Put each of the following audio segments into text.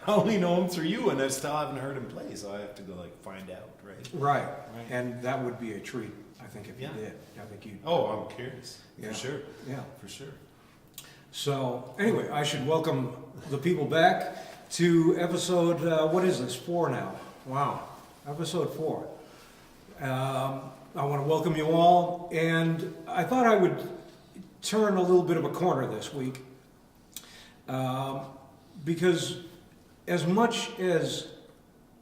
I only know him through you, and I still haven't heard him play, so I have to go like find out, right? Right. And that would be a treat, I think, if you Yeah. did. I think you. Oh, I'm curious. Yeah. For sure. Yeah. For sure. So anyway, I should welcome the people back to episode, what is this, 4 now? Wow, episode 4. I want to welcome you all, and I thought I would turn a little bit of a corner this week, because as much as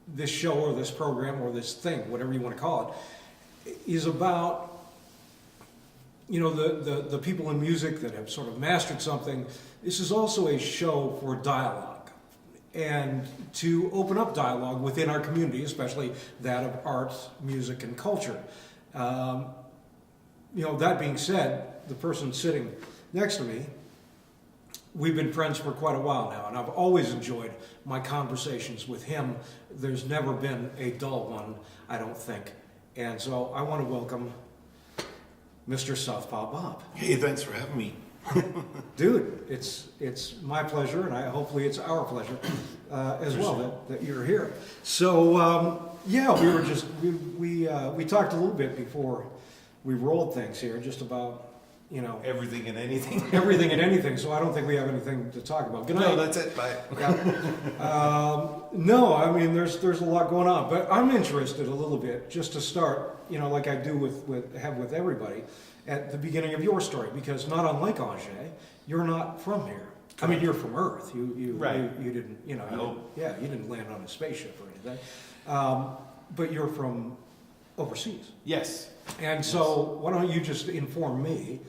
this show or this program or this thing, whatever you want to call it, is about the people in music that have sort of mastered something, this is also a show for dialogue and to open up dialogue within our community, especially that of arts, music, and culture. That being said, the person sitting next to me, we've been friends for quite a while now, and I've always enjoyed my conversations with him. There's never been a dull one, I don't think. And so I want to welcome Mr. Southpaw Bawb. Hey, thanks for having me. Dude, it's my pleasure, and hopefully it's our pleasure as well that you're here. So we talked a little bit before we rolled things here, just about Everything and anything. everything and anything. So I don't think we have anything to talk about. Good night. No, that's it. Bye. No, I mean there's a lot going on, but I'm interested a little bit just to start, like I do with everybody, at the beginning of your story, because not unlike Angers, you're not from here. I mean, you're from Earth. You right. You didn't, you didn't land on a spaceship or anything, but you're from overseas. Yes. And so, why don't you just inform me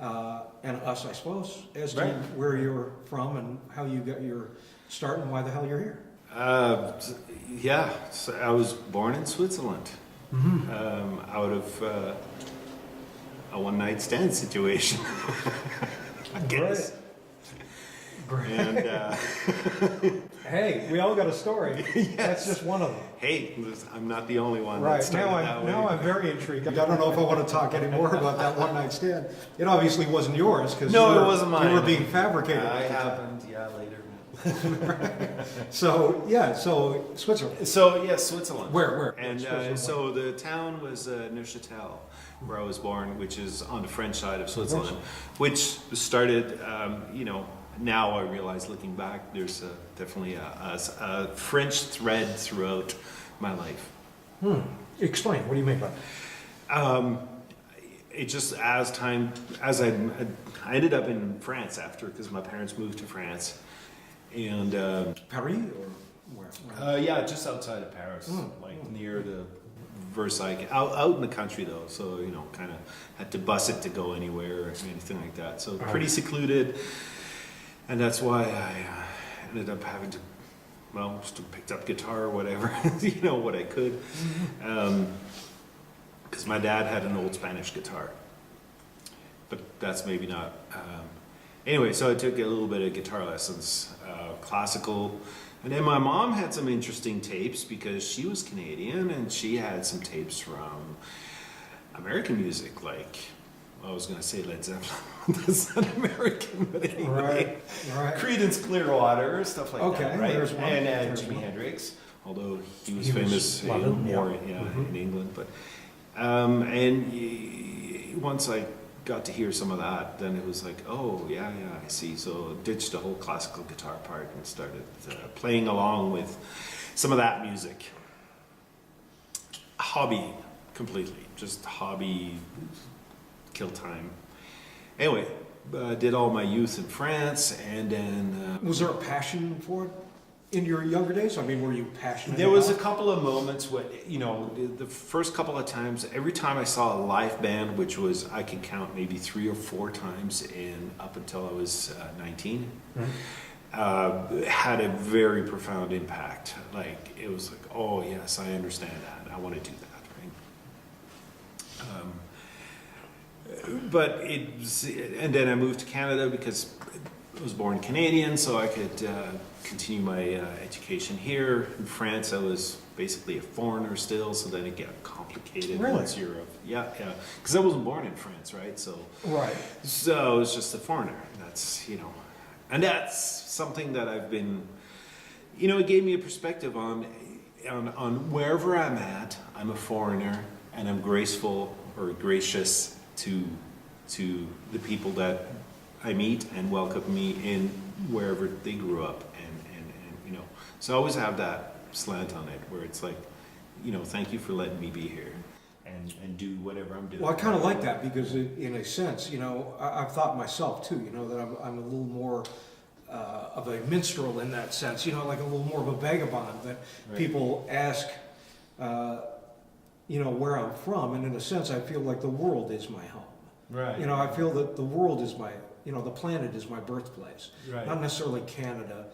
and us, I suppose, as to where you're from and how you got your start and why the hell you're here. So I was born in Switzerland, out of a one-night stand situation. I guess. Great. And hey, we all got a story. Yes. That's just one of them. Hey, I'm not the only one. Right, that started that way. now I'm very intrigued. I don't know if I want to talk anymore about that one-night stand. It obviously wasn't yours, because it wasn't mine. You were being fabricated. I happened, later. So Switzerland. So, Switzerland. Where? And so the town was Neuchâtel, where I was born, which is on the French side of Switzerland, which started, now I realize, looking back, there's definitely a French thread throughout my life. Explain. What do you mean by that? It just as I ended up in France after, because my parents moved to France, and Paris or where? just outside of Paris, near the Versailles, out in the country though. So kind of had to bus it to go anywhere or anything like that. So pretty secluded. And that's why I ended up having to, just picked up guitar or whatever, what I could. Because my dad had an old Spanish guitar. But that's maybe not. Anyway, so I took a little bit of guitar lessons, classical. And then my mom had some interesting tapes because she was Canadian and she had some tapes from American music, like, I was going to say Led Zeppelin. That's not American, but anyway. Right. Creedence Clearwater, stuff like that, right? There's one. And Jimi Hendrix, although he was famous more in England. But once I got to hear some of that, then it was like, I see. So ditched the whole classical guitar part and started playing along with some of that music. Hobby, completely. Just hobby. Kill time. Anyway, did all my youth in France, and then... was there a passion for it in your younger days? I mean, were you passionate? There was a couple of moments when, the first couple of times, every time I saw a live band, which was, I can count maybe 3 or 4 times up until I was 19, had a very profound impact. Like, it was like, oh yes, I understand that. I want to do that, right? And then I moved to Canada because I was born Canadian, so I could continue my education here. In France, I was basically a foreigner still, so then it got complicated. Really? Once you're because I wasn't born in France, right? So I was just a foreigner. That's and that's something that I've been it gave me a perspective on wherever I'm at. I'm a foreigner, and I'm graceful or gracious to the people that I meet and welcome me in wherever they grew up, and so I always have that slant on it where it's like, thank you for letting me be here and do whatever I'm doing. Well, I kind of like that because in a sense, I've thought myself too, that I'm a little more of a minstrel in that sense, like a little more of a vagabond that Right. people ask, where I'm from, and in a sense, I feel like the world is my home. Right. I feel that the world is my, the planet is my birthplace, Right. not necessarily Canada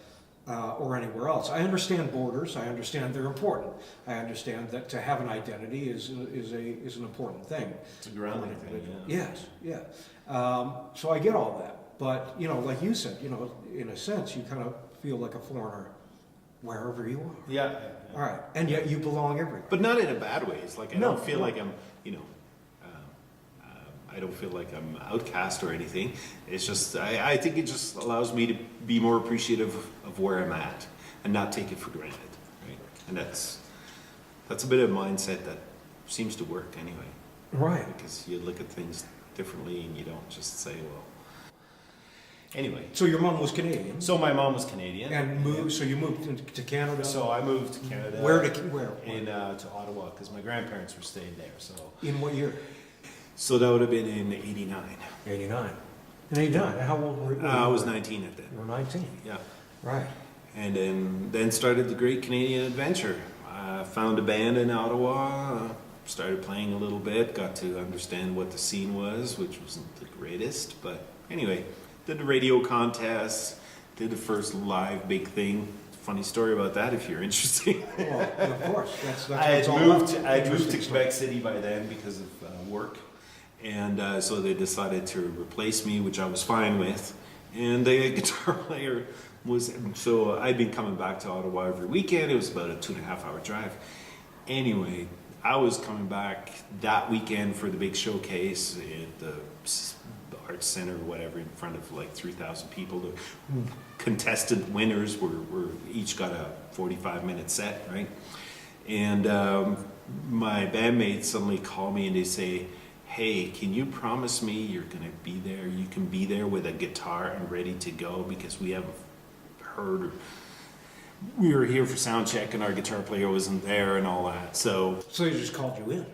or anywhere else. I understand borders. I understand they're important. I understand that to have an identity is an important thing. It's a grounding thing. Yes, yeah. So I get all that. But, like you said, in a sense, you kind of feel like a foreigner wherever you are. Yeah. All right. And yet you belong everywhere. But not in a bad way. It's like I No, don't feel no. like I'm, I don't feel like I'm outcast or anything. It's just, I think it just allows me to be more appreciative of where I'm at and not take it for granted, right? And that's a bit of a mindset that seems to work anyway. Right. Because you look at things differently and you don't just say, well. Anyway. So your mom was Canadian. So my mom was Canadian. And moved. So you moved to Canada. So I moved to Canada. Where? To Ottawa, because my grandparents were staying there. So. In what year? So that would have been in '89. 89. In 89. How old were you? I was 19 at then. You were 19. Yeah. Right. And then started the Great Canadian Adventure. Found a band in Ottawa. Started playing a little bit. Got to understand what the scene was, which wasn't the greatest, but anyway. Did the radio contest, did the first live big thing. Funny story about that if you're interested. Well, of course. That's what I it's all had about. moved to Quebec City by then because of work. And so they decided to replace me, which I was fine with. And the guitar player so I'd been coming back to Ottawa every weekend. It was about a 2.5 hour drive. Anyway, I was coming back that weekend for the big showcase at the Arts Center or whatever in front of like 3,000 people. The contested winners were each got a 45-minute set, right? And my bandmates suddenly call me and they say, hey, can you promise me you're going to be there? You can be there with a guitar and ready to go because we haven't heard. We were here for sound check and our guitar player wasn't there and all that. So they just called you in.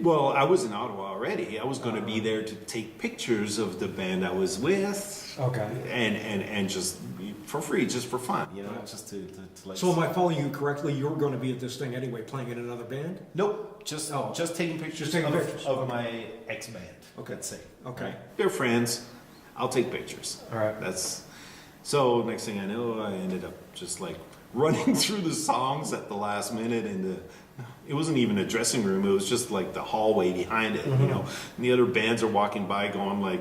Well, I was in Ottawa already. I was going to be there to take pictures of the band I was with. Okay. And just for free, just for fun, just to like. So am I following you correctly? You're going to be at this thing anyway, playing in another band? Nope, just taking pictures. Just taking pictures of my ex band. Okay. Let's say. Okay. Right? They're friends. I'll take pictures. All right. So next thing I know, I ended up just like running through the songs at the last minute it wasn't even a dressing room, it was just like the hallway behind it, Mm-hmm. and the other bands are walking by going like,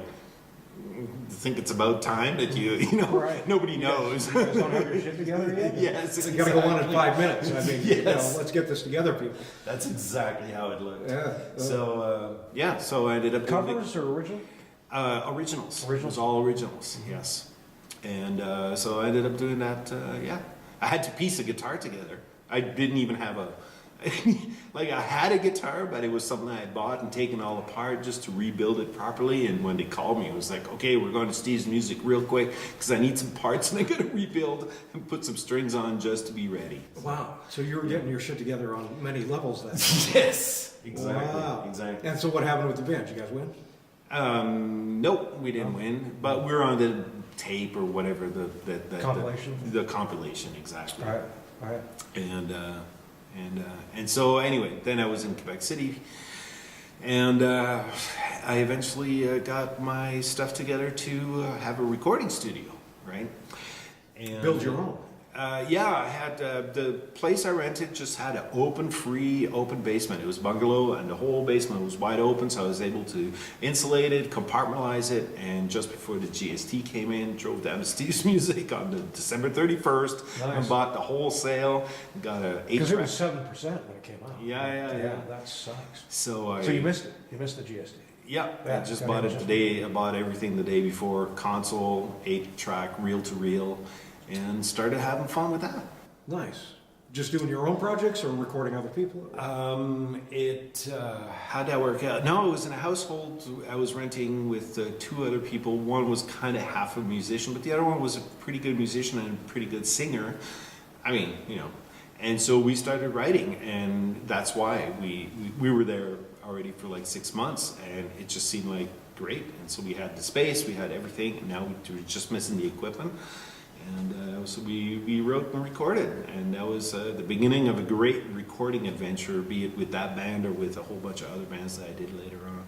think it's about time that Right. nobody knows. You guys don't have your shit together yet? Yes, You got to go on in 5 minutes. I mean, Yes. let's get this together, people. That's exactly how it looked. Yeah. So I ended up doing Covers or original? originals. It was Originals? all originals, yes. And so I ended up doing that, I had to piece a guitar together. I didn't even have I had a guitar, but it was something I had bought and taken all apart just to rebuild it properly. And when they called me, it was like, okay, we're going to Steve's Music real quick because I need some parts and I got to rebuild and put some strings on just to be ready. Wow. So you were getting your shit together on many levels then. Yes, exactly. Wow. Exactly. And so what happened with the band? Did you guys win? Nope, we didn't win, but we were on the tape or whatever the Compilation? The compilation, exactly. All right. And so anyway, then I was in Quebec City, and I eventually got my stuff together to have a recording studio, right? And Build your own. Yeah, I had the place I rented just had an open basement. It was bungalow, and the whole basement was wide open, so I was able to insulate it, compartmentalize it, and just before the GST came in, drove down to Steve's Music on the December 31st Nice. and bought the wholesale. Got a 8 Because it track. was 7% when it came out. Yeah. That sucks. So So you missed it. You missed the GST. Yeah, Yeah, I just got bought it it just- the day. I bought everything the day before. Console, 8 track, reel to reel, and started having fun with that. Nice. Just doing your own projects or recording other people? How'd that work out? No, it was in a household I was renting with two other people. One was kind of half a musician, but the other one was a pretty good musician and a pretty good singer. I mean, you know, and so we started writing, and that's why we were there already for like 6 months, and it just seemed like great. And so we had the space, we had everything, and now we were just missing the equipment. And so we wrote and recorded, and that was the beginning of a great recording adventure, be it with that band or with a whole bunch of other bands that I did later on.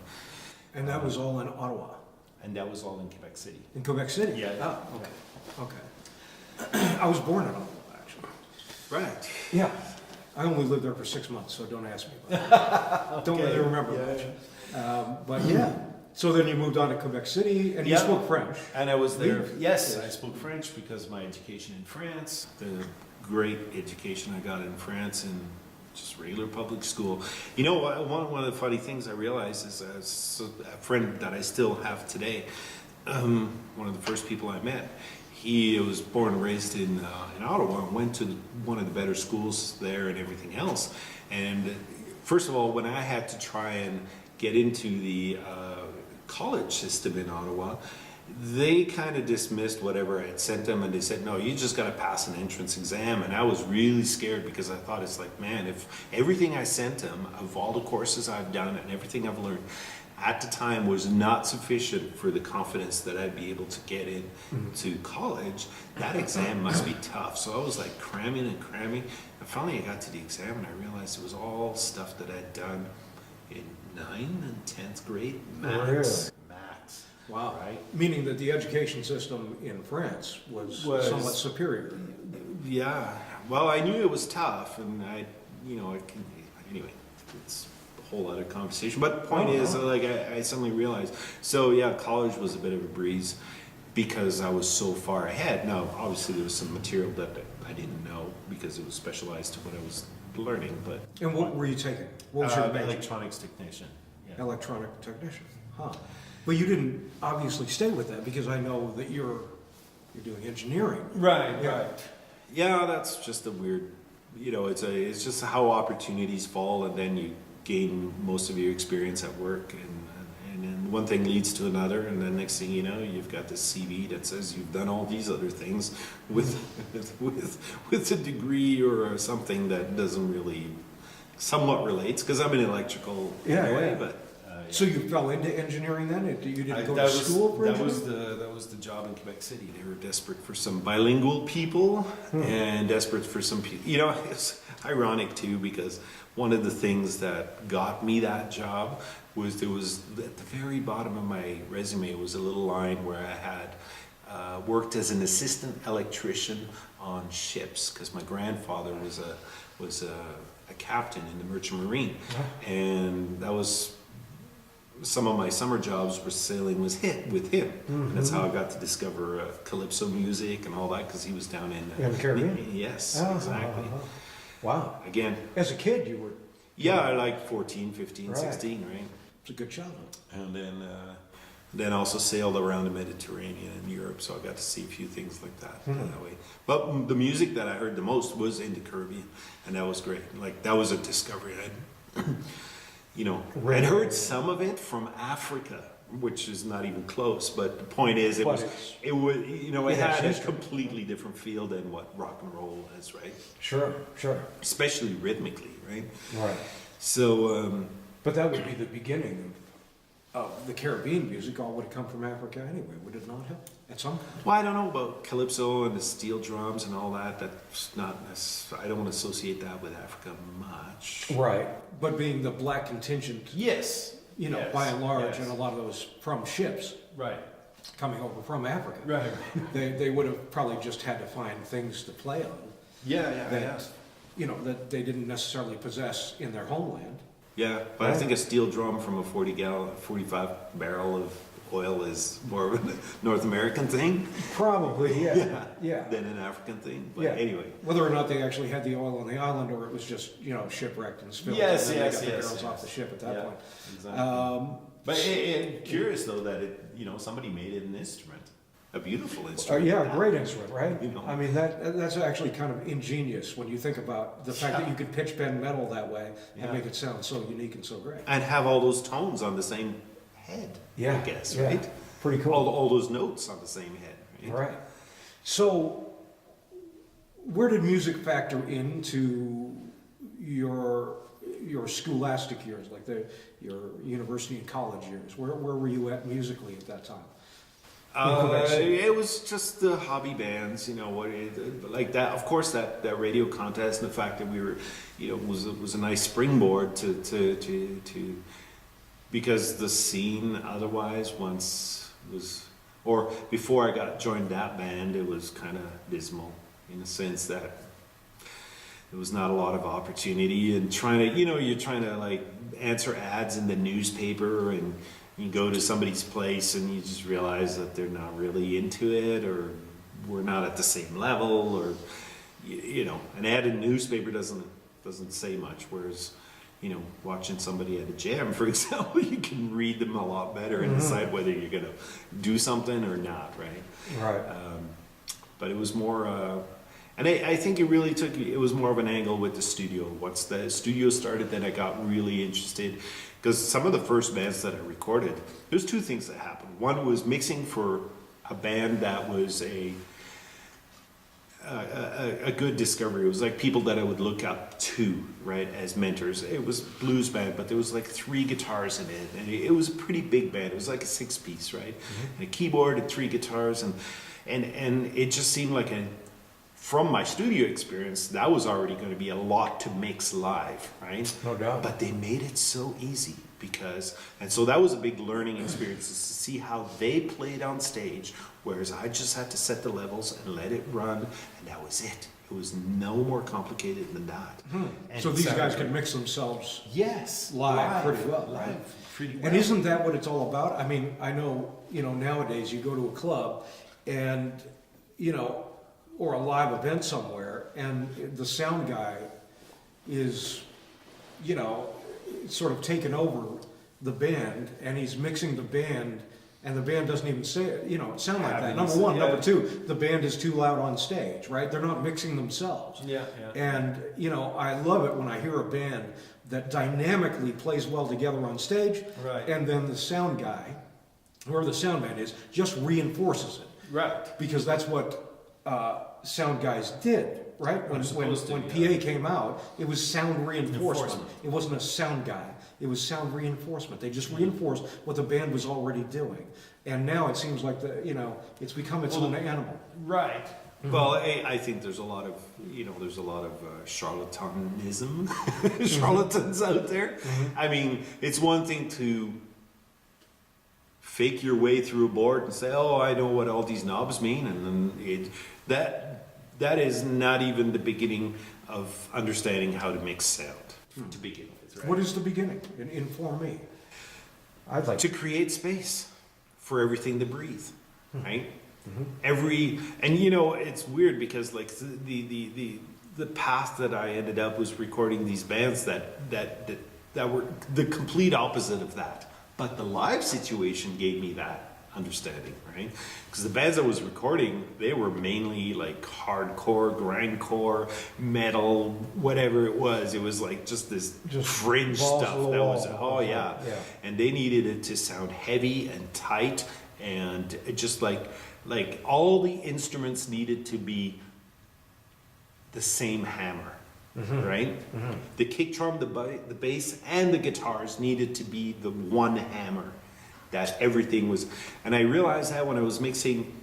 And that was all in Ottawa? And that was all in Quebec City. In Quebec City? Yeah. Oh, okay. Okay. I was born in Ottawa, actually. Right. Yeah. I only lived there for 6 months, so don't ask me about that. Okay. Don't really remember much. But yeah. So then you moved on to Quebec City, and you spoke French. And I was there. Yes, I spoke French because of my education in France, the great education I got in France in just regular public school. You know, one of the funny things I realized is a friend that I still have today, one of the first people I met, he was born and raised in Ottawa and went to one of the better schools there and everything else. And first of all, when I had to try and get into the college system in Ottawa, they kind of dismissed whatever I had sent them, and they said, no, you just got to pass an entrance exam. And I was really scared because I thought, it's like, man, if everything I sent them of all the courses I've done and everything I've learned at the time was not sufficient for the confidence that I'd be able to get in to college, that exam must be tough. So I was like cramming and cramming. And finally I got to the exam and I realized it was all stuff that I'd done in 9th and 10th grade max. Really? Max. Wow. Right? Meaning that the education system in France was somewhat superior. Yeah. Well, I knew it was tough, and anyway, it's a whole other conversation. But the point is, like, I suddenly realized, so yeah, college was a bit of a breeze because I was so far ahead. Now, obviously, there was some material that I didn't know because it was specialized to what I was learning, but... And what were you taking? What was your major? Electronics technician. Yeah. Electronic technician. Huh. But you didn't obviously stay with that because I know that you're doing engineering. Right, Yeah. right. Yeah, that's just a weird, it's just how opportunities fall, and then you gain most of your experience at work, and then one thing leads to another, and then next thing you know, you've got this CV that says you've done all these other things with a degree or something that doesn't really somewhat relates, because I'm in electrical anyway, but. So you fell into engineering then? You didn't go to That school for engineering? That was the job in Quebec City. They were desperate for some bilingual people and desperate for some people. It's ironic too, because one of the things that got me that job was there was at the very bottom of my resume was a little line where I had worked as an assistant electrician on ships, because my grandfather was a captain in the Merchant Marine, and that was. Some of my summer jobs were sailing with him. And that's how I got to discover calypso music and all that, because he was down in the Caribbean. Yes, exactly. Wow. Again, As a kid, you were. yeah, like 14, 15, Right. 16, right? It's a good childhood. And then also sailed around the Mediterranean and Europe, so I got to see a few things like that that way. But the music that I heard the most was in the Caribbean, and that was great. Like, that was a discovery. I'd heard some of it from Africa, which is not even close. But the point is, it had a completely different feel than what rock and roll is, right? Sure. Especially rhythmically, right? Right. So, But that would be the beginning of the Caribbean music. All would have come from Africa anyway, would it not have? At some point. well, I don't know about calypso and the steel drums and all that. That's not necessarily. I don't associate that with Africa much. Right. But being the black contingent, Yes. by and large, and a lot of those from ships Right. coming over from Africa, Right. they would have probably just had to find things to play on Yeah. that, that they didn't necessarily possess in their homeland. Yeah, but I think a steel drum from a 45 barrel of oil is more of a North American thing Probably, yeah. than an African thing. But Yeah. anyway. Whether or not they actually had the oil on the island, or it was just, shipwrecked and spilled. Yes, and then yes, they got the yes, barrels yes. off the ship at that Yeah, point. Exactly. But curious though that somebody made it an instrument. a beautiful instrument. Yeah, a great instrument, right? You know. I mean, that's actually kind of ingenious when you think about the fact that you could pitch bend metal that way and Yeah. make it sound so unique and so great. And have all those tones on the same head, I guess, yeah. right? Pretty cool. All those notes on the same head, right? Right. So, where did music factor into your scholastic years, like your university and college years? Where were you at musically at that time? It was just the hobby bands, like that. Of course, that radio contest and the fact that we were, was a nice springboard to because the scene otherwise once was, or before I joined that band, it was kind of dismal in the sense that there was not a lot of opportunity and you're trying to like answer ads in the newspaper and you go to somebody's place and you just realize that they're not really into it or we're not at the same level or an ad in the newspaper doesn't say much, whereas watching somebody at a jam, for example, you can read them a lot better and decide whether you're going to do something or not, right? Right. But it was more and I think it was more of an angle with the studio. Once the studio started, then I got really interested because some of the first bands that I recorded, there's two things that happened. One was mixing for a band that was a good discovery. It was like people that I would look up to, right, as mentors. It was a blues band, but there was like 3 guitars in it, and it was a pretty big band. It was like a 6-piece, right, and a keyboard and 3 guitars, and it just seemed like from my studio experience, that was already going to be a lot to mix live, right? No doubt. But they made it so easy and so that was a big learning experience to see how they played on stage, whereas I just had to set the levels and let it run, and that was it. It was no more complicated than that. And So these guys could mix themselves yes, live pretty well, right? Pretty well. And isn't that what it's all about? I mean, I know, nowadays you go to a club and, or a live event somewhere, and the sound guy is, sort of taken over the band, and he's mixing the band, and the band doesn't even sound like that. Number one. Yeah. Number two, the band is too loud on stage, right? They're not mixing themselves. Yeah. And, I love it when I hear a band that dynamically plays well together on stage, Right. and then the sound guy, whoever the sound man is, just reinforces it. Right. Because that's what sound guys did, right? When PA came out, it was sound reinforcement. It wasn't a sound guy. It was sound reinforcement. They just reinforced what the band was already doing. And now it seems like it's become its own animal. Right. Well, I think there's a lot of charlatanism, charlatans out there. I mean, it's one thing to fake your way through a board and say, "Oh, I know what all these knobs mean," and then that is not even the beginning of understanding how to mix sound to begin with. Right? What is the beginning? Inform me. I'd like to create space for everything to breathe, right? And it's weird because like the path that I ended up was recording these bands that were the complete opposite of that. But the live situation gave me that understanding, right? Because the bands I was recording, they were mainly like hardcore, grindcore, metal, whatever it was. It was like just this fringe stuff. That was, yeah. And they needed it to sound heavy and tight, and it just like all the instruments needed to be the same hammer. Right? The kick drum, the bass, and the guitars needed to be the one hammer that everything was. And I realized that when I was mixing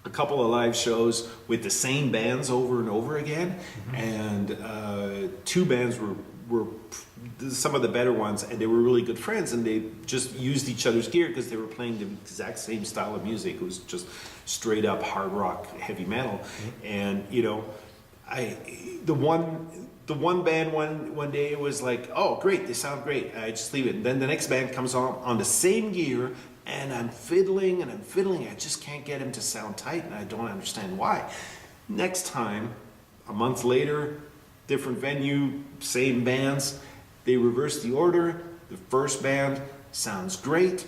a couple of live shows with the same bands over and over again, and 2 bands were some of the better ones, and they were really good friends, and they just used each other's gear because they were playing the exact same style of music. It was just straight up hard rock, heavy metal, and the one band one day it was like, oh great, they sound great, I just leave it. And then the next band comes on the same gear, and I'm fiddling, I just can't get him to sound tight, and I don't understand why. Next time, a month later, different venue, same bands, they reverse the order. The first band sounds great,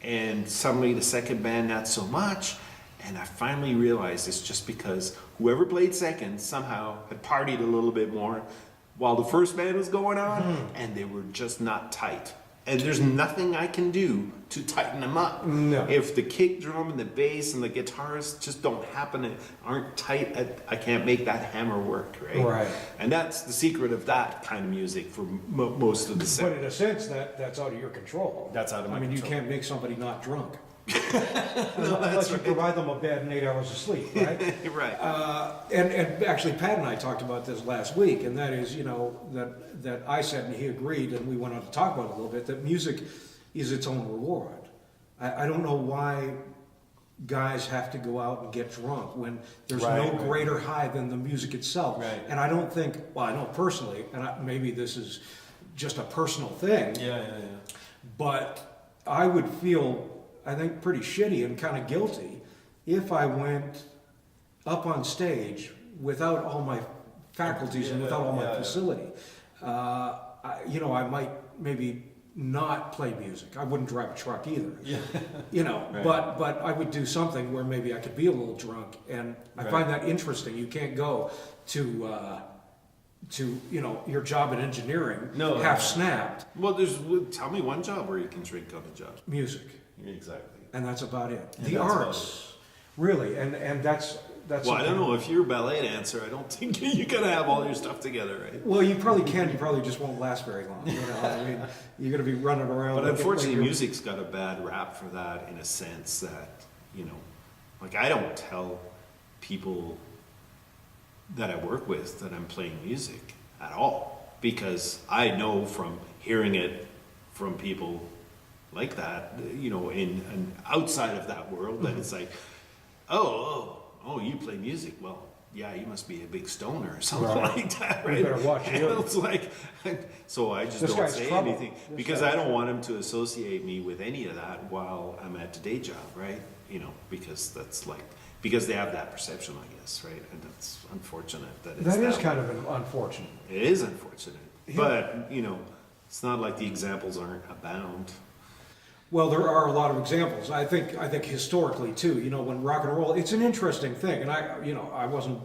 and suddenly the second band not so much. And I finally realized it's just because whoever played second somehow had partied a little bit more while the first band was going on, and they were just not tight. And there's nothing I can do to tighten them up. No. If the kick drum and the bass and the guitars just don't happen, aren't tight, I can't make that hammer work, right? Right. And that's the secret of that kind of music for most of the But set. in a sense, that's out of your control. That's out of my I mean, control. you can't make somebody not drunk. Unless you provide them a bed and 8 hours of sleep, right? Right. And actually, Pat and I talked about this last week, and that is, that I said, and he agreed, and we went on to talk about it a little bit, that music is its own reward. I don't know why guys have to go out and get drunk when there's no greater high than the music itself. Right. And I don't think, well, I know personally, and maybe this is just a personal thing, Yeah. but I would feel, I think, pretty shitty and kind of guilty if I went up on stage without all my faculties and without all my facility. I might maybe not play music. I wouldn't drive a truck either. Yeah. Right. But I would do something where maybe I could be a little drunk, and I find that interesting. You can't go to your job in engineering half snapped. Well, tell me one job where you can drink on the job. Music. Exactly. And that's about it. And The that's about arts, really, and that's. Well, I don't know, if you're a ballet dancer, I don't think you gotta have all your stuff together, right? Well, you probably can. You probably just won't last very long. I mean, you're going to be running around. But like unfortunately, you're- music's got a bad rap for that, in a sense that, like, I don't tell people that I work with that I'm playing music at all, because I know from hearing it from people like that, in outside of that world, that it's like, oh, you play music? Well, yeah, you must be a big stoner or something like that, right? You better watch And you. it's like, so I just This don't guy's say trouble. anything, This because guy's I don't want him to associate me with any of that while I'm at the day job, right? Because they have that perception, I guess, right? And that's unfortunate that it's That is way. kind of unfortunate. It is unfortunate, Yeah. but it's not like the examples aren't abound. Well, there are a lot of examples. I think historically too. When rock and roll, it's an interesting thing, and I wasn't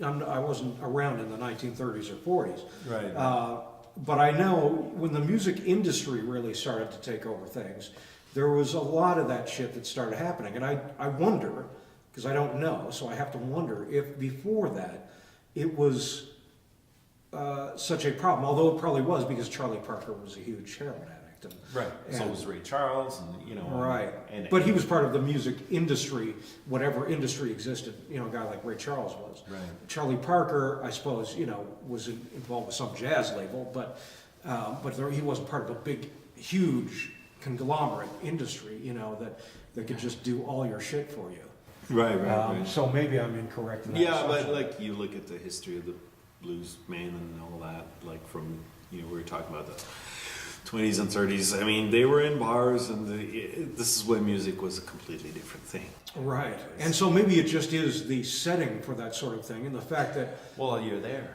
around in the 1930s or 40s. Right. But I know when the music industry really started to take over things, there was a lot of that shit that started happening, and I wonder, because I don't know, so I have to wonder if before that it was such a problem. Although it probably was, because Charlie Parker was a huge heroin addict. Right. So And- was Ray Charles, and Right. And, But he was part of the music industry, whatever industry existed, a guy like Ray Charles was. Right. Charlie Parker, I suppose, was involved with some jazz label, but he wasn't part of a big, huge conglomerate industry, that could just do all your shit for you. Right. So maybe I'm incorrect in that Yeah, but assumption. like you look at the history of the blues man and all that, like from we were talking about the 20s and 30s. I mean, they were in bars, and this is when music was a completely different thing. Right. And so maybe it just is the setting for that sort of thing, and the fact that Well, you're there,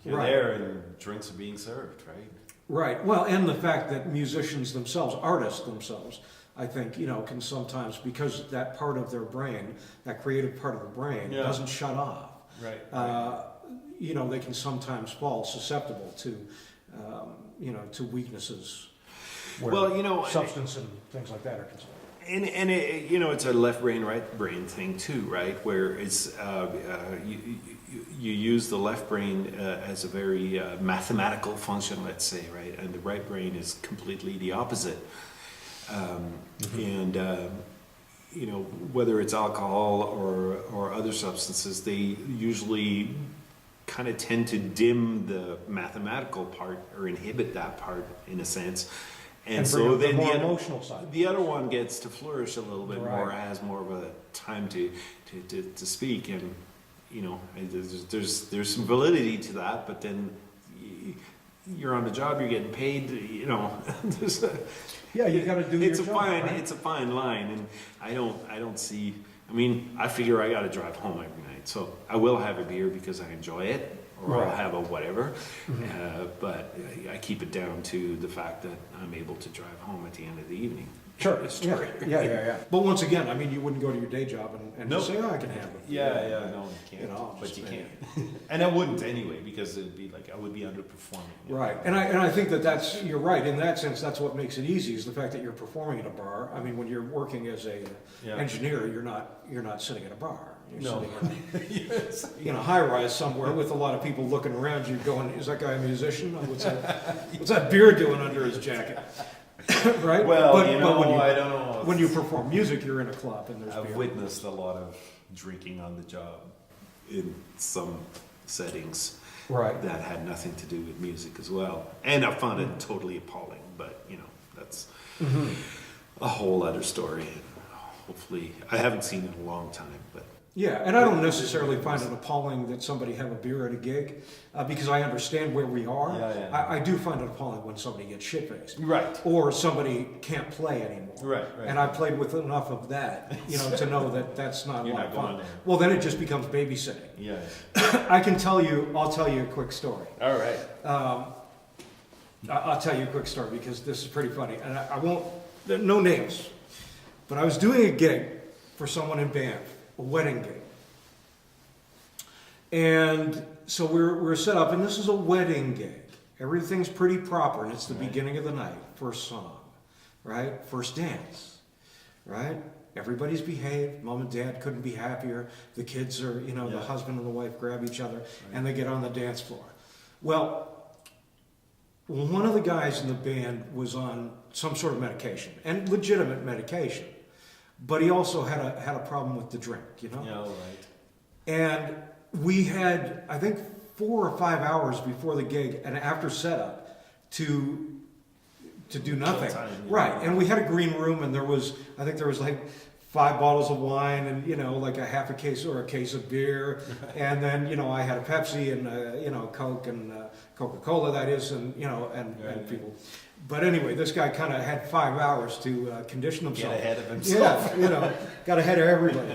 you're Right. there, and drinks are being served, right? Right. Well, and the fact that musicians themselves, artists themselves, I think, can sometimes, because that part of their brain, that creative part of the brain, Yeah. doesn't shut off. Right. They can sometimes fall susceptible to, to weaknesses. Where Well, substance and things like that are concerned. And it's a left brain, right brain thing too, right? Where it's you use the left brain as a very mathematical function, let's say, right? And the right brain is completely the opposite. And whether it's alcohol or other substances, they usually kind of tend to dim the mathematical part or inhibit that part in a sense. And bring so up the then more other- emotional side. the other one gets to flourish a little bit more, Right. has more of a time to speak, and there's some validity to that. But then you're on the job, you're getting paid. There's a, Yeah, you got to do your it's a job, fine right? it's a fine line, and I don't see. I mean, I figure I got to drive home every night, so I will have a beer because I enjoy it, or I'll Right. have a whatever. But I keep it down to the fact that I'm able to drive home at the end of the evening. Sure. history. Yeah. But once again, I mean, you wouldn't go to your day job and Nope. just say, oh, I can handle it. No, you can't. You know, but just you maybe. can't. And I wouldn't anyway, because it'd be like I would be underperforming. Right, and I think that's you're right in that sense. That's what makes it easy is the fact that you're performing at a bar. I mean, when you're working as a Yeah. engineer, you're not sitting at a bar. You're No. sitting Yes. in a high rise somewhere with a lot of people looking around you, going, "Is that guy a musician? What's that beard doing under his jacket?" Right? Well, But when I don't know. when you perform music, you're in a club and there's I've beer. witnessed a lot of drinking on the job in some settings Right. that had nothing to do with music as well. And I found it totally appalling, but that's a whole other story. Hopefully, I haven't seen it in a long time, but Yeah, and I don't necessarily find it appalling that somebody have a beer at a gig, because I understand where we are. Yeah. I do find it appalling when somebody gets shit-faced. right, Or somebody can't play anymore. right. And I played with enough of that, to know that that's not a You're lot not of fun. going there. Well, then it just becomes babysitting. Yeah. I'll tell you a quick story. All right. I'll tell you a quick story because this is pretty funny. And I won't, no names. But I was doing a gig for someone in Banff, a wedding gig. And so we're set up, and this is a wedding gig. Everything's pretty proper, and it's the beginning of the night. First song, right? First dance, right? Everybody's behaved. Mom and dad couldn't be happier. The kids are, the husband and the wife grab each other, and they get on the dance floor. Well, one of the guys in the band was on some sort of medication, and legitimate medication. But he also had a problem with the drink, Yeah, all right. And we had, I think, 4 or 5 hours before the gig and after setup to do nothing. Time, yeah. Right. And we had a green room, and I think there was like 5 bottles of wine and, like a half a case or a case of beer. And then, I had a Pepsi and, Coke and Coca-Cola, that is, and people. But anyway, this guy kind of had 5 hours to condition himself. Get ahead of himself. Yeah, got ahead of everybody.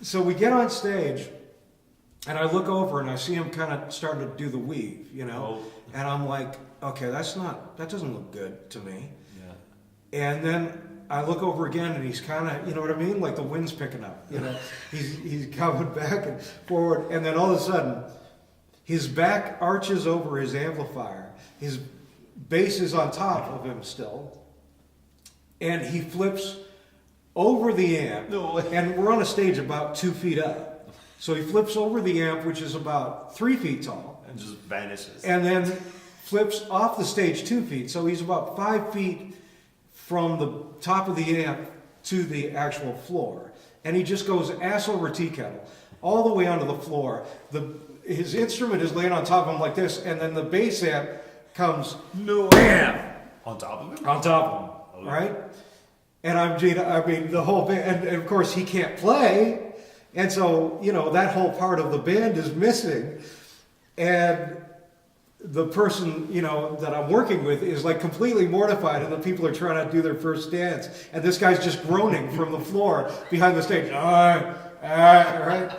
So we get on stage, and I look over and I see him kind of starting to do the weave, Oh. And I'm like, okay, that doesn't look good to me. Yeah. And then I look over again, and he's kind of, you know what I mean? Like the wind's picking up, He's coming back and forward, and then all of a sudden, his back arches over his amplifier. His bass is on top of him still, and he flips over the amp. No way. And we're on a stage about 2 feet up. So he flips over the amp, which is about 3 feet tall, And just vanishes. and then flips off the stage 2 feet. So he's about 5 feet from the top of the amp to the actual floor. And he just goes ass over tea kettle all the way onto the floor. His instrument is laying on top of him like this, and then the bass amp comes bam On top of it? on top of him, Oh, yeah. right? And I mean, the whole band, and of course he can't play, and so that whole part of the band is missing, and the person that I'm working with is like completely mortified, and the people are trying to do their first dance, and this guy's just groaning from the floor behind the stage. Right?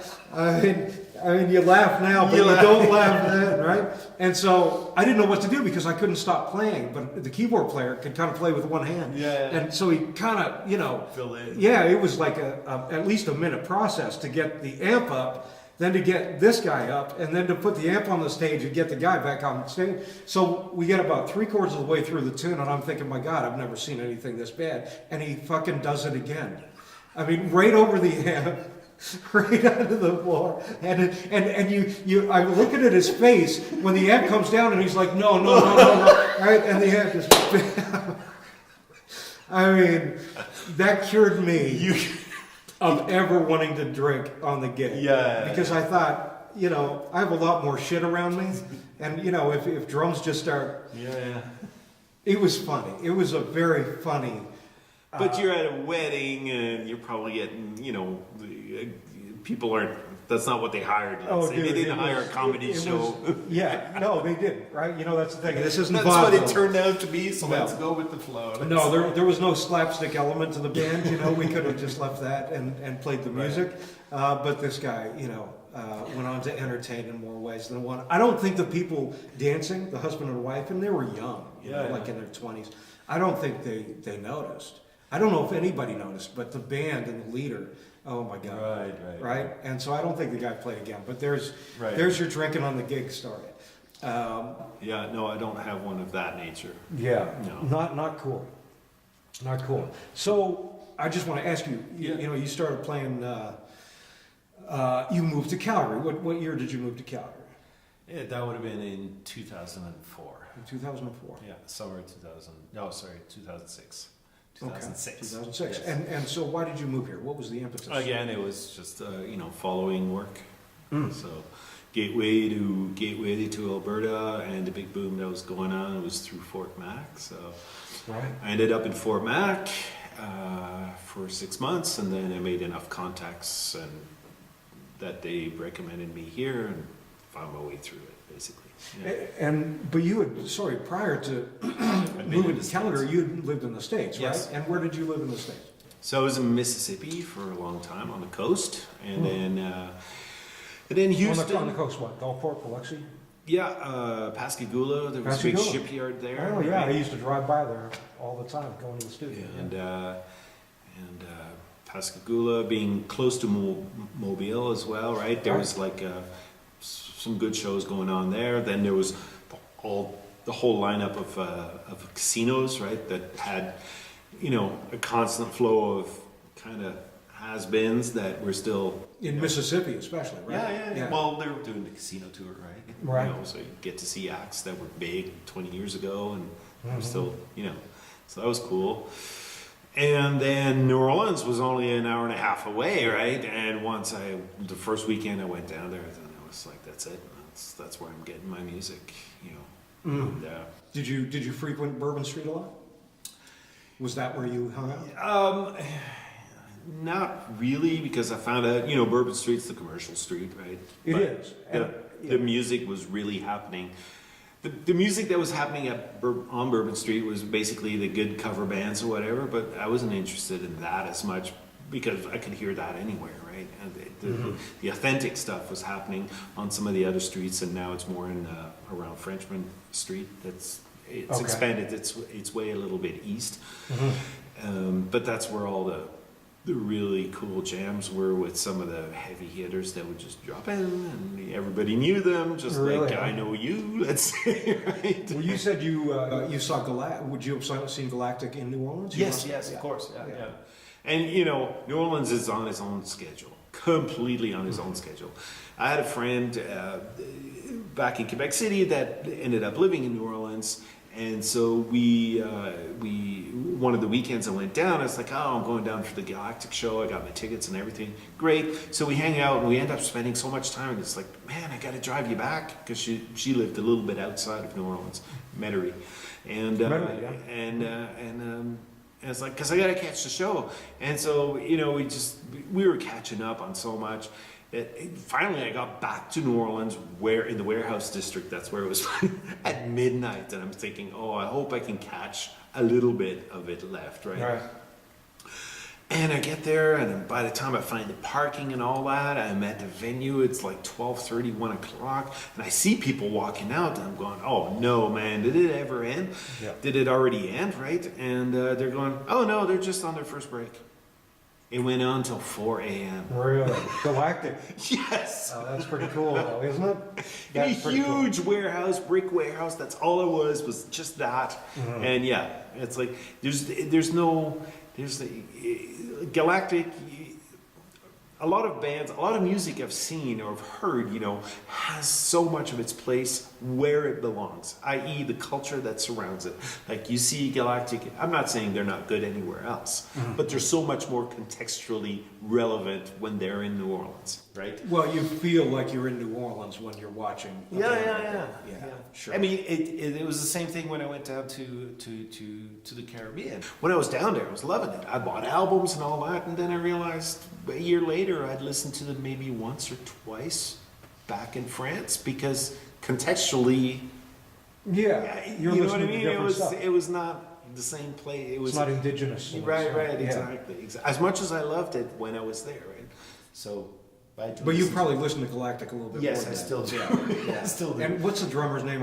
I mean, you laugh now, but you don't laugh then, right? And so I didn't know what to do because I couldn't stop playing, but the keyboard player could kind of play with one hand. Yeah. And so he kind of, Fill in. Yeah, it was like at least a minute process to get the amp up, then to get this guy up, and then to put the amp on the stage and get the guy back on stage. So we get about 3/4 of the way through the tune, and I'm thinking, my God, I've never seen anything this bad. And he fucking does it again. I mean, right over the amp. Right onto the floor, and I looking at his face when the amp comes down, and he's like, no, right, and the amp just, I mean, that cured me of ever wanting to drink on the gig, because I thought, I have a lot more shit around me, and if drums just start, it was funny. It was a very funny. But you're at a wedding, and you're probably getting, people aren't. That's not what they hired. Let's say. Dude, They didn't hire a comedy show. No, they didn't. Right? That's the thing. This isn't That's what it vaudeville. turned out to be. So No. let's go with the flow. No, there was no slapstick element to the band. We could have just left that and played the music. But this guy, went on to entertain in more ways than one. I don't think the people dancing, the husband and wife, and they were young, like in their 20s, I don't think they noticed. I don't know if anybody noticed, but the band and the leader, oh my God. Right? And so I don't think the guy played again, but there's your drinking on the gig story. Yeah, no, I don't have one of that nature. Yeah, No. not cool. Not cool. So I just want to ask you, you know, you started playing, you moved to Calgary. What year did you move to Calgary? Yeah, that would have been in 2004. In 2004. Yeah, summer 2000. No, sorry, 2006. 2006. Okay, 2006. Yes. And so why did you move here? What was the impetus? Again, it was just you know, following work. So gateway to Alberta, and the big boom that was going on was through Fort Mac. So I ended up in Fort Mac for 6 months, and then I made enough contacts and that they recommended me here, and found my way through it basically. Yeah. But you had, prior to moving to Calgary, you had lived in the States, Yes. right? And where did you live in the States? So I was in Mississippi for a long time on the coast, and then Houston. On the coast, what? Gulfport, Biloxi? Yeah, Pascagoula. There was a big shipyard there. Oh yeah, I used to drive by there all the time, going to the studio. Yeah, and Pascagoula being close to Mobile as well, right? There was like some good shows going on there. Then there was the whole lineup of casinos, right? That had, you know, a constant flow of kind of has-beens that were still in Mississippi, especially, right? Yeah. Well, they were doing the casino tour, right? Right. You know, so you get to see acts that were big 20 years ago, and they're still, you know, so that was cool. And then New Orleans was only an hour and a half away, right? And the first weekend I went down there, then I was like, that's it. That's where I'm getting my music, you know. And, Did you frequent Bourbon Street a lot? Was that where you hung out? Not really, because I found out, you know, Bourbon Street's the commercial street, right? It is. The music was really happening. The music that was happening on Bourbon Street was basically the good cover bands or whatever, but I wasn't interested in that as much because I could hear that anywhere, right? And the authentic stuff was happening on some of the other streets, and now it's more in around Frenchman Street. It's expanded its way a little bit east, but that's where all the really cool jams were, with some of the heavy hitters that would just drop in, and everybody knew them, just like I know you, let's say, right? Well, you said you saw Galactic. Would you have seen Galactic in New Orleans? Yes, of course, yeah. And you know, New Orleans is on its own schedule, completely on its own schedule. I had a friend back in Quebec City that ended up living in New Orleans. And so we one of the weekends I went down, I was like, oh, I'm going down for the Galactic show. I got my tickets and everything. Great. So we hang out, and we end up spending so much time. And it's like, man, I got to drive you back, because she lived a little bit outside of New Orleans, Metairie, and it's like, because I got to catch the show. And so, you know, we were catching up on so much. Finally, I got back to New Orleans, where in the Warehouse District, that's where it was, at midnight, and I'm thinking, oh, I hope I can catch a little bit of it left, right? And I get there, and by the time I find the parking and all that, I'm at the venue, it's like 12:30, 1 o'clock, and I see people walking out, and I'm going, oh no, man, did it ever end? Yeah. Did it already end, right? And they're going, oh no, they're just on their first break. It went on until 4 a.m. Really? Galactic? Yes. Oh, that's pretty cool, though, isn't it? A huge warehouse, brick warehouse. That's all it was just that. And yeah, it's like there's Galactic. A lot of bands, a lot of music I've seen or have heard, you know, has so much of its place where it belongs, i.e. the culture that surrounds it. Like you see Galactic, I'm not saying they're not good anywhere else, but they're so much more contextually relevant when they're in New Orleans, right? Well, you feel like you're in New Orleans when you're watching. Yeah. Sure. I mean, it was the same thing when I went down to the Caribbean. When I was down there, I was loving it. I bought albums and all that, and then I realized a year later I'd listened to them maybe once or twice back in France, because contextually, you're you know what I listening to mean. different stuff. It was not the same place. It was It's not indigenous. right, exactly. As much as I loved it when I was there, right? So But you probably listen to Galactic a little bit more. Yes, than I that. still do. Yeah. I still do. And what's the drummer's name?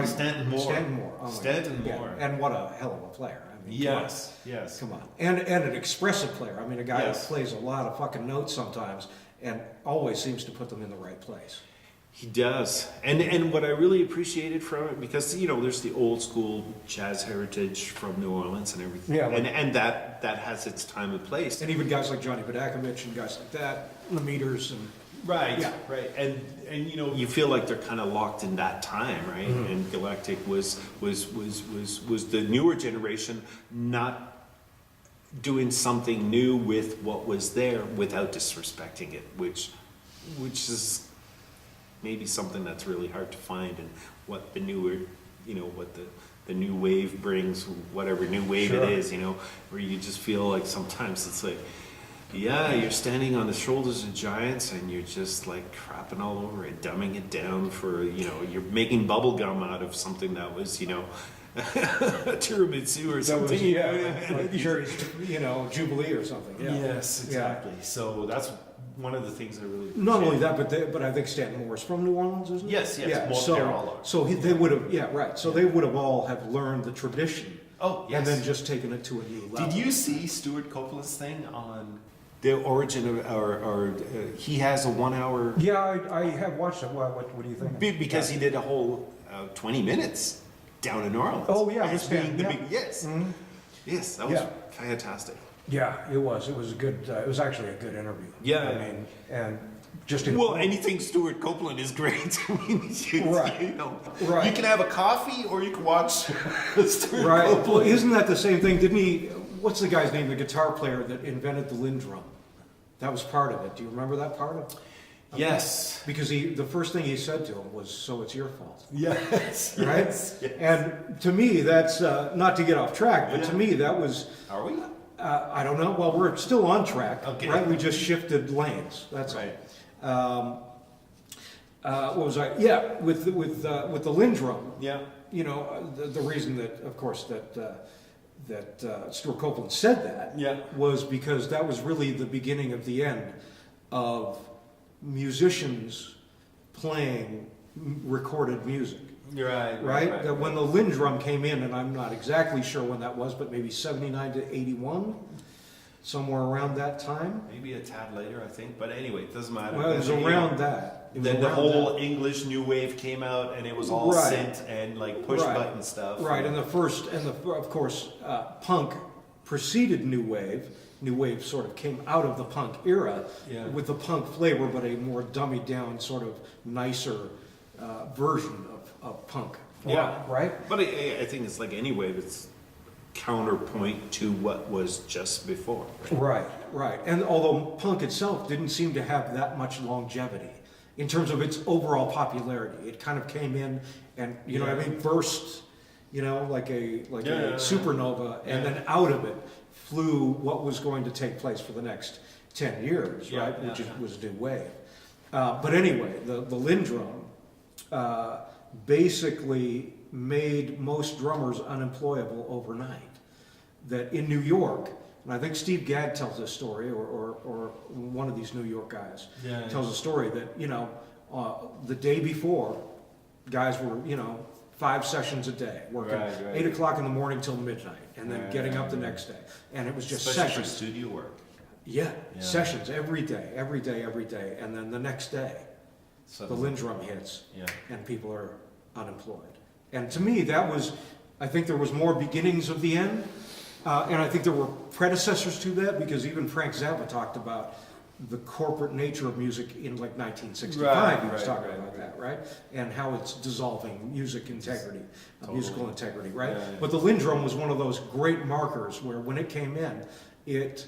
Stanton Moore. Stanton Moore. Oh my Stanton God. Yeah. Moore. And what a hell of a player. I mean, Yes, yes. Come on. And an expressive player. I mean, a guy Yes. that plays a lot of fucking notes sometimes and always seems to put them in the right place. He does. And what I really appreciated from it, because, you know, there's the old school jazz heritage from New Orleans and everything. Yeah, like- and that has its time and place. And even guys like Johnny Badakovich and guys like that, the Meters and Right, Yeah. right. And you know, you feel like they're kind of locked in that time, right? Mm-hmm. And Galactic was the newer generation not doing something new with what was there without disrespecting it, which is maybe something that's really hard to find, and what the newer, you know, what the new wave brings, whatever new wave Sure. it is, you know, where you just feel like sometimes it's like, yeah, you're standing on the shoulders of giants and you're just like crapping all over it, dumbing it down for, you know, you're making bubble gum out of something that was, you know, a tiramisu or that something. was, like Jerry's, you know, Jubilee or something. Yeah. Yes, exactly. So that's one of the things I really Not only appreciate. that, but I think Stanton Moore's from New Orleans, isn't he? Yes, yes. Yeah. Well, they're all are. So they would have, yeah, right. So they would have all have learned the tradition. Oh, yes. And then just taken it to a new level. Did you see Stuart Copeland's thing on the origin of, or he has a 1 hour, Yeah, I have watched it. What do you think? because he did a whole 20 minutes down in New Orleans. Oh, yeah, As with being Stan, the yeah. big, yes. Mhm. Yes, that was Yeah. fantastic. Yeah, it was. It was a good. It was actually a good interview. Yeah. I mean, and just in Well, anything Stuart Copeland is great. I mean, Right. you know, Right. you can have a coffee or you can watch Stuart right. Well, Copeland. isn't that the same thing? Didn't he? What's the guy's name? The guitar player that invented the Lindrum. That was part of it. Do you remember that part of? Yes. Because the first thing he said to him was, "So it's your fault." Yes. Right? Yes. yes. And to me, that's not to get off track, but to Yeah. me, that was. Are we? I don't know. Well, we're still on track, Okay. right? We just shifted lanes. That's Right. all. What was I? Yeah, with the Lindrum. Yeah. You know, the reason that, of course, that Stuart Copeland said that Yeah. was because that was really the beginning of the end of musicians playing recorded music. You're right. Right? That when the Lindrum came in, and I'm not exactly sure when that was, but maybe 79 to 81, somewhere around that time. Maybe a tad later, I think. But anyway, it doesn't matter. Well, it was Then, you around know, that. It was Then the around whole that. English new wave came out, and it was all Right. synth and like push Right. button stuff. Right, and of course, punk preceded New Wave. New Wave sort of came out of the punk era Yeah. with the punk flavor, but a more dummied down, sort of nicer version of punk. Yeah. Right? But I think it's like any wave. It's counterpoint to what was just before. Right, right. And although punk itself didn't seem to have that much longevity in terms of its overall popularity, it kind of came in and, you know what I mean, burst, you know, like a Yeah. supernova, and Yeah. then out of it flew what was going to take place for the next 10 years, Yeah, right, yeah, which yeah. was New Wave. But anyway, the Lindrum basically made most drummers unemployable overnight. That in New York, and I think Steve Gadd tells this story, or one of these New York guys Yeah. tells a story that, you know, the day before, guys were, you know, 5 sessions a day, working Right, right. 8 o'clock in the morning till midnight, and then Right, getting up the right. next day. And it was just Especially for sessions. studio work. Yeah, Yeah. sessions every day, every day, every day. And then the next day, So the Lindrum hits, Yeah. and people are unemployed. And to me, that was, I think there was more beginnings of the end, and I think there were predecessors to that, because even Frank Zappa talked about the corporate nature of music in like 1965. Right, he was right, talking right, about right. that, right? And how it's dissolving music integrity, Totally. musical integrity, right? Yeah, yeah. But the Lindrum was one of those great markers where when it came in, it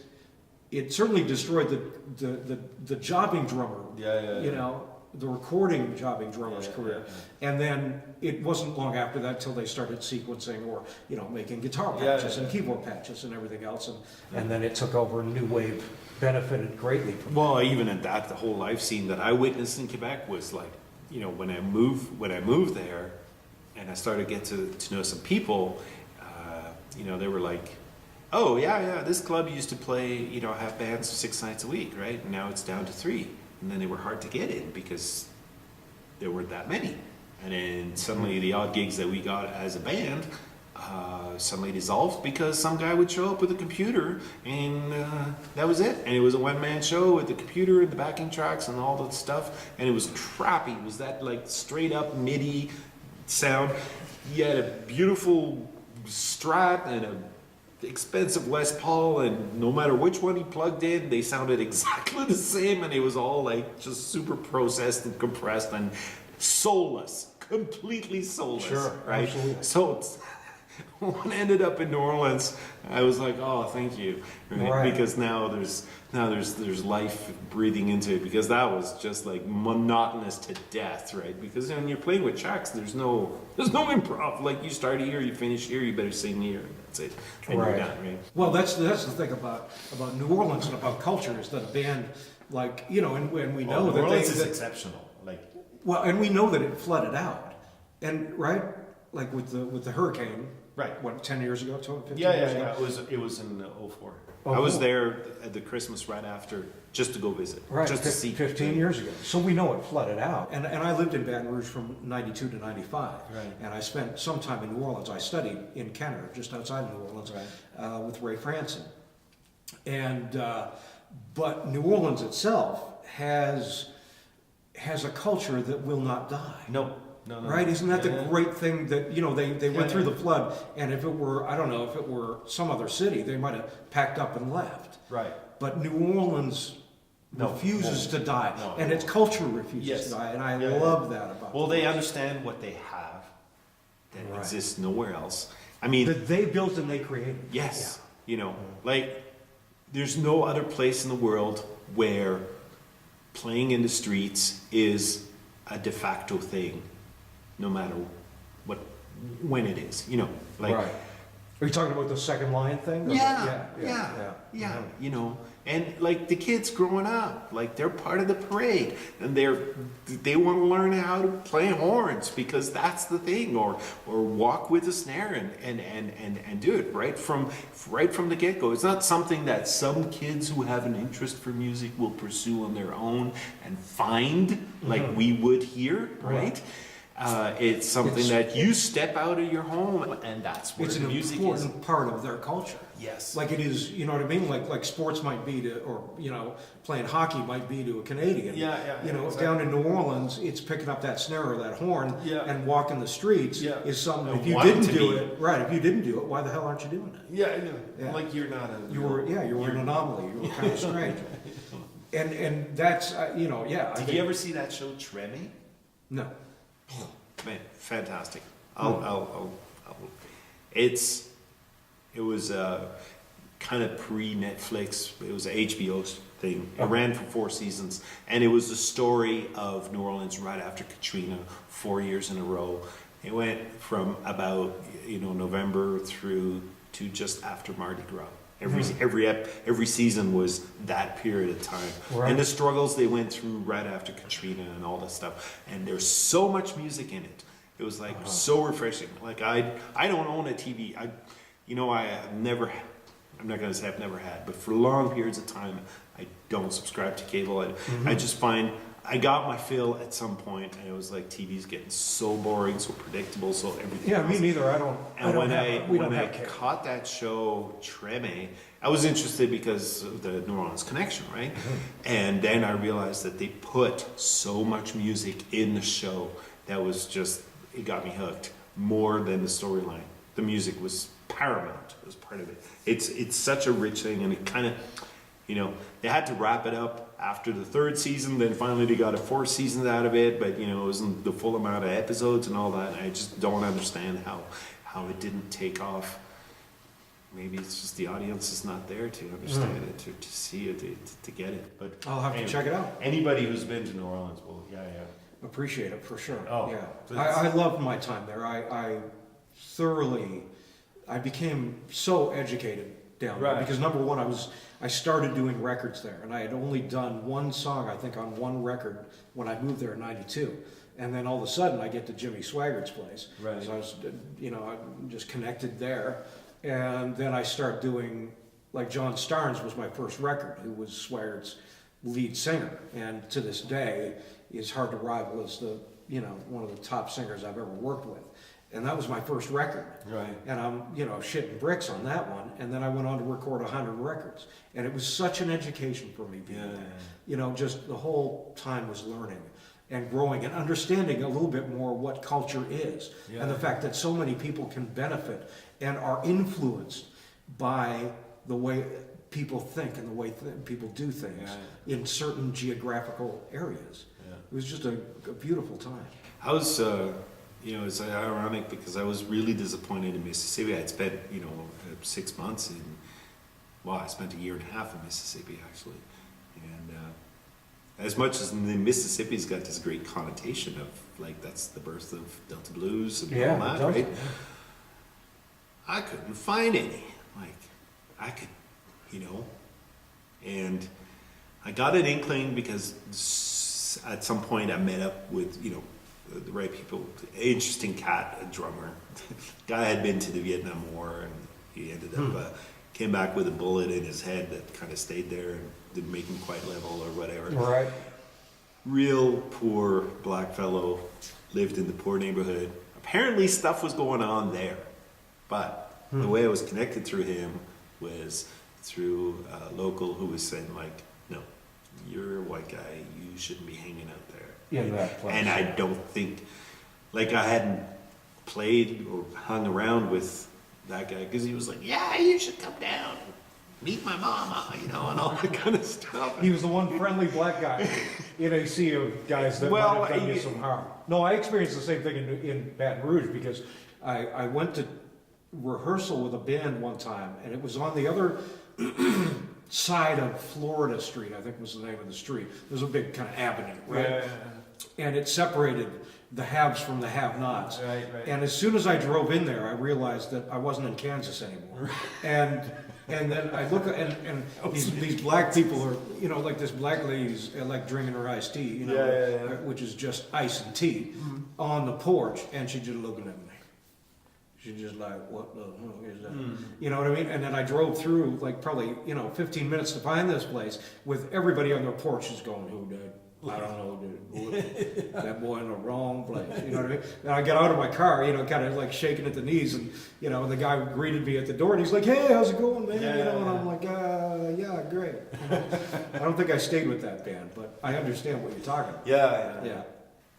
certainly destroyed the jobbing drummer, Yeah. you know, the recording jobbing drummer's career. And then it wasn't long after that till they started sequencing or, you know, making guitar Yeah, patches yeah, and yeah. keyboard patches and everything else. And then it took over, and New Wave benefited greatly from it. Well, even at that, the whole life scene that I witnessed in Quebec was like, you know, when I moved there, and I started to get to know some people, you know, they were like, "Oh yeah, this club used to play, you know, have bands 6 nights a week, right? And now it's down to 3. and then they were hard to get in because there weren't that many. And then suddenly the odd gigs that we got as a band suddenly dissolved because some guy would show up with a computer and that was it. And it was a one-man show with the computer and the backing tracks and all that stuff. And it was crappy. It was that like straight up MIDI sound. He had a beautiful Strat and a expensive Les Paul, and no matter which one he plugged in, they sounded exactly the same, and it was all like just super processed and compressed and soulless, completely soulless. Sure, right? absolutely. So when I ended up in New Orleans, I was like, oh, thank you, right? Because now there's life breathing into it, because that was just like monotonous to death, right? Because when you're playing with tracks, there's no improv. Like you start here, you finish here, you better sing here, and that's it. And you're done, right? Well, that's the thing about New Orleans and about culture, is that a band like, you know, and we know New Orleans is that exceptional. Like, well, and we know that it flooded out, and right, like with the hurricane. right. What, 10 years ago, 15 Yeah, years yeah, ago? yeah. It was in '04. Oh, I was cool. there at the Christmas right after, just to go visit, Right, just to see. 15 years ago. So we know it flooded out. And I lived in Baton Rouge from 92 to 95. Right. And I spent some time in New Orleans. I studied in Kenner, just outside New Orleans, with Ray Franson. And, but New Orleans itself has a culture that will not die. No. Right? Isn't that the great thing that, you know, they went through yeah. the flood, and if it were, I don't know, if it were some other city, they might have packed up and left. Right. But New Orleans refuses to die, No, and it its culture refuses Yes. to die, and I Yeah, yeah. love that about Well, it. they understand what they have that Right. exists nowhere else. I mean, That they built and they created. yes, you know, like there's no other place in the world where playing in the streets is a de facto thing, no matter when it is, you know, like. Right. Are you talking about the second line thing? Or Yeah, you know, and like the kids growing up, like they're part of the parade, and they want to learn how to play horns because that's the thing, or walk with a snare and do it right from the get go. It's not something that some kids who have an interest for music will pursue on their own and find like we would here, right? It's something that you step out of your home, and that's where It's the an music is. important part of their culture. Yes. Like it is, you know what I mean? Like sports might be to, or, you know, playing hockey might be to a Canadian. Yeah, You know, exactly. down in New Orleans, it's picking up that snare or that horn and walking the streets is something, And if you wanting didn't to do be. it, right, if you didn't do it, why the hell aren't you doing it? Yeah, I know. Yeah. Like you're not a. You were an anomaly. You were kind of strange. And that's, you know, Did you ever see that show Treme? No. Man, fantastic. It was kind of pre-Netflix. It was an HBO thing. It ran for 4 seasons, and it was the story of New Orleans right after Katrina, 4 years in a row. It went from about November through to just after Mardi Gras. Every season was that period of time, Right. and the struggles they went through right after Katrina and all that stuff. And there's so much music in it. It was like so refreshing. Like I don't own a TV. I'm not going to say I've never had, but for long periods of time, I don't subscribe to cable. I just find I got my fill at some point, and it was like TV's getting so boring, so predictable, so everything. Yeah, else. me neither. And when I have cable. caught that show Treme, I was interested because of the New Orleans connection, right? And then I realized that they put so much music in the show that was just, it got me hooked more than the storyline. The music was paramount. It was part of it. It's such a rich thing, and it kind of, they had to wrap it up after the 3rd season. Then finally they got a 4th season out of it, but it wasn't the full amount of episodes and all that. And I just don't understand how it didn't take off. Maybe it's just the audience is not there to understand it, to see it, to get it. But I'll have to check it out. Anybody who's been to New Orleans will, Appreciate it for sure. Oh, yeah. I loved my time there. I became so educated down there because number one, I started doing records there, and I had only done one song, I think, on one record when I moved there in '92. And then all of a sudden I get to Jimmy Swaggart's place. Right. So I was, I'm just connected there. And then I start doing, like John Starnes was my first record, who was Swaggart's lead singer, and to this day is hard to rival as the, you know, one of the top singers I've ever worked with. And that was my first record. Right. And I'm, you know, shitting bricks on that one. And then I went on to record 100 records. And it was such an education for me being there. You know, just the whole time was learning and growing and understanding a little bit more what culture is. Yeah. And the fact that so many people can benefit and are influenced by the way people think and the way people do things in certain geographical areas. Yeah. It was just a beautiful time. I was, you know, it's ironic because I was really disappointed in Mississippi. I'd spent, you know, 6 months in, well, I spent a year and a half in Mississippi actually. And as much as the Mississippi's got this great connotation of, like, that's the birth of Delta Blues and all that, Delta, right? I couldn't find any. Like, I could, you know, and I got an inkling because at some point I met up with, you know, the right people. Interesting cat, a drummer. Guy had been to the Vietnam War, and he ended up came back with a bullet in his head that kind of stayed there and didn't make him quite level or whatever. Right. Real poor black fellow, lived in the poor neighborhood. Apparently stuff was going on there, but the way I was connected through him was through a local who was saying, like, no, you're a white guy, you shouldn't be hanging out there. In that place. And I don't think, like, I hadn't played or hung around with that guy because he was like, yeah, you should come down, meet my mama, you know, and all that kind of stuff. He was the one friendly black guy in a sea of guys that Well, might have done you some harm. No, I experienced the same thing in Baton Rouge because I went to rehearsal with a band one time, and it was on the other side of Florida Street, I think was the name of the street. There's a big kind of avenue, right? Yeah. And it separated the haves from the have-nots. Right. And as soon as I drove in there, I realized that I wasn't in Kansas anymore. And then I look and these black people are, you know, like this black lady's like drinking her iced tea, you know, which is just ice and tea on the porch, and she just looking at me. She's just like, what the hell is that? You know what I mean? And then I drove through like probably, you know, 15 minutes to find this place with everybody on their porches going, who did? I don't know, dude. That boy in the wrong place. You know what I mean? And I get out of my car, you know, kind of like shaking at the knees, and you know, the guy greeted me at the door, and he's like, "Hey, how's it going, man?" You know, and I'm like, "Yeah, great." You know? I don't think I stayed with that band, but I understand what you're talking about. Yeah.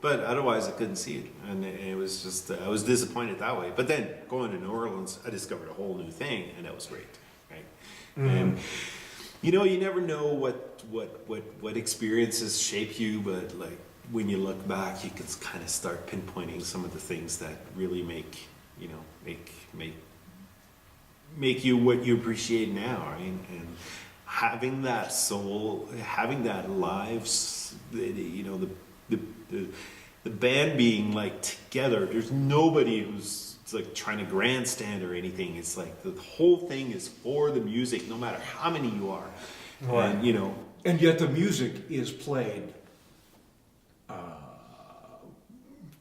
But otherwise, I couldn't see it, and it was just I was disappointed that way. But then going to New Orleans, I discovered a whole new thing, and that was great, right? And you know, you never know what experiences shape you, but like when you look back, you can kind of start pinpointing some of the things that really make you what you appreciate now, right? And having that soul, having that lives, you know, the band being like together. There's nobody who's like trying to grandstand or anything. It's like the whole thing is for the music, no matter how many you are. Right. And, you know, and yet the music is played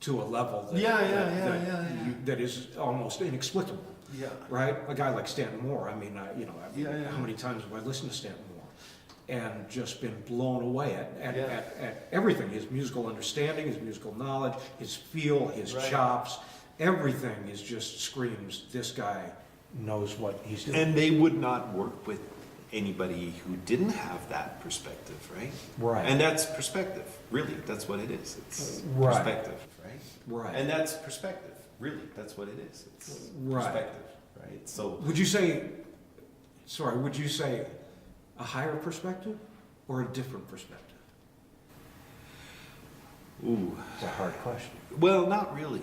to a level that that is almost inexplicable. Yeah. Right? A guy like Stanton Moore. I mean, how many times have I listened to Stanton Moore and just been blown away at everything? His musical understanding, his musical knowledge, his feel, his chops. Everything is just screams, this guy knows what he's doing. And they would not work with anybody who didn't have that perspective, right? Right. And that's perspective, really. That's what it is. It's perspective, right? Right. And that's perspective, really. That's what it is. It's perspective, right? So would you say a higher perspective or a different perspective? Ooh, it's a hard question. Well, not really.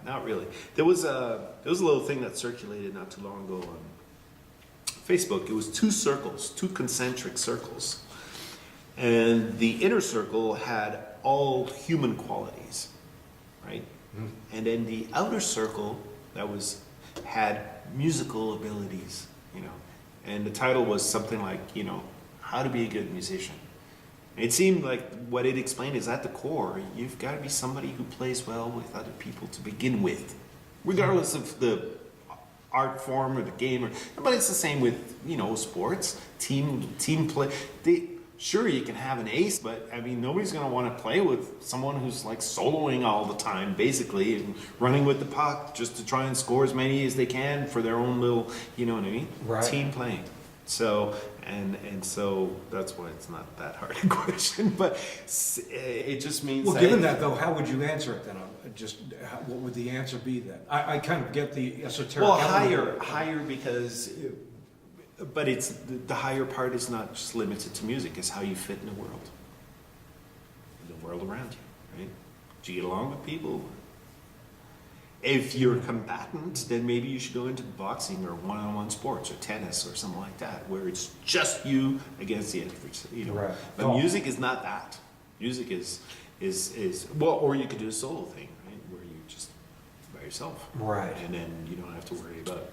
Not really. There was a little thing that circulated not too long ago on Facebook. It was two concentric circles, and the inner circle had all human qualities, right? And then the outer circle had musical abilities, you know. And the title was something like, you know, how to be a good musician. It seemed like what it explained is at the core, you've got to be somebody who plays well with other people to begin with, regardless of the art form or the game. But it's the same with, you know, sports, team play. Sure, you can have an ace, but I mean, nobody's going to want to play with someone who's like soloing all the time, basically, and running with the puck just to try and score as many as they can for their own little, you know what I mean? Right. Team playing. So, and so that's why it's not that hard a question, but it just means Well, given that though, how would you answer it then? What would the answer be then? I kind of get the esoteric. well, element. higher because, but it's the higher part is not just limited to music. It's how you fit in the world around you, right? Do you get along with people? If you're a combatant, then maybe you should go into boxing or one-on-one sports or tennis or something like that, where it's just you against the adversary. You know? Right. But music is not that. Music is well, or you could do a solo thing, right, where you just by yourself, Right. and then you don't have to worry about,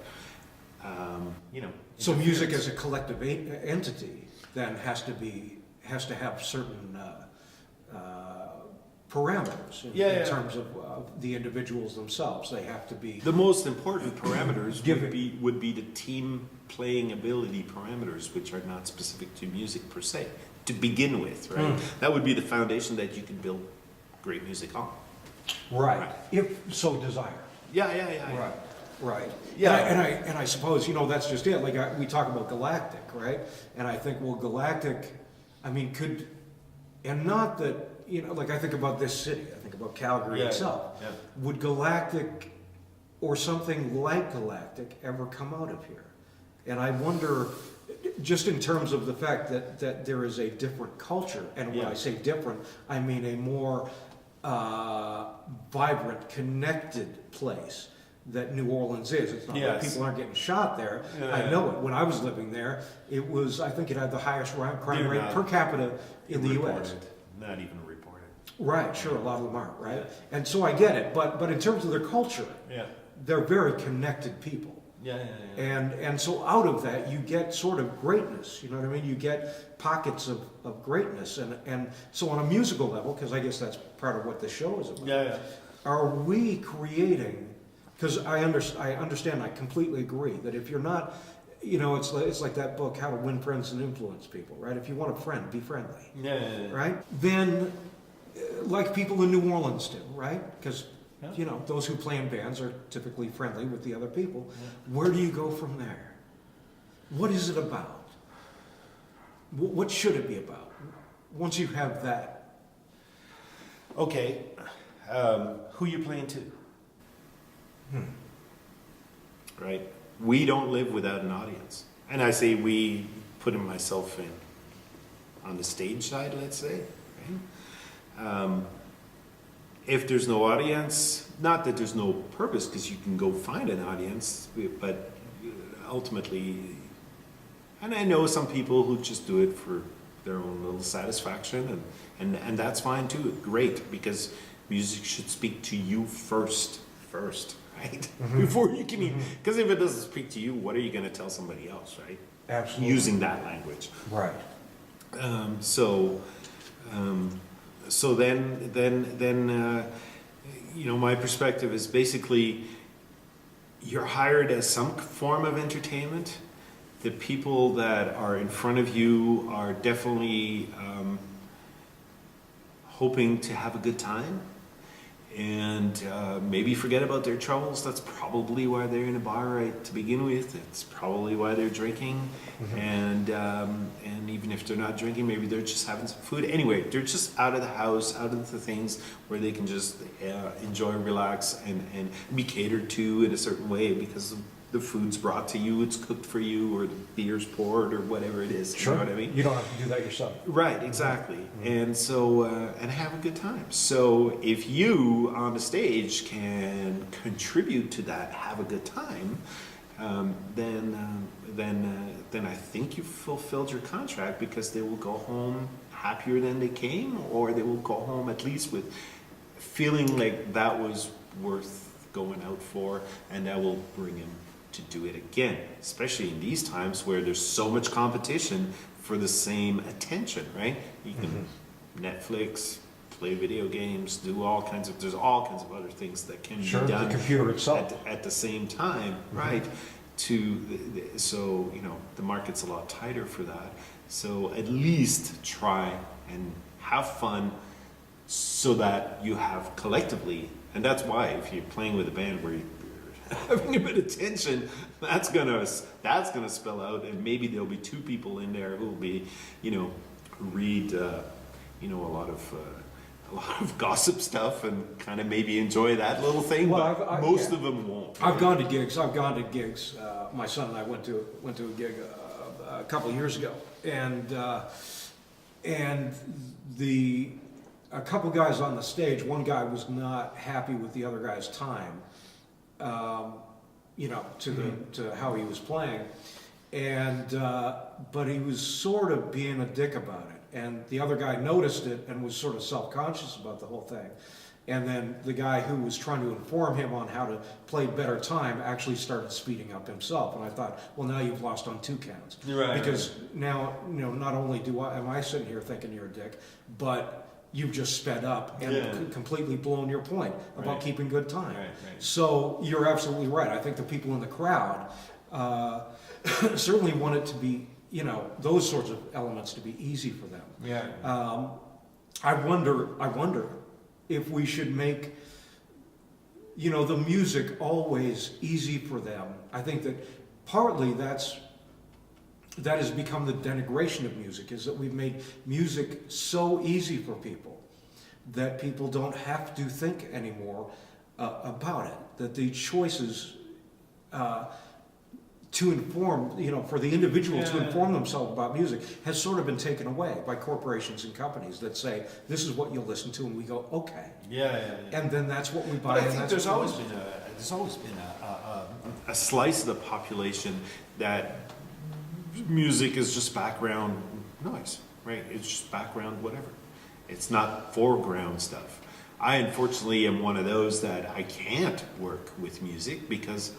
you know. So music as a collective entity then has to have certain parameters in terms of the individuals themselves. They have to be. The most important parameters Given- would be the team playing ability parameters, which are not specific to music per se, to begin with, right? That would be the foundation that you can build great music on. Right. If so desire. Yeah. Right. Yeah. And I suppose, you know, that's just it. Like we talk about galactic, right? And I think, well, galactic, I mean, and not that, you know, like I think about this city, I think about Calgary itself. Yeah. Would galactic or something like galactic ever come out of here? And I wonder, just in terms of the fact that there is a different culture, and when I say different, I mean a more vibrant, connected place that New Orleans is. It's not that people aren't getting shot there. I know it. When I was living there, I think it had the highest crime rate per capita in the U.S. Not even reported. Right, sure, a lot of them aren't, right? Yeah. And so I get it, but in terms of their culture, they're very connected people. And so out of that, you get sort of greatness, you know what I mean? You get pockets of greatness. And so on a musical level, because I guess that's part of what the show is about, are we creating, because I understand, I completely agree, that if you're not, you know, it's like that book, How to Win Friends and Influence People, right? If you want a friend, be friendly. Right? Then, like people in New Orleans do, right? Because, you know, those who play in bands are typically friendly with the other people. Where do you go from there? What is it about? What should it be about? Once you have that. Okay. Who you playing to? Right? We don't live without an audience. And I say we, putting myself in on the stage side, let's say. Right? If there's no audience, not that there's no purpose, because you can go find an audience, but ultimately, and I know some people who just do it for their own little satisfaction, and that's fine too. Great, because music should speak to you first, right? Before you can even, because if it doesn't speak to you, what are you going to tell somebody else, right? Absolutely. Using that language. Right. So then, you know, my perspective is basically you're hired as some form of entertainment. The people that are in front of you are definitely hoping to have a good time and maybe forget about their troubles. That's probably why they're in a bar right to begin with. It's probably why they're drinking, and even if they're not drinking, maybe they're just having some food. Anyway, they're just out of the house, out of the things where they can just enjoy, relax, and be catered to in a certain way because the food's brought to you, it's cooked for you, or the beer's poured, or whatever it is. Sure. You know what I mean? You don't have to do that yourself. Right, exactly. And so, and have a good time. So if you on the stage can contribute to that, have a good time, then I think you've fulfilled your contract, because they will go home happier than they came, or they will go home at least with feeling like that was worth going out for, and that will bring him to do it again, especially in these times where there's so much competition for the same attention, right? You can Netflix, play video games, there's all kinds of other things that can be done the computer itself at the same time, right? so the market's a lot tighter for that. So at least try and have fun so that you have collectively, and that's why if you're playing with a band where you're having a bit of tension, that's gonna spill out, and maybe there'll be two people in there who'll be, read, a lot of gossip stuff and kind of maybe enjoy that little thing. Well, but most of them won't. I've gone to gigs. My son and I went to a gig a couple of years ago, and a couple guys on the stage. One guy was not happy with the other guy's time, to how he was playing, and but he was sort of being a dick about it, and the other guy noticed it and was sort of self-conscious about the whole thing. And then the guy who was trying to inform him on how to play better time actually started speeding up himself. And I thought, well, now you've lost on 2 counts. Right. Because now, not only am I sitting here thinking you're a dick, but you've just sped up and completely blown your point about keeping good time. Right. So you're absolutely right. I think the people in the crowd certainly want it to be, those sorts of elements to be easy for them. Yeah. I wonder if we should make, the music always easy for them. I think that partly that has become the denigration of music, is that we've made music so easy for people that people don't have to think anymore about it, that the choices to inform, for the individual to inform themselves about music has sort of been taken away by corporations and companies that say, this is what you'll listen to, and we go, okay. Yeah. And then that's what we buy. But I think there's always been a slice of the population that music is just background noise, right? It's just background whatever. It's not foreground stuff. I unfortunately am one of those that I can't work with music because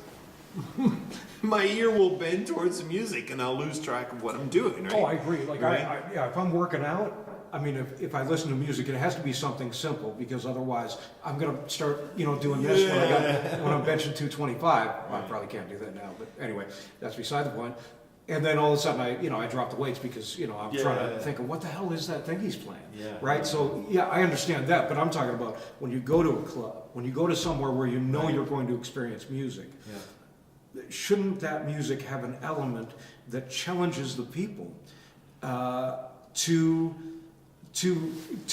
my ear will bend towards the music and I'll lose track of what I'm doing, right? Oh, I agree. Like, right? If I'm working out, if I listen to music, it has to be something simple, because otherwise I'm going to start, doing this when I'm benching 225. Well, I probably can't do that now, but anyway, that's beside the point. And then all of a sudden I drop the weights because, I'm trying to think of what the hell is that thing he's playing, right? So, I understand that, but I'm talking about when you go to a club, when you go to somewhere where you're going to experience music. Shouldn't that music have an element that challenges the people to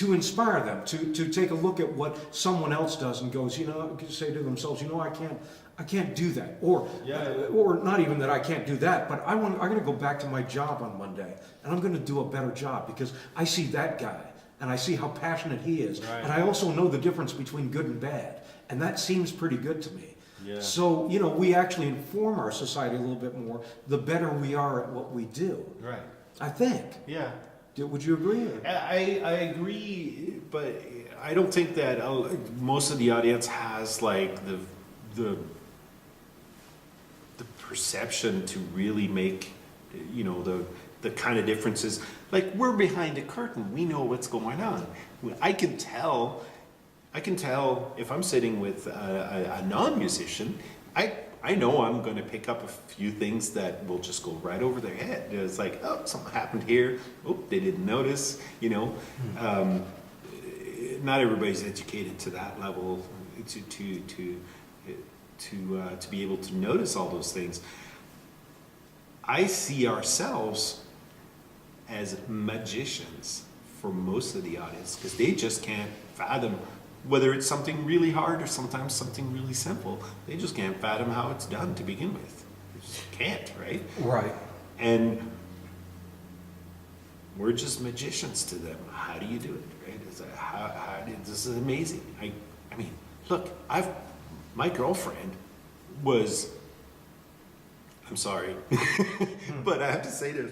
inspire them, to take a look at what someone else does and goes, say to themselves, I can't do that, or not even that I can't do that, but I'm going to go back to my job on Monday and I'm going to do a better job because I see that guy and I see how passionate he is, and I also know the difference between good and bad, and that seems pretty good to me. So, we actually inform our society a little bit more, the better we are at what we do. Right. I think. Yeah. Would you agree? I agree, but I don't think that most of the audience has like the perception to really make, the kind of differences. Like, we're behind a curtain. We know what's going on. I can tell if I'm sitting with a non-musician, I know I'm going to pick up a few things that will just go right over their head. It's like, oh, something happened here. Oh, they didn't notice. Not everybody's educated to that level to be able to notice all those things. I see ourselves as magicians for most of the audience because they just can't fathom. Whether it's something really hard or sometimes something really simple, they just can't fathom how it's done to begin with. They just can't, right? Right. And we're just magicians to them. How do you do it, right? It's like, this is amazing. I mean, look, my girlfriend was, I'm sorry, but I have to say this.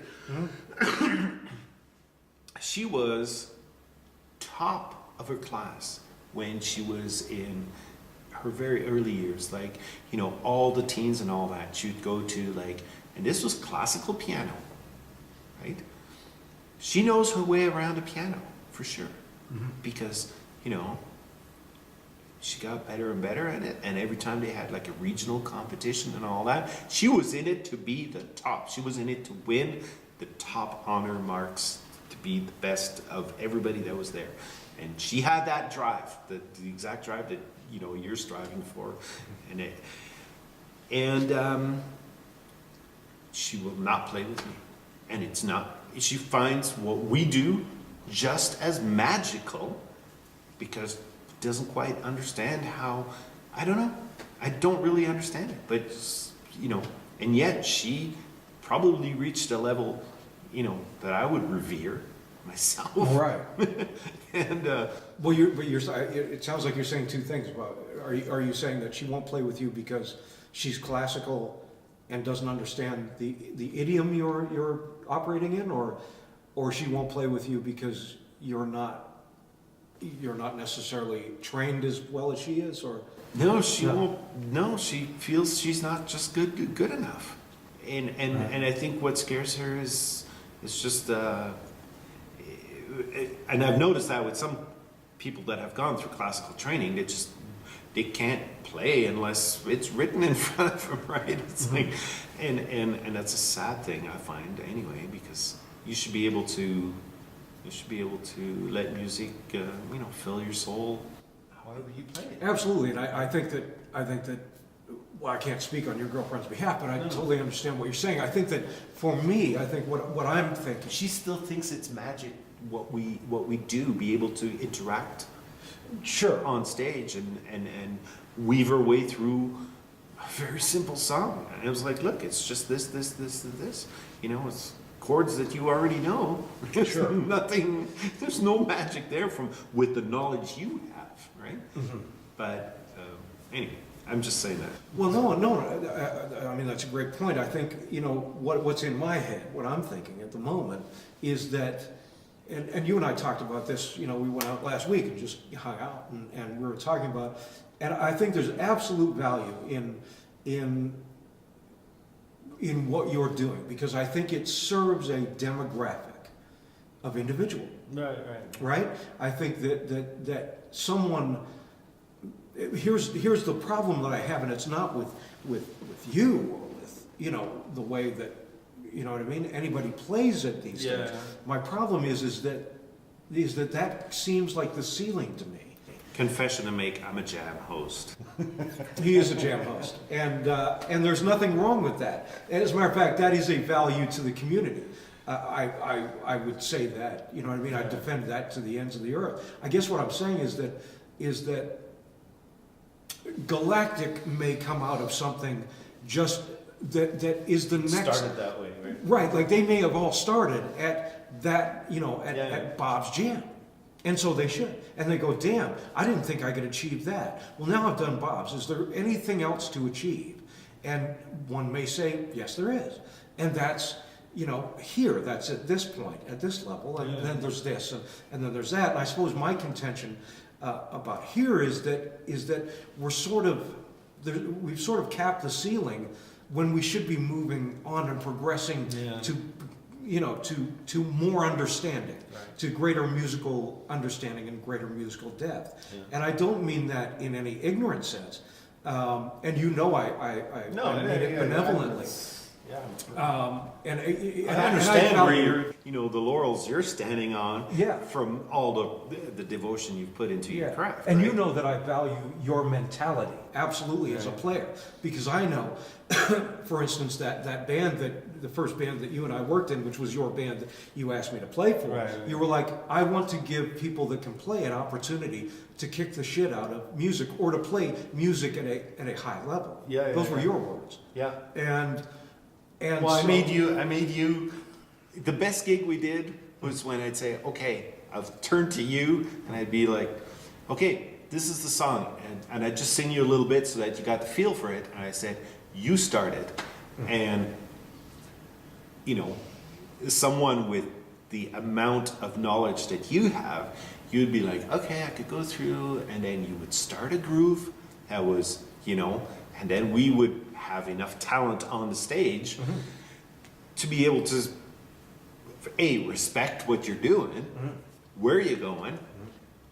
She was top of her class when she was in her very early years, like, all the teens and all that, she'd go to and this was classical piano, right? She knows her way around a piano, for sure. Because, she got better and better at it. And every time they had like a regional competition and all that, she was in it to be the top. She was in it to win the top honor marks, to be the best of everybody that was there. And she had that drive, the exact drive that, you know, you're striving for. And she will not play with me. And it's not, she finds what we do just as magical, because it doesn't quite understand how, I don't know, I don't really understand it, but, you know, and yet she probably reached a level, you know, that I would revere myself. Right. And Well, it sounds like you're saying two things. About, are you saying that she won't play with you because she's classical and doesn't understand the idiom you're operating in, or she won't play with you because you're not necessarily trained as well as she is, or no, she won't. No, she feels she's not just good enough. And I think what scares her is just and I've noticed that with some people that have gone through classical training, they can't play unless it's written in front of them, right? It's like, and that's a sad thing, I find, anyway, because you should be able to let music, you know, fill your soul however you play it. absolutely. And I think that well, I can't speak on your girlfriend's behalf, but I totally understand what you're saying. I think that for me, I think what I'm thinking. She still thinks it's magic what we do, be able to interact Sure. on stage and weave our way through a very simple song. And it was like, look, it's just this, and this. You know, it's chords that you already know. Sure. Nothing, there's no magic there with the knowledge you have, right? Mm-hmm. But anyway, I'm just saying that. Well, no. I mean, that's a great point. I think, you know, what's in my head, what I'm thinking at the moment is that, and you and I talked about this, you know, we went out last week and just hung out and we were talking about, and I think there's absolute value in what you're doing, because I think it serves a demographic of individual. Right? I think that someone, here's the problem that I have, and it's not with you or with, you know, the way that, you know what I mean, anybody plays at these things. My problem is that seems like the ceiling to me. Confession to make, I'm a jam host. He is a jam host, and there's nothing wrong with that. And as a matter of fact, that is a value to the community. I would say that, you know what I mean? I defend that to the ends of the earth. I guess what I'm saying is that Galactic may come out of something just that is the next. Started that way, right? Right, like they may have all started at that, you know, at Bob's Jam. And so they should. And they go, damn, I didn't think I could achieve that. Well, now I've done Bob's. Is there anything else to achieve? And one may say, yes, there is. And that's, you know, here, that's at this point, at this level. And then there's this, and then there's that. And I suppose my contention about here is that we've sort of capped the ceiling when we should be moving on and progressing to, you know, to more understanding, to greater musical understanding and greater musical depth. And I don't mean that in any ignorant sense. And you know, I mean it benevolently. And I understand where you're, you know, the laurels you're standing on from all the devotion you've put into your craft. And right? you know that I value your mentality, absolutely, as a player. Because I know, for instance, that band, the first band that you and I worked in, which was your band that you asked me to play for, you were like, I want to give people that can play an opportunity to kick the shit out of music, or to play music at a high level. Those were your words. And well, so, I made you, the best gig we did was when I'd say, okay, I'll turn to you and I'd be like, okay, this is the song. And I'd just sing you a little bit so that you got the feel for it. And I said, you started. And, you know, someone with the amount of knowledge that you have, you'd be like, okay, I could go through, and then you would start a groove that was, you know, and then we would have enough talent on the stage to be able to respect what you're doing, where you're going,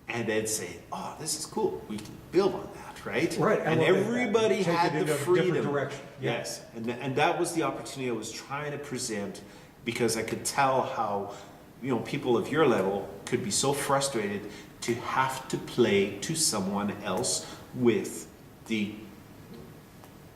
and then say, oh, this is cool, we can build on that, right? Right. And everybody Take had it in the a freedom. different direction. Yeah. Yes, and that was the opportunity I was trying to present, because I could tell how, people of your level could be so frustrated to have to play to someone else with the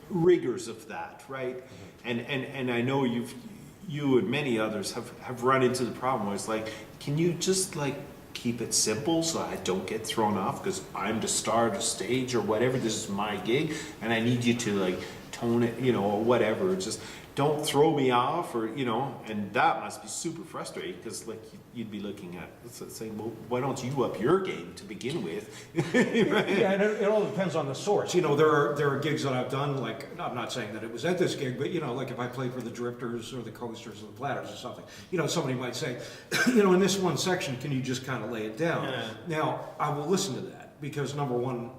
rigors of that, right? And I know you and many others have run into the problem where it's like, can you just like keep it simple so I don't get thrown off because I'm the star of the stage or whatever, this is my gig and I need you to like tone it, or whatever, just don't throw me off, or and that must be super frustrating because like you'd be looking at saying, well, why don't you up your game to begin with? Right? Yeah, and it all depends on the source. There are gigs that I've done, like, I'm not saying that it was at this gig, but like if I played for the Drifters or the Coasters or the Platters or something, somebody might say, in this one section, can you just kind of lay it down? Yeah. Now, I will listen to that because number one,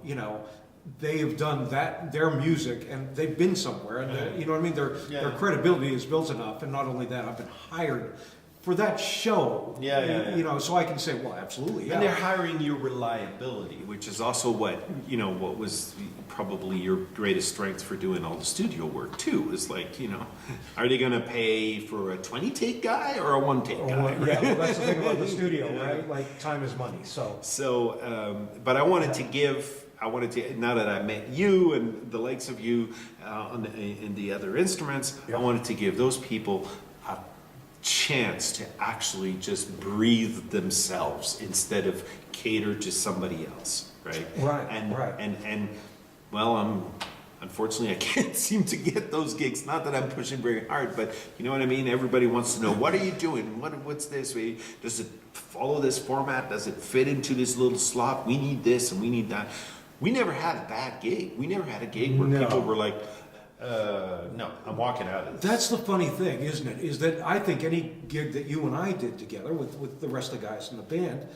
they've done their music and they've been somewhere and you know what I mean? Their credibility is built enough, and not only that, I've been hired for that show. So I can say, well, absolutely, yeah. And they're hiring your reliability, which is also what was probably your greatest strength for doing all the studio work too, is like, are they gonna pay for a 20 take guy or a 1 take guy? Right? Yeah, well, that's the thing about the studio, right? Like, time is money, so. But I wanted to now that I met you and the likes of you in the other instruments, I wanted to give those people a chance to actually just breathe themselves instead of cater to somebody else, right? Right, And well, unfortunately, I can't seem to get those gigs. Not that I'm pushing very hard, but you know what I mean? Everybody wants to know, what are you doing? What's this? Does it follow this format? Does it fit into this little slot? We need this and we need that. We never had a bad gig. We never had a gig where people were like, no, I'm walking out of this. That's the funny thing, isn't it? Is that I think any gig that you and I did together with the rest of the guys in the band,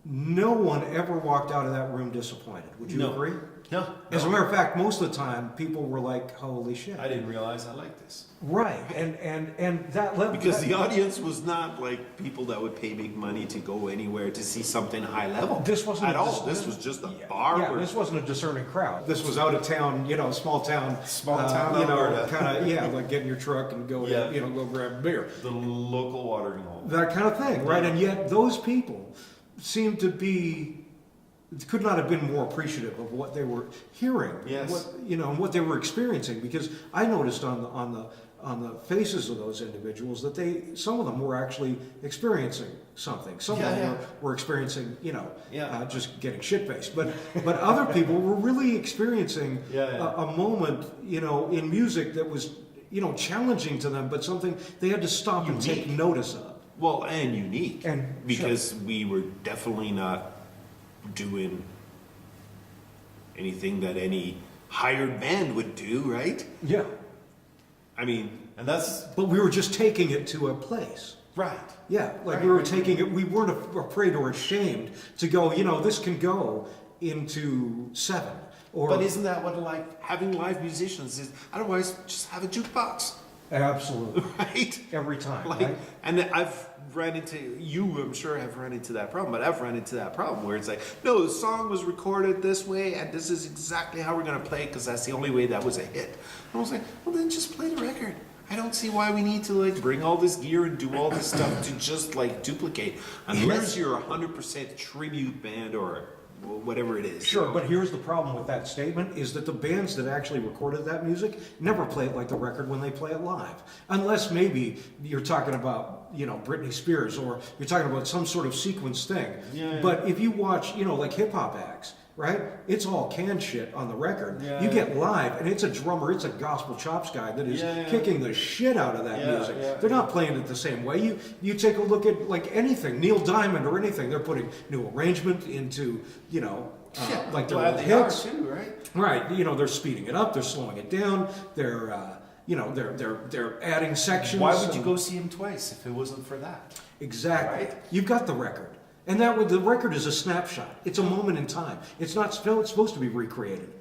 no one ever walked out of that room disappointed. Would you agree? No. As a matter of fact, most of the time, people were like, holy shit. I didn't realize I liked this. Right, and that level... Because the audience was not like people that would pay big money to go anywhere to see something high level. This wasn't at all. This was just a bar. Yeah, this wasn't a discerning crowd. This was out of town, small town, Alberta. kind of, like get in your truck and go, go grab a beer. The local watering hole. That kind of thing, right? And yet those people seemed to be... could not have been more appreciative of what they were hearing, and what they were experiencing. Because I noticed on the faces of those individuals that some of them were actually experiencing something. Some of them were experiencing, just getting shit faced. But other people were really experiencing a moment, in music that was, challenging to them, but something they had to stop and take notice of. Well, and unique, because sure. we were definitely not doing anything that any hired band would do, right? Yeah. I mean, and that's... But we were just taking it to a place. Right. Yeah, like we were taking it, we weren't afraid or ashamed to go, this can go into 7. But isn't that what having live musicians is? Otherwise, just have a jukebox. Absolutely. Right? Every time, right? And I've run into, I'm sure have run into that problem, but I've run into that problem where it's like, no, the song was recorded this way and this is exactly how we're going to play it because that's the only way that was a hit. And I was like, well, then just play the record. I don't see why we need to bring all this gear and do all this stuff to just duplicate. Unless you're a 100% tribute band or whatever it is. Sure, but here's the problem with that statement is that the bands that actually recorded that music never play it like the record when they play it live. Unless maybe you're talking about, Britney Spears, or you're talking about some sort of sequence thing. Yeah. But if you watch, like hip-hop acts, right? It's all canned shit on the record. Yeah, you get live, and it's a drummer, it's a gospel chops guy that is kicking the shit out of that music. Yeah. They're not playing it the same way. You take a look at anything, Neil Diamond or anything, they're putting new arrangement into, like their old hits. Too, right? Right. They're speeding it up, they're slowing it down, they're they're adding sections. Why would you go see him twice if it wasn't for that? Exactly. Right? You've got the record. And the record is a snapshot. It's a moment in time. It's not supposed to be recreated.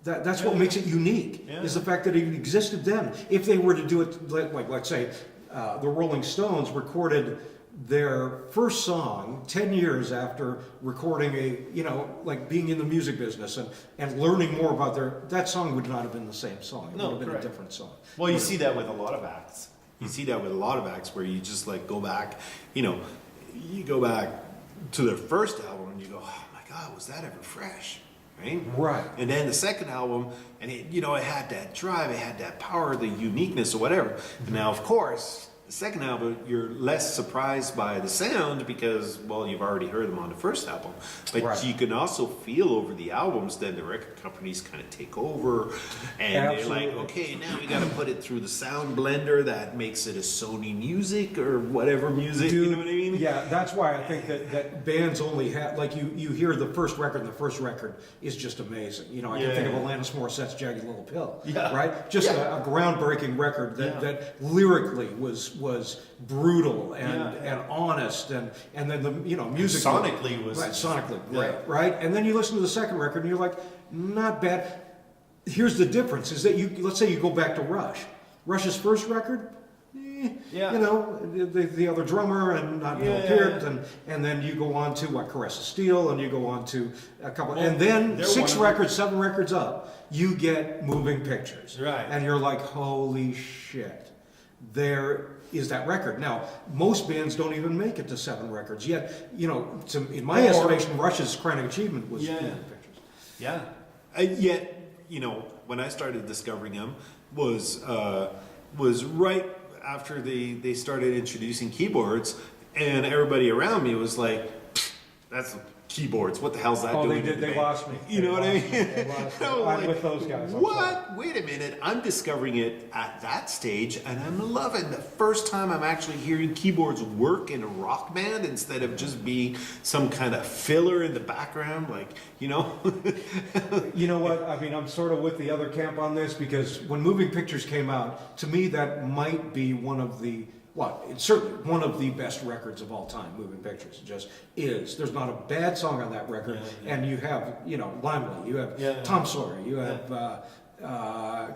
That's what makes it unique, is the fact that it existed then. If they were to do it, like let's say, the Rolling Stones recorded their first song 10 years after recording like being in the music business and learning more about that song would not have been the same song. It No, would have been correct. a different song. Well, you see that with a lot of acts. You see that with a lot of acts where you just like go back, you go back to their first album and you go, oh my God, was that ever fresh? Right? Right. And then the second album, and it had that drive, it had that power, the uniqueness or whatever. And now, of course, the second album, you're less surprised by the sound because, well, you've already heard them on the first album. But Right. you can also feel over the albums, then the record companies kind of take over. And they're like, Absolutely. okay, now we got to put it through the sound blender that makes it a Sony Music or whatever music, you know what I mean? Yeah, that's why I think that bands only have, like you hear the first record, and the first record is just amazing. I can think of Yeah. Alanis Morissette's Jagged Little Pill, Yeah. right? Just Yeah. a groundbreaking record Yeah. that lyrically was brutal and Yeah. honest, and then the music Sonically was- right, sonically great, Yeah. right? And then you listen to the second record and you're like, not bad. Here's the difference: is that let's say you go back to Rush's first record. Yeah. The other drummer and not Neil Yeah. Peart, and then you go on to Caress of Steel, and you go on to a couple, Well, and then they're 6 one of records, 7 records up, you get Moving Pictures, Right. And you're like, holy shit, there is that record. Now, most bands don't even make it to 7 records yet. In my estimation, Rush's crowning achievement was Yeah. Moving Pictures. Yeah. Yet, when I started discovering them was right after they started introducing keyboards, and everybody around me was like, that's keyboards. What the hell's that Oh, doing? they did. in the They band?" lost me. You know what I mean? They lost me. I was I'm with those guys. I'm What? Wait a minute. I'm discovering it at that stage, and I'm loving the first time I'm actually hearing keyboards work in a rock band instead of just being some kind of filler in the background, You know what? I mean, I'm sort of with the other camp on this because when Moving Pictures came out, to me, that might be it's certainly one of the best records of all time. Moving Pictures, it just is. There's not a bad song on that record, and you have Limelight, you have Tom Sawyer, you have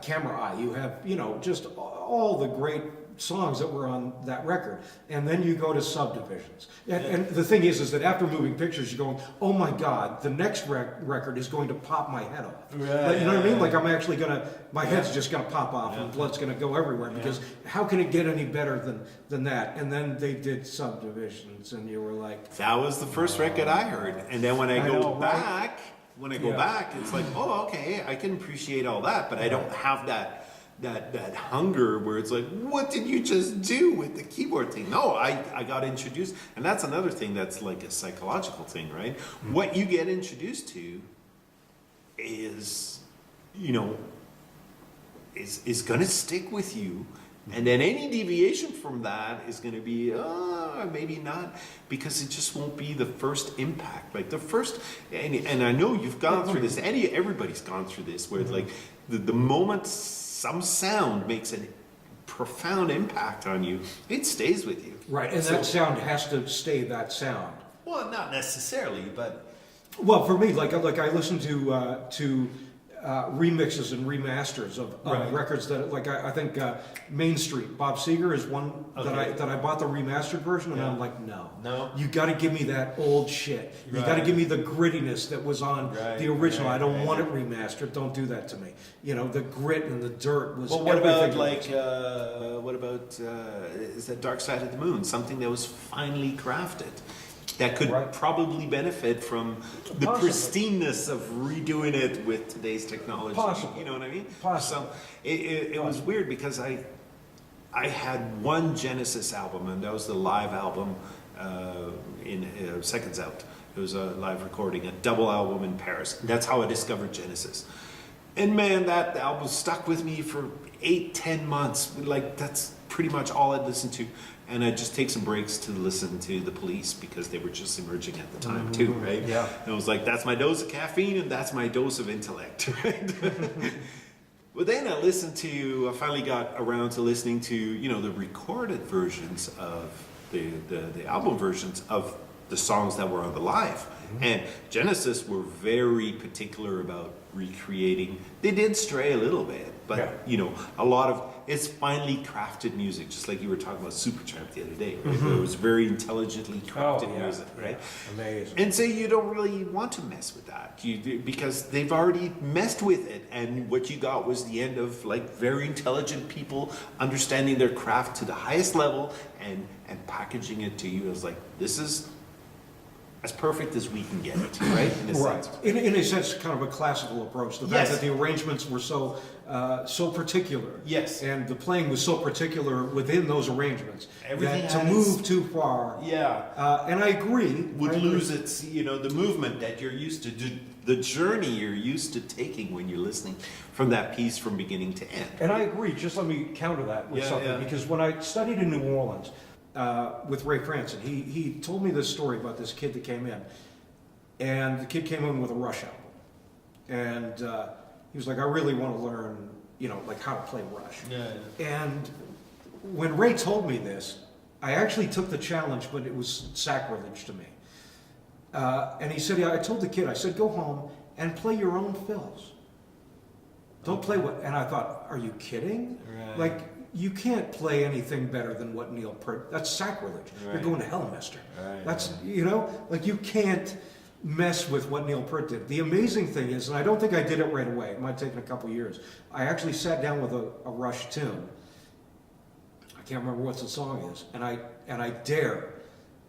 Camera Eye, you have just all the great songs that were on that record. And then you go to Subdivisions. And the thing is that after Moving Pictures, you're going, oh my God, the next record is going to pop my head off. Right, You know what I mean? Like I'm actually my head's just going to pop off and blood's going to go everywhere because how can it get any better than that? And then they did Subdivisions and you were like... that was the first record I heard. And then when I go know, right? back, it's like, oh, okay, I can appreciate all that, but I don't have that hunger where it's like, what did you just do with the keyboard thing? No, I got introduced, and that's another thing that's like a psychological thing, right? What you get introduced to is gonna stick with you, and then any deviation from that is gonna be maybe not, because it just won't be the first impact, like the first. And I know you've gone through this. Everybody's gone through this, where it's like the moment some sound makes a profound impact on you, it stays with you. Right, and that sound has to stay that sound. Well, not necessarily, but Well, for me, like I listen to remixes and remasters of Right. records that, like I think Main Street, Bob Seger is one Okay. that I bought the remastered version, and Yeah. I'm like, no, No? you got to give me that old shit. You got to Right. give me the grittiness that was on Right, the original. right, I don't right. want it remastered. Don't do that to me. The grit and the dirt was. well, what everything about is that Dark Side of the Moon? Something that was finely crafted, that could Right. probably benefit from the Possibly. pristineness of redoing it with today's technology. Possibly. You know what I mean? Possibly. So it was weird because I had one Genesis album, and that was the live album in Seconds Out. It was a live recording, a double album in Paris. That's how I discovered Genesis. And man, that album stuck with me for 8-10 months. Like, that's pretty much all I'd listen to. And I'd just take some breaks to listen to The Police because they were just emerging at the time too, right? Yeah. And I was like, that's my dose of caffeine and that's my dose of intellect, right? But then I finally got around to listening to, the recorded versions of the album versions of the songs that were on the live. And Genesis were very particular about recreating. They did stray a little bit, But Yeah. you know, a lot of it's finely crafted music, just like you were talking about Supertramp the other day, right? Where it was very intelligently crafted music, right? Amazing. And so you don't really want to mess with that, because they've already messed with it, and what you got was the end of like very intelligent people understanding their craft to the highest level and packaging it to you as like, this is as perfect as we can get it, right? In a Right. sense. In a sense, kind of a classical approach. The fact Yes. that the arrangements were so particular. Yes. And the playing was so particular within those arrangements. Everything that to had move its- too far. Yeah. And I agree. Would I agree. lose its, the movement that you're used to, the journey you're used to taking when you're listening from that piece from beginning to end. And I agree. Just let me counter that with Yeah, something. yeah. Because when I studied in New Orleans with Ray Cranston, he told me this story about this kid that came in. And the kid came in with a Rush album. And he was like, I really want to learn, like how to play Rush. And when Ray told me this, I actually took the challenge, but it was sacrilege to me. And he said, I told the kid, I said, go home and play your own fills. Don't play what, and I thought, are you kidding? Right. Like, you can't play anything better than what Neil Peart, that's sacrilege. You're Right. going to hell, mister. Right, That's, like you can't mess with what Neil Peart did. The amazing thing is, and I don't think I did it right away, it might have taken a couple years, I actually sat down with a Rush tune. I can't remember what the song is, and I dare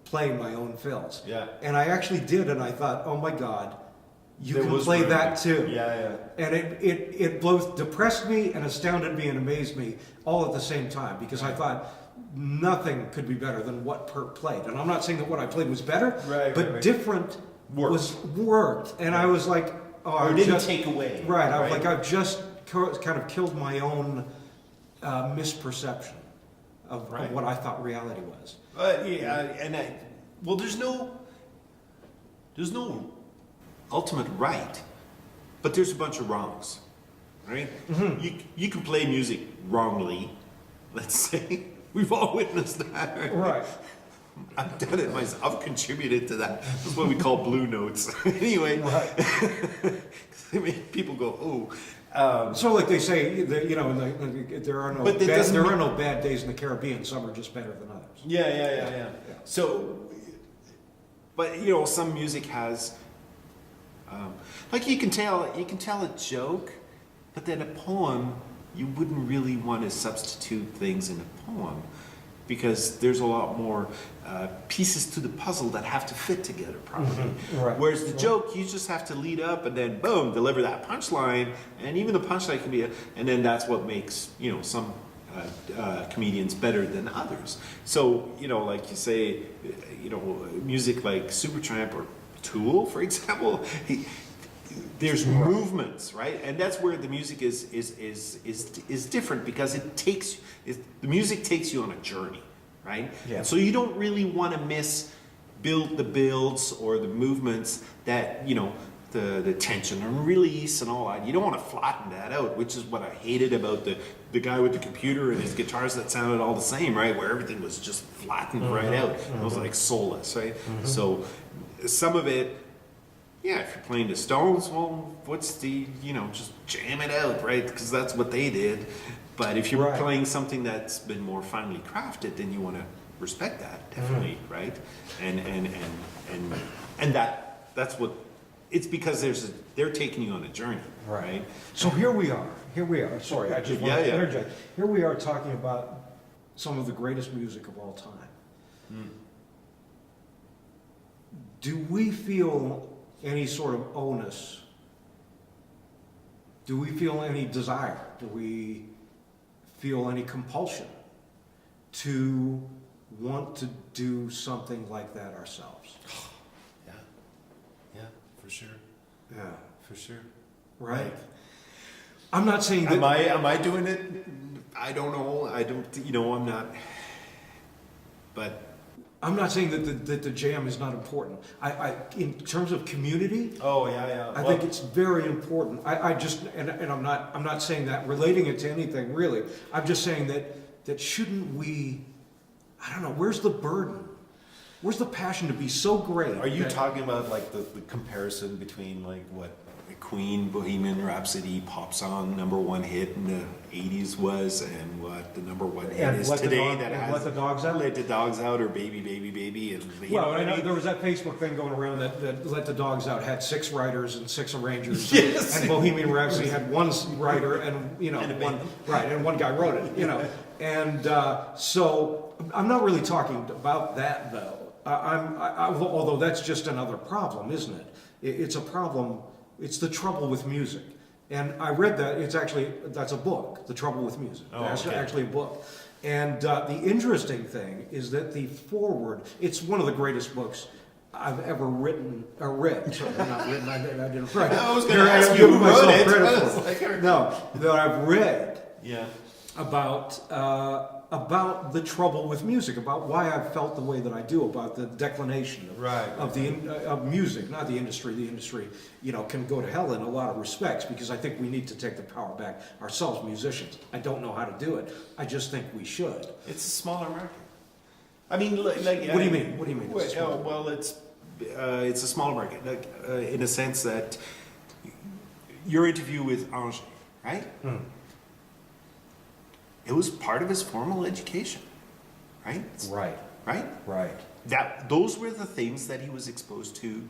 play my own fills. Yeah. And I actually did, and I thought, oh my God, you There can was play room. that too. Yeah. And it both depressed me and astounded me and amazed me all at the same time, because I thought nothing could be better than what Peart played. And I'm not saying that what I played was better, Right, but right. Different worked. And I was like, oh, Or I didn't just, take away. right. I was like, I've just kind of killed my own misperception of Right. what I thought reality was. There's no ultimate right, but there's a bunch of wrongs, right? You can play music wrongly, let's say. We've all witnessed that, right? Right. I've done it myself. I've contributed to that. That's what we call blue notes. Anyway, Right. I mean, people go, oh. So, like they say, there are But that doesn't mean- no bad days in the Caribbean. Some are just better than others. Yeah. So, but some music has, like you can tell a joke, but then a poem, you wouldn't really want to substitute things in a poem, because there's a lot more pieces to the puzzle that have to fit together properly. Right. Whereas the joke, you just have to lead up and then boom, deliver that punchline, and even the punchline can be, and then that's what makes some comedians better than others. So like you say, music like Supertramp or Tool, for example. There's movements, right? And that's where the music is different, because the music takes you on a journey, right? Yeah. And so you don't really want to miss the builds or the movements that the tension and release and all that. You don't want to flatten that out, which is what I hated about the guy with the computer and his guitars that sounded all the same, right? Where everything was just flattened right out. It was like soulless, right? So some of it. Yeah, if you're playing the Stones, well, what's just jam it out, right? Because that's what they did. But if you're Right. playing something that's been more finely crafted, then you want to respect that, definitely, right? And that's what it's because they're taking you on a journey, right? So here we are. Sorry, I just want Yeah, to yeah. interject. Here we are talking about some of the greatest music of all time. Do we feel any sort of onus? Do we feel any desire? Do we feel any compulsion to want to do something like that ourselves? Yeah, for sure, Yeah. for sure. Right. I'm not saying that. Am I doing it? I don't know. I'm not. But I'm not saying that the jam is not important. In terms of community, oh yeah. I think it's very important. I just and I'm not saying that relating it to anything really. I'm just saying that shouldn't we? I don't know. Where's the burden? Where's the passion to be so great? Are you that- talking about like the comparison between like what Queen Bohemian Rhapsody pop song #1 hit in the 80s was, and what the #1 hit And is Let the today Dog- that and has Let the Dogs Out? Let the Dogs Out or Baby Baby Baby. And you Well, what I know mean? there was that Facebook thing going around that Let the Dogs Out had 6 writers and 6 arrangers. Yes. And Bohemian Rhapsody had 1 writer and, you know, And a one, band. right, and 1 guy wrote it, you know. And so I'm not really talking about that, though. Although that's just another problem, isn't it? It's a problem, it's the trouble with music. And I read that, that's a book, The Trouble with Music. Oh, That's okay. actually a book. And the interesting thing is that the foreword, it's one of the greatest books I've ever written, or read. Sorry, not written, I didn't write it. I was gonna Here, ask I'm you giving who wrote myself it. credit I for was it. like, No, that I've read Yeah. about the trouble with music, about why I felt the way that I do, about the declination of music, not the industry. The industry, you know, can go to hell in a lot of respects because I think we need to take the power back ourselves, musicians. I don't know how to do it. I just think we should. It's a smaller market. I mean, like What do you mean? What do you mean? It's a smaller Well, it's a smaller market, like in a sense that your interview with Ange, right? Hmm. It was part of his formal education, right? Right, Right? right. Those were the things that he was exposed to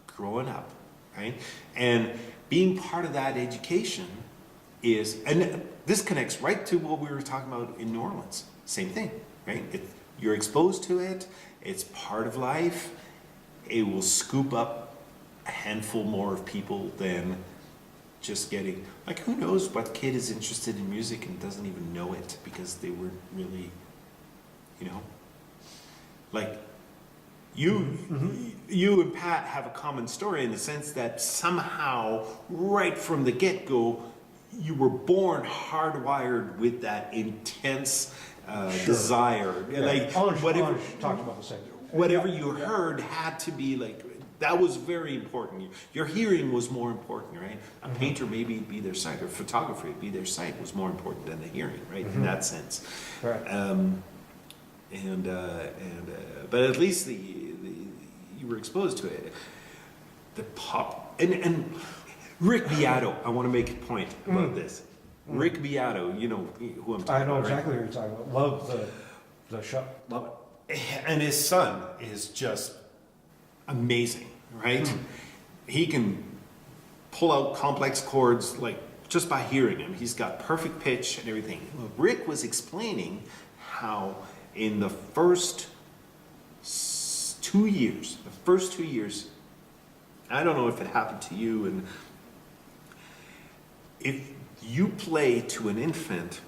growing up, right? And being part of that education and this connects right to what we were talking about in New Orleans. Same thing, right? You're exposed to it, it's part of life, it will scoop up a handful more of people than just getting, like, who knows what kid is interested in music and doesn't even know it because they weren't really, you know, like you and Pat have a common story in the sense that somehow right from the get-go you were born hardwired with that intense desire. Yeah. Like Ange whatever talked about the same thing. whatever you heard had to be like, that was very important. Your hearing was more important, right? A painter maybe be their sight, or photography be their sight was more important than the hearing, right? In that sense. Right. But at least you were exposed to it. The pop and Rick Beato. I want to make a point about this. Rick Beato, you know who I'm talking I know about, right? exactly what you're talking about. Love the show. Love it. And his son is just amazing, right? He can pull out complex chords like just by hearing him. He's got perfect pitch and everything. Rick was explaining how in the first 2 years, I don't know if it happened to you, and if you play to an infant,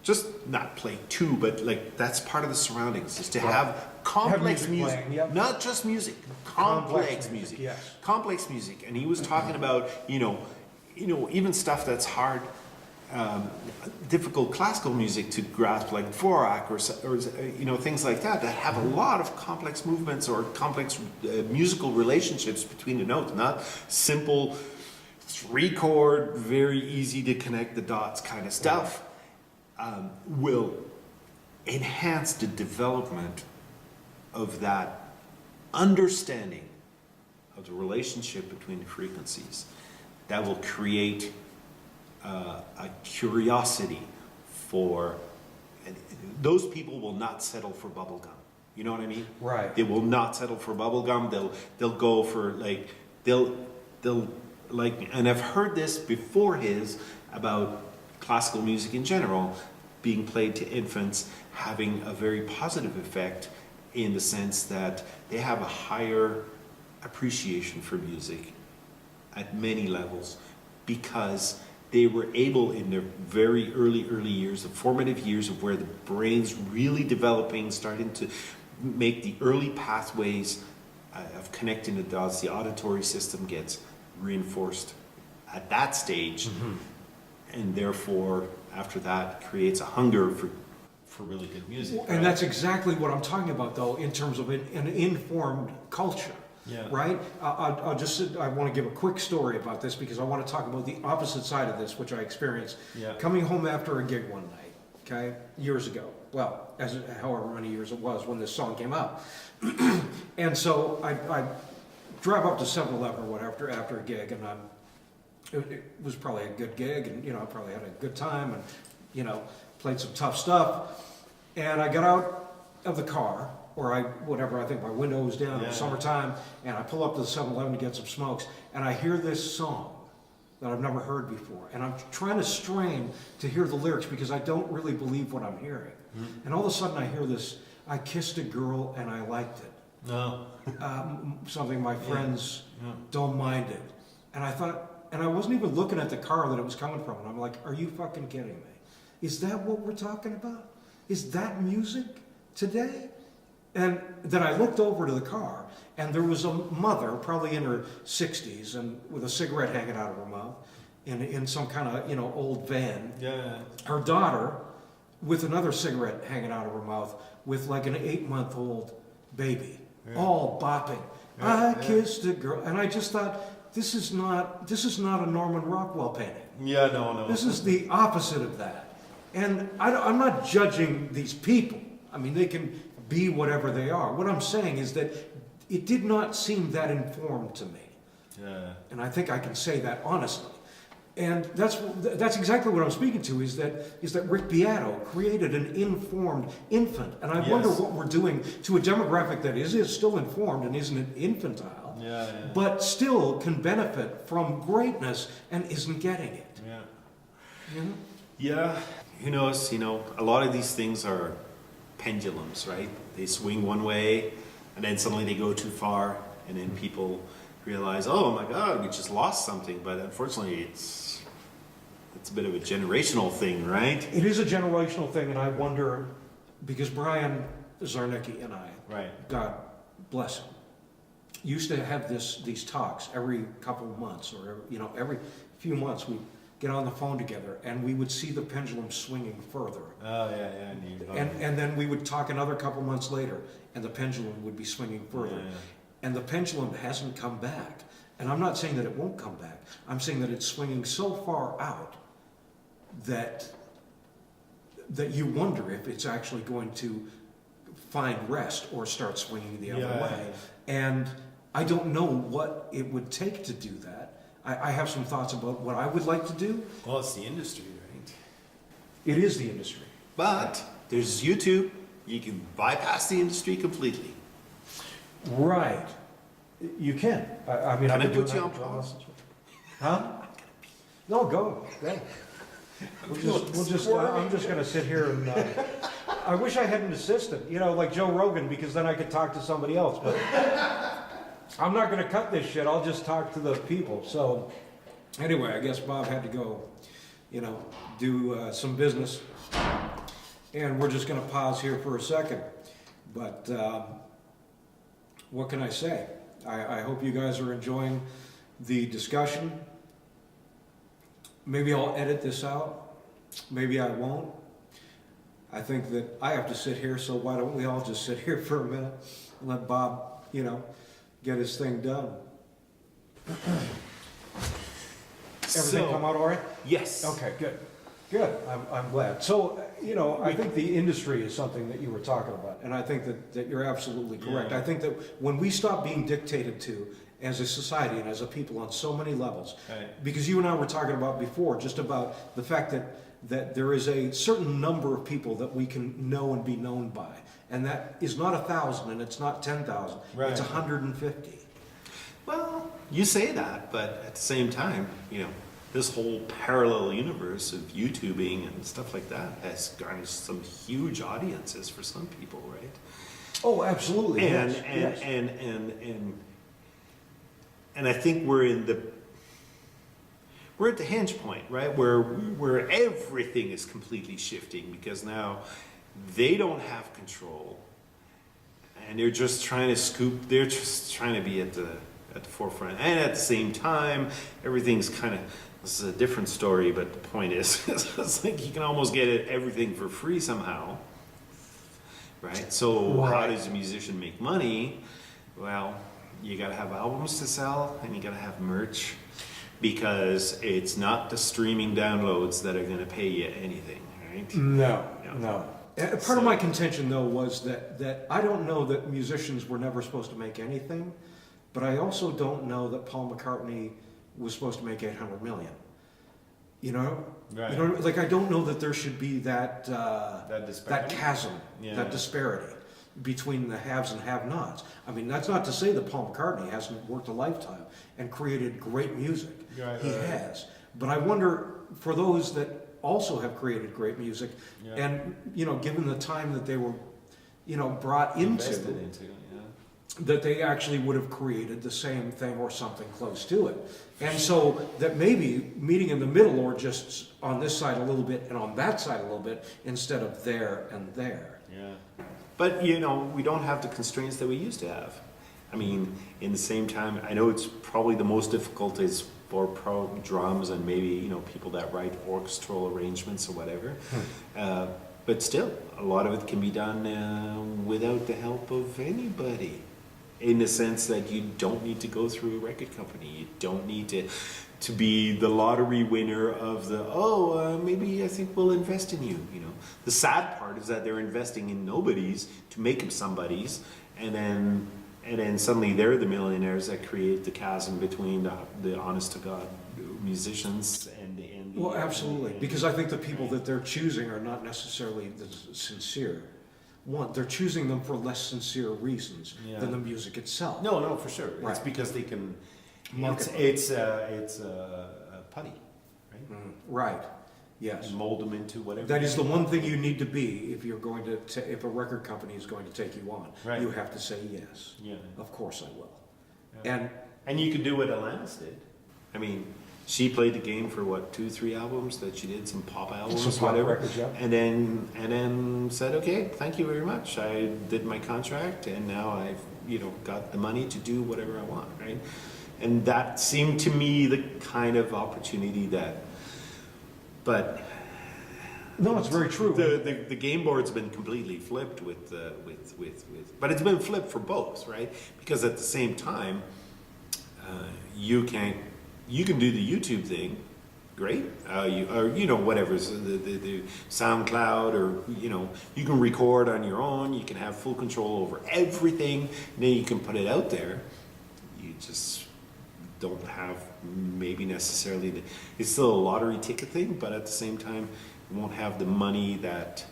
just not play to, but like that's part of the surroundings, is to have complex music, playing, yep. not just music, complex music, yes. complex music. And he was talking about, you know, even stuff that's hard, difficult classical music to grasp, like Dvorak or you know, things like that have a lot of complex movements or complex musical relationships between the notes, not simple 3-chord, very easy to connect the dots kind of stuff. Will enhance the development of that understanding of the relationship between the frequencies that will create a curiosity for, and those people will not settle for bubblegum. You know what I mean? Right. They will not settle for bubblegum. They'll go for like, they'll like, and I've heard this before about classical music in general being played to infants having a very positive effect in the sense that they have a higher appreciation for music at many levels because they were able in their very early years, the formative years of where the brain's really developing, starting to make the early pathways of connecting the dots, the auditory system gets reinforced at that stage. And therefore, after that, creates a hunger for really good music. And right? that's exactly what I'm talking about, though, in terms of an informed culture. Yeah. Right? I want to give a quick story about this because I want to talk about the opposite side of this, which I experienced Yeah. coming home after a gig one night, okay, years ago. Well, however many years it was when this song came out. And so I drive up to 7-Eleven or whatever after a gig, and I'm it was probably a good gig, and I probably had a good time, and played some tough stuff. And I got out of the car, or I think my window was down, it was summertime, and I pull up to the 7-Eleven to get some smokes, and I hear this song that I've never heard before. And I'm trying to strain to hear the lyrics because I don't really believe what I'm hearing. Mm-hmm. And all of a sudden I hear this, I kissed a girl and I liked it. No. Something my friends don't mind it. And I thought, and I wasn't even looking at the car that it was coming from. And I'm like, are you fucking kidding me? Is that what we're talking about? Is that music today? And then I looked over to the car, and there was a mother, probably in her 60s, and with a cigarette hanging out of her mouth, in some kind of old van. Yeah. Her daughter, with another cigarette hanging out of her mouth, with like an 8-month-old baby, all bopping. I kissed a girl, and I just thought, this is not a Norman Rockwell painting. Yeah, no. This is the opposite of that. And I'm not judging these people. I mean, they can be whatever they are. What I'm saying is that it did not seem that informed to me. Yeah. And I think I can say that honestly. And that's exactly what I'm speaking to, is that Rick Beato created an informed infant. And I wonder what we're doing to a demographic that is still informed and isn't infantile, but still can benefit from greatness and isn't getting it. Yeah. Yeah. Who knows? A lot of these things are pendulums, right? They swing one way, and then suddenly they go too far, and then people realize, oh my God, we just lost something. But unfortunately, it's a bit of a generational thing, right? It is a generational thing, and I wonder, because Brian Zarnicki and I, God bless him, used to have these talks every couple of months, or every few months we get on the phone together, and we would see the pendulum swinging further. Oh, yeah. And then we would talk another couple months later, and the pendulum would be swinging further. Yeah. And the pendulum hasn't come back. And I'm not saying that it won't come back. I'm saying that it's swinging so far out that you wonder if it's actually going to find rest or start swinging the other way. And I don't know what it would take to do that. I have some thoughts about what I would like to do. Well, it's the industry, right? It is the industry. But there's YouTube. You can bypass the industry completely. Right. You can. I mean, can I put you on pause? Huh? No, go. We'll just. I'm just going to sit here and. I wish I had an assistant, like Joe Rogan, because then I could talk to somebody else. But I'm not going to cut this shit. I'll just talk to the people. So, anyway, I guess Bob had to go, do some business, and we're just going to pause here for a second. But what can I say? I hope you guys are enjoying the discussion. Maybe I'll edit this out. Maybe I won't. I think that I have to sit here, so why don't we all just sit here for a minute and let Bob, get his thing done. Everything come out all right? Yes. Okay, good. Good. I'm glad. So, I think the industry is something that you were talking about, and I think that you're absolutely correct. Yeah. I think that when we stop being dictated to as a society and as a people on so many levels, because you and I were talking about before, just about the fact that there is a certain number of people that we can know and be known by, and that is not 1,000 and it's not 10,000. Right. It's 150. Well, you say that, but at the same time, this whole parallel universe of YouTubing and stuff like that has garnished some huge audiences for some people, right? Oh, absolutely. And yes. And I think we're at the hinge point, right? Where everything is completely shifting, because now they don't have control, and they're just trying to scoop. They're just trying to be at the forefront, and at the same time, everything's kind of. This is a different story, but the point is, it's like you can almost get everything for free somehow, right? So how does a musician make money? Well, you got to have albums to sell, and you got to have merch, because it's not the streaming downloads that are going to pay you anything, right? No. Part of my contention, though, was that I don't know that musicians were never supposed to make anything, but I also don't know that Paul McCartney was supposed to make 800 million. You know, Right. you know, like I don't know that there should be that That disparity. that chasm, Yeah. that disparity between the haves and have-nots. I mean, that's not to say that Paul McCartney hasn't worked a lifetime and created great music. Right, He right. has. But I wonder, for those that also have created great music, Yeah. and, you know, given the time that they were, you know, brought Invested into, into, yeah. that they actually would have created the same thing or something close to it. And so that maybe meeting in the middle, or just on this side a little bit and on that side a little bit, instead of there and there. Yeah. But, you know, we don't have the constraints that we used to have. I mean, in the same time, I know it's probably the most difficult is for pro drums and maybe, you know, people that write orchestral arrangements or whatever. But still, a lot of it can be done without the help of anybody. In the sense that you don't need to go through a record company. You don't need to be the lottery winner of the, maybe I think we'll invest in you, you know. The sad part is that they're investing in nobodies to make them somebodies, and then suddenly they're the millionaires that create the chasm between the honest to God musicians and the Well, absolutely, because I think the people that they're choosing are not necessarily the sincere. One, they're choosing them for less sincere reasons Yeah. than the music itself. No, for sure. It's Right. because they can. Market. It's putty, right? Right, yes. And mold them into whatever. That is the one thing you need to be if you're going to, if a record company is going to take you on. Right. You have to say yes. Yeah. Of course I will. Yeah. And you could do what Alanis did. I mean, she played the game for what, 2-3 albums that she did, some pop albums, Some pop whatever. records, yeah. And then said, okay, thank you very much. I did my contract, and now I've got the money to do whatever I want, right? And that seemed to me the kind of opportunity that. But No, it's very true. the game board's been completely flipped with but it's been flipped for both, right? Because at the same time, you can do the YouTube thing, great, whatever's the SoundCloud, or you can record on your own, you can have full control over everything, and then you can put it out there. You just don't have maybe necessarily it's still a lottery ticket thing, but at the same time you won't have the money that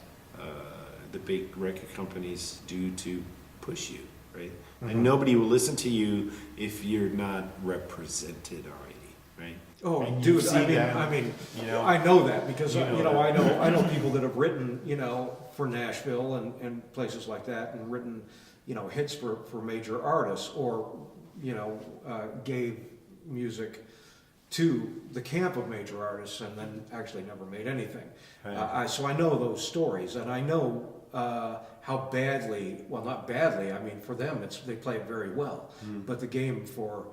the big record companies do to push you, right? And nobody will listen to you if you're not represented already, right? Oh, And you dude, see that, I mean, you know, I know that because, you know I know people that have written, for Nashville and places like that, and written, hits for major artists, or, gave music to the camp of major artists and then actually never made anything. Right. So I know those stories, and I know how badly, well, not badly, I mean, for them, they play it very well, but the game for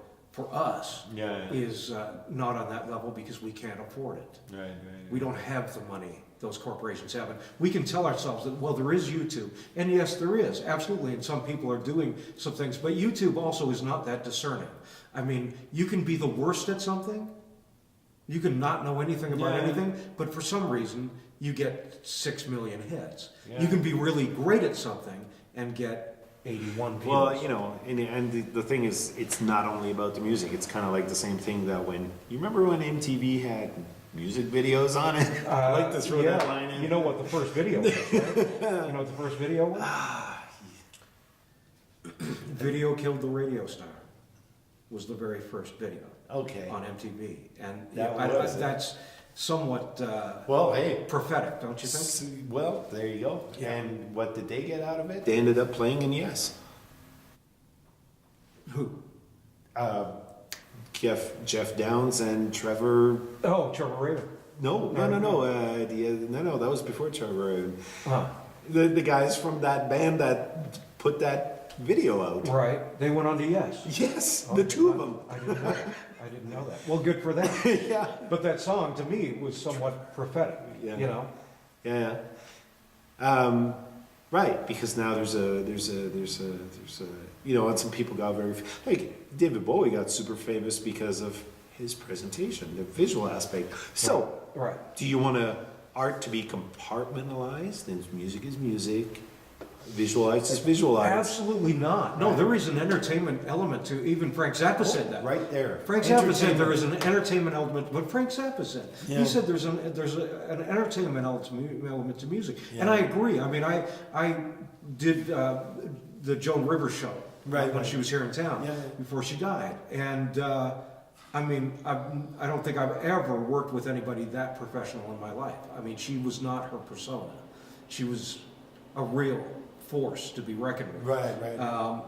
us is not on that level because we can't afford it. Right. We don't have the money those corporations have. And we can tell ourselves that, well, there is YouTube. And yes, there is, absolutely. And some people are doing some things. But YouTube also is not that discerning. I mean, you can be the worst at something. You can not know anything about anything. But for some reason, you get 6 million hits. Yeah. You can be really great at something and get 81 views. Well, and the thing is, it's not only about the music. It's kind of like the same thing that you remember when MTV had music videos on it? I like to throw that line in. You know what the first video was, right? You know what the first video was? Video Killed the Radio Star was the very first video. Okay. On MTV. And That's somewhat hey, prophetic, don't you think? Well, there you go. Yeah. And what did they get out of it? They ended up playing in Yes. Who? Jeff Downs and Trevor. Oh, Trevor Rader. No. That was before Trevor. Huh. The guys from that band that put that video out. Right. They went on to Yes. Yes, the two of them. I didn't know that. Well, good for them. Yeah. But that song, to me, was somewhat prophetic. Yeah. Yeah. Right, because now there's a and some people got very, like David Bowie got super famous because of his presentation, the visual aspect. So, Right. do you want art to be compartmentalized? Then music is music, Visualize, just visualize. Absolutely not. No, there is an entertainment element to, even Frank Zappa said that. Right there. Frank Zappa said there is an entertainment element, but Frank Zappa said, Yeah. he said there's an entertainment element to music. Yeah. And I agree. I mean, I did the Joan Rivers show Right, when right. she was here in town Yeah. before she died. And I mean, I don't think I've ever worked with anybody that professional in my life. I mean, she was not her persona. She was a real force to be reckoned with. Right.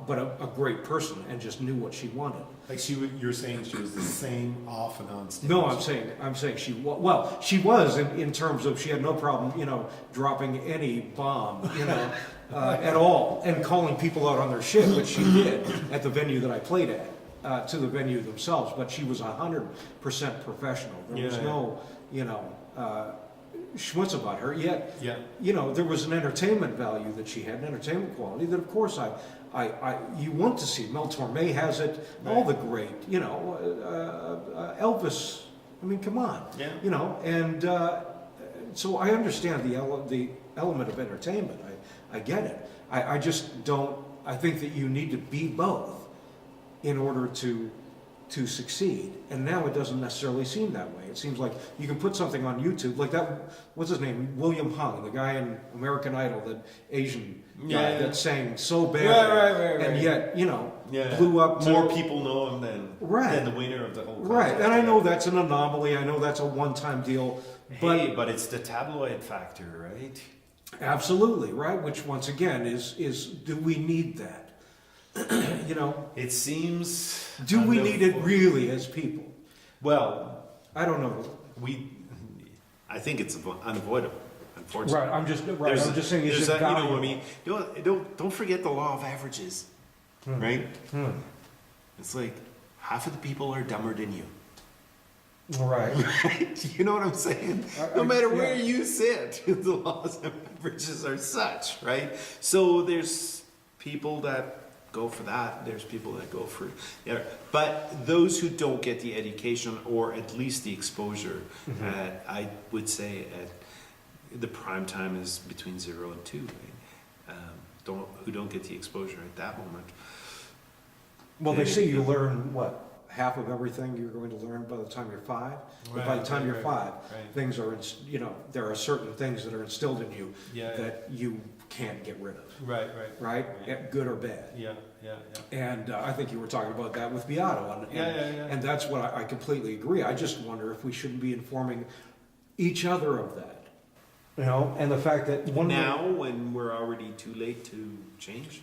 But a great person and just knew what she wanted. Like you're saying she was the same off and on stage. No, I'm saying she well, she was in terms of she had no problem, dropping any bomb, at all, and calling people out on their shit, which she did at the venue that I played at, to the venue themselves. But she was 100% professional. There was no, schmutz about her. Yet, there was an entertainment value that she had, an entertainment quality that, of course, you want to see. Mel Torme has it. Right. All the great, Elvis. I mean, come on. Yeah. And so I understand the element of entertainment. I get it. I just don't. I think that you need to be both in order to succeed. And now it doesn't necessarily seem that way. It seems like you can put something on YouTube, like that, what's his name? William Hung, the guy in American Idol, that Asian guy that sang so bad. Right. And yet, blew up. More people know him than the winner of the whole contest. Right, and I know that's an anomaly. I know that's a one-time deal. But it's the tabloid factor, right? Absolutely, right? Which, once again, is do we need that? It seems. Do we need it really as people? Well, I don't know. I think it's unavoidable, unfortunately. Right, I'm just saying it's There's that, I mean, don't forget the law of averages, right? It's like half of the people are dumber than you. Right. Right? You know what I'm saying? No matter where you sit, the laws of averages are such, right? So there's people that go for that. There's people that go for the other. But those who don't get the education or at least the exposure, I would say at the prime time is between 0 and 2. Right? Who don't get the exposure at that moment. Well, they say you learn what? Half of everything you're going to learn by the time you're 5. But by the time you're 5, things are, there are certain things that are instilled in you that you can't get rid of. Right? Good or bad. Yeah. And I think you were talking about that with Beato. And that's what I completely agree. I just wonder if we shouldn't be informing each other of that. And the fact that when we're already too late to change.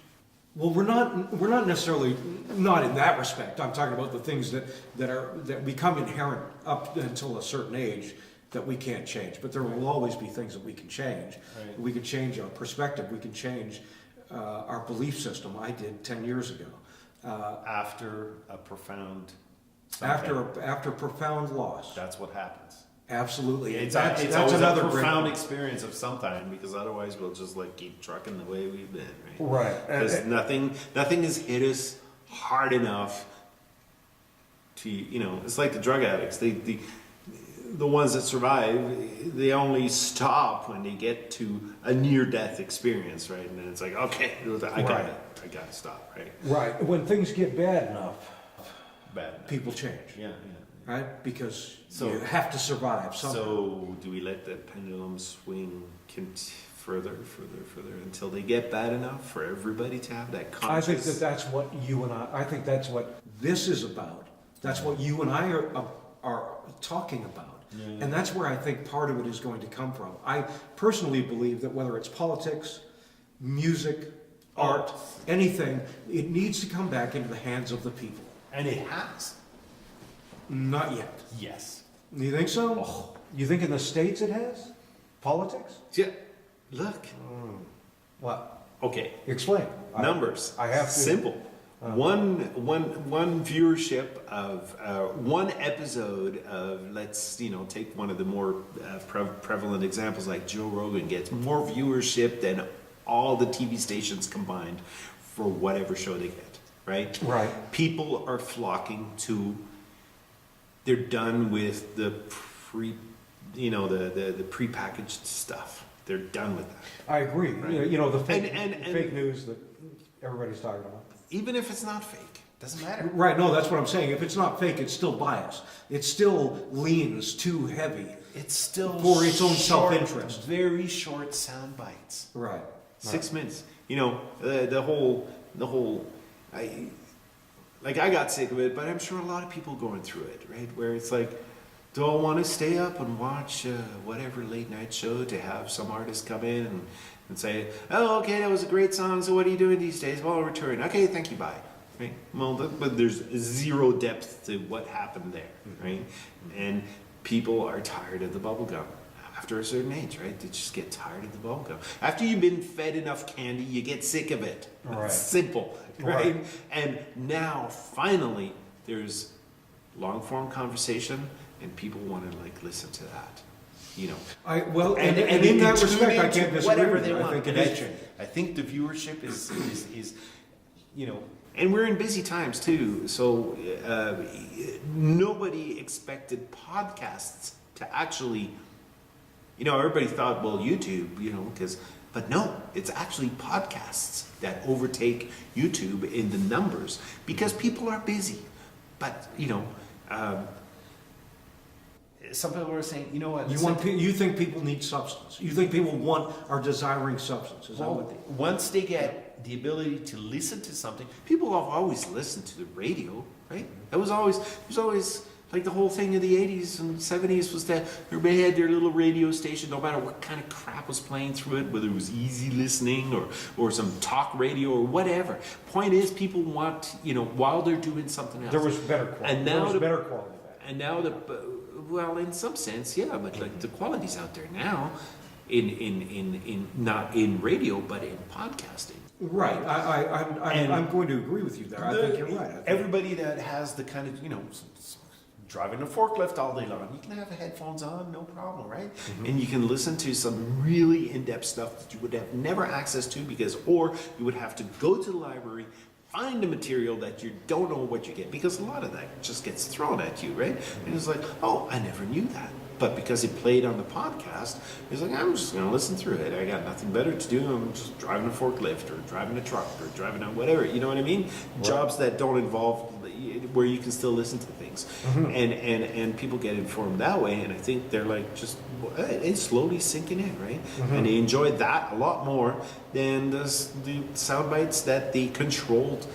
Well, we're not necessarily, not in that respect. I'm talking about the things that become inherent up until a certain age that we can't change. But there will always be things that we can change. Right. We can change our perspective. We can change our belief system. I did 10 years ago. After a profound After profound loss. That's what happens. Absolutely. It's that's always another a profound great experience of some kind, because otherwise we'll just keep trucking the way we've been, right? Right. Because nothing has hit us hard enough to, it's like the drug addicts. The ones that survive, they only stop when they get to a near-death experience, right? And then it's like, okay, I gotta stop, right? Right. When things get bad enough, people change. Yeah. Right? Because So- you have to survive somehow. So do we let the pendulum swing further until they get bad enough for everybody to have that conscious? I think that's what you and I think that's what this is about. That's what you and I are talking about. Yeah. And that's where I think part of it is going to come from. I personally believe that whether it's politics, music, art, anything, it needs to come back into the hands of the people. And it has. Not yet. Yes. You think so? You think in the States it has? Politics? Yeah. Look. What? Okay. Explain. Numbers. I have to. Simple. One viewership of one episode of, let's take one of the more prevalent examples, like Joe Rogan gets more viewership than all the TV stations combined for whatever show they get. Right. Right. People are flocking to. They're done with the the prepackaged stuff. They're done with that. I agree. Right. You know, the fake, And fake news that everybody's talking about. even if it's not fake, doesn't matter. Right, no, that's what I'm saying. If it's not fake, it's still biased. It still leans too heavy. It's still For its own short, self-interest. very short sound bites. Right. 6 minutes. You know, the whole, I got sick of it, but I'm sure a lot of people going through it, right? Where it's like, do I want to stay up and watch whatever late night show to have some artist come in and say, oh, okay, that was a great song, so what are you doing these days? Well, I'll return. Okay, thank you, bye. Right? Well, but there's zero depth to what happened there, right? And people are tired of the bubblegum. After a certain age, right? They just get tired of the bubblegum. After you've been fed enough candy, you get sick of it. Right. It's simple, right? Right. And now, finally, there's long-form conversation, and people want to like listen to that, you know. And in they that can respect, tune I into can't disagree whatever with they you. I want. think it And is changing. I think the viewership is, you know, and we're in busy times too. So nobody expected podcasts to actually, you know, everybody thought, well, YouTube, you know, but no, it's actually podcasts that overtake YouTube in the numbers because people are busy. But, you know, some people are saying, you know what? You think people need substance. You think people are desiring substance. Is that what they... Once they get the ability to listen to something, people have always listened to the radio, right? It was always like the whole thing in the 80s and 70s was that everybody had their little radio station, no matter what kind of crap was playing through it, whether it was easy listening or some talk radio or whatever. Point is, people want, you know, while they're doing something else. There was better quality. And now better quality back. And now well, in some sense, yeah, but like the quality's out there now, in not in radio, but in podcasting. Right. I'm going to agree with you there. I think you're right. Everybody that has the kind of, you know, driving a forklift all day long, you can have headphones on, no problem, right? Mm-hmm. And you can listen to some really in-depth stuff that you would have never access to or you would have to go to the library, find the material that you don't know what you get, because a lot of that just gets thrown at you, right? And it's like, oh, I never knew that. But because it played on the podcast, it's like, I'm just going to listen through it. I got nothing better to do. I'm just driving a forklift or driving a truck or driving a whatever. You know what I mean? Right. Jobs that don't involve, where you can still listen to things. Mm-hmm. And people get informed that way. And I think they're like, it's slowly sinking in, right? Mm-hmm. And they enjoy that a lot more than the sound bites that the controlled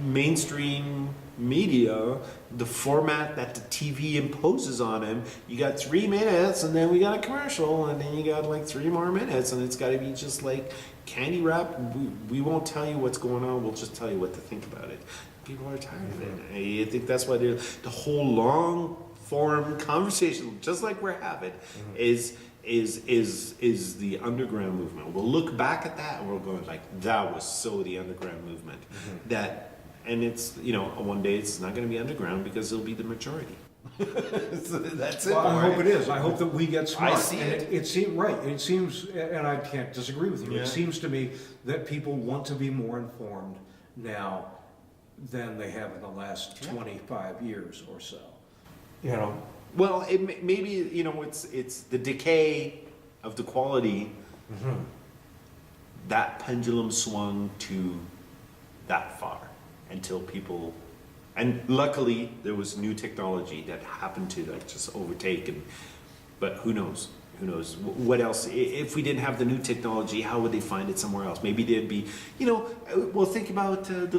mainstream media, the format that the TV imposes on them. You got 3 minutes and then we got a commercial and then you got like 3 more minutes and it's got to be just like candy wrap. We won't tell you what's going on, we'll just tell you what to think about it. People are tired of it. I think that's why the whole long form conversation, just like we're having, is the underground movement. We'll look back at that and we're going like, that was so the underground movement. And it's, you know, one day it's not going to be underground because it'll be the majority. So that's it. Well, I hope it is. I hope that we get smart. I see it. It seems right. It seems, and I can't disagree with you. Yeah. It seems to me that people want to be more informed now than they have in the last 25 years or so. You know. Well, maybe, you know, it's the decay of the quality. That pendulum swung to that far. Until people, and luckily there was new technology that happened to like just overtake, but who knows what else? If we didn't have the new technology, how would they find it somewhere else? Maybe there'd be, you know, well, think about the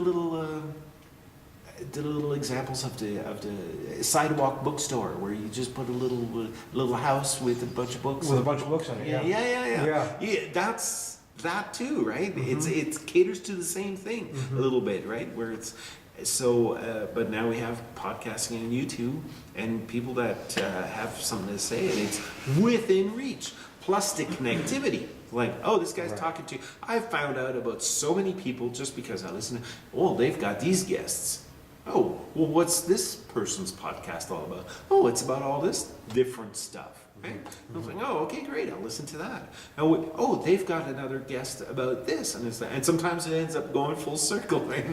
little examples of the sidewalk bookstore where you just put a little house with a bunch of books with a bunch of books in it. Yeah, that's that too, right? It caters to the same thing a little bit, right? Where it's so, but now we have podcasting and YouTube and people that have something to say, and it's within reach. Plus the connectivity, like, oh, this guy's talking to you. I found out about so many people just because I listen. Oh, they've got these guests. Oh, well, what's this person's podcast all about? Oh, it's about all this different stuff. Right? I was like, oh, okay, great, I'll listen to that. And oh, they've got another guest about this, and and sometimes it ends up going full circle, right?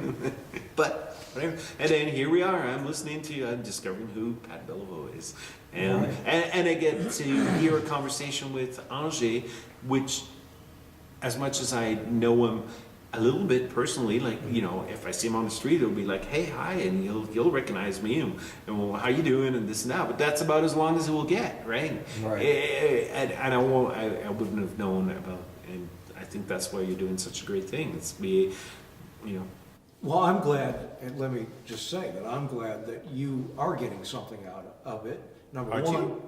But whatever. And then here we are. I'm listening to, I'm discovering who Pat Bellevaux is, and Right. and I get to hear a conversation with Angers, which, as much as I know him a little bit personally, like, you know, if I see him on the street, it'll be like, hey, hi, and he'll recognize me, and well, how you doing, and this and that. But that's about as long as it will get, right? Right. And I wouldn't have known about, and I think that's why you're doing such a great thing. It's be, you know. Well, I'm glad, and let me just say that I'm glad that you are getting something out of it. Number Aren't one, you?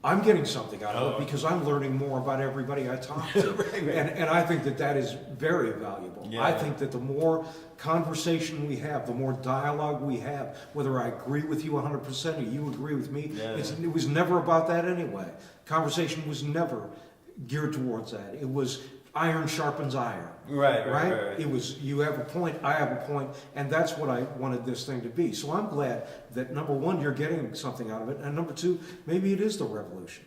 I'm getting something out of Oh. it because I'm learning more about everybody I talk to. And I think that that is very valuable. Yeah. I think that the more conversation we have, the more dialogue we have, whether I agree with you 100% or you agree with me, Yeah. it was never about that anyway. Conversation was never geared towards that. It was iron sharpens iron. Right? It was, you have a point, I have a point, and that's what I wanted this thing to be. So I'm glad that, number one, you're getting something out of it, and number two, maybe it is the revolution.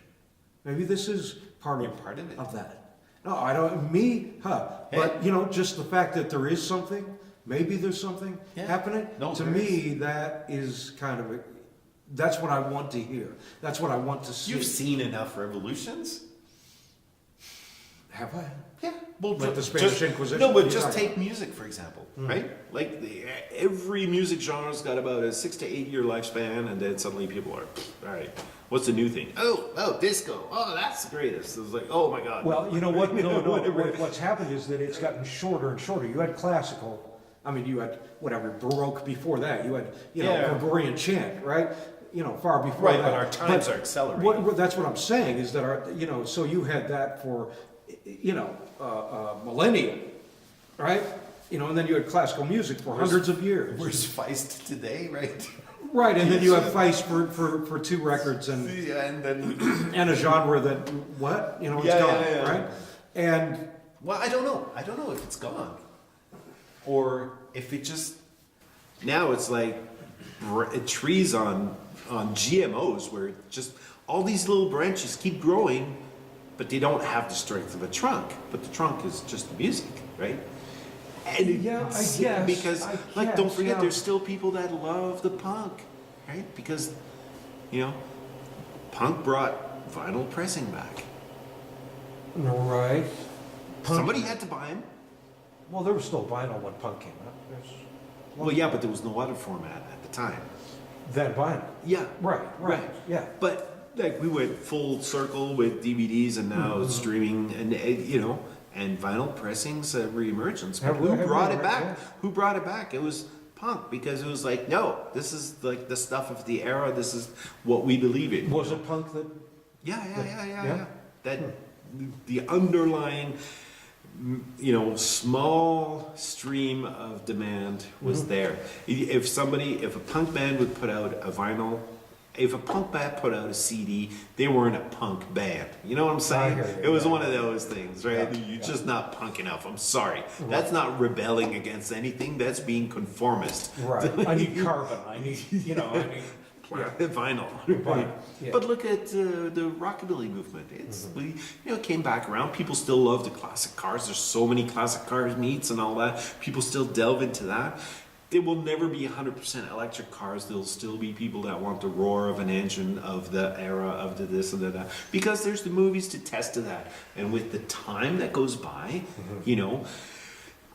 Maybe this is part You're part of it. that. No, I don't, me, but, you know, just the fact that there is something, maybe there's something Yeah. happening, No, to there me, that is kind of, that's what I want to hear. That's what I want to see. You've seen enough revolutions. Have I? Yeah, well, Like the Spanish Inquisition? No, but Yeah. just take music for example, right? Like every music genre's got about a 6 to 8 year lifespan, and then suddenly people are, all right, what's the new thing? Oh, disco. Oh, that's the greatest. It was like, oh my god. Well, you know what? No. Whatever. What's happened is that it's gotten shorter and shorter. You had classical. I mean, you had whatever Baroque before that. You had Yeah. Gregorian chant, right? Far before Right, that. but our times are accelerating. That's what I'm saying is that so you had that for millennia, right? And then you had classical music for hundreds of years. Where's Feist today, right? Right, and then you have Feist for 2 records and Yeah, and then and a genre that it's Yeah, gone, yeah. right? And well, I don't know. I don't know if it's gone, or if it just now it's like trees on GMOs, where just all these little branches keep growing, but they don't have the strength of a trunk. But the trunk is just the music, right? And Yeah, I guess, because I don't guess, forget, yeah. there's still people that love the punk, right? Because punk brought vinyl pressing back. right. Somebody had to buy them. Well, there was still vinyl when punk came out. Well, yeah, but there was no other format at the time. Then vinyl. Yeah. Right. Yeah. But like we went full circle with DVDs, and now it's streaming, and and vinyl pressings reemergence. But who brought it back? Yeah. Who brought it back? It was punk, because it was like, no, this is like the stuff of the era. This is what we believe in. Was it punk that? Yeah. That the underlying, small stream of demand was there. If a punk band would put out a vinyl, if a punk band put out a CD, they weren't a punk band. You know what I'm saying? I hear you. It was one of those things, right? Yeah. You're just not punk enough. I'm sorry. That's not rebelling against anything. That's being conformist. Right. I need carbon. I need, Vinyl, right? Yeah. But look at the rockabilly movement. We came back around. People still love the classic cars. There's so many classic cars meets and all that. People still delve into that. There will never be 100% electric cars. There'll still be people that want the roar of an engine, of the era, of the this and the that, because there's the movies to test to that. And with the time that goes by,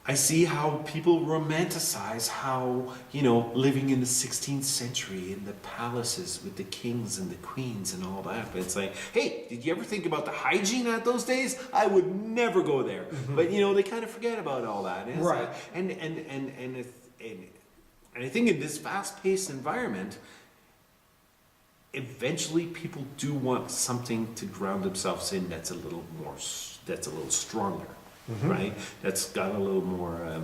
I see how people romanticize how, living in the 16th century in the palaces with the kings and the queens and all that. But it's like, hey, did you ever think about the hygiene at those days? I would never go there. But, they kind of forget about all that. And it's Right. like, and I think in this fast-paced environment, eventually people do want something to ground themselves in that's a little stronger. Right? That's got a little more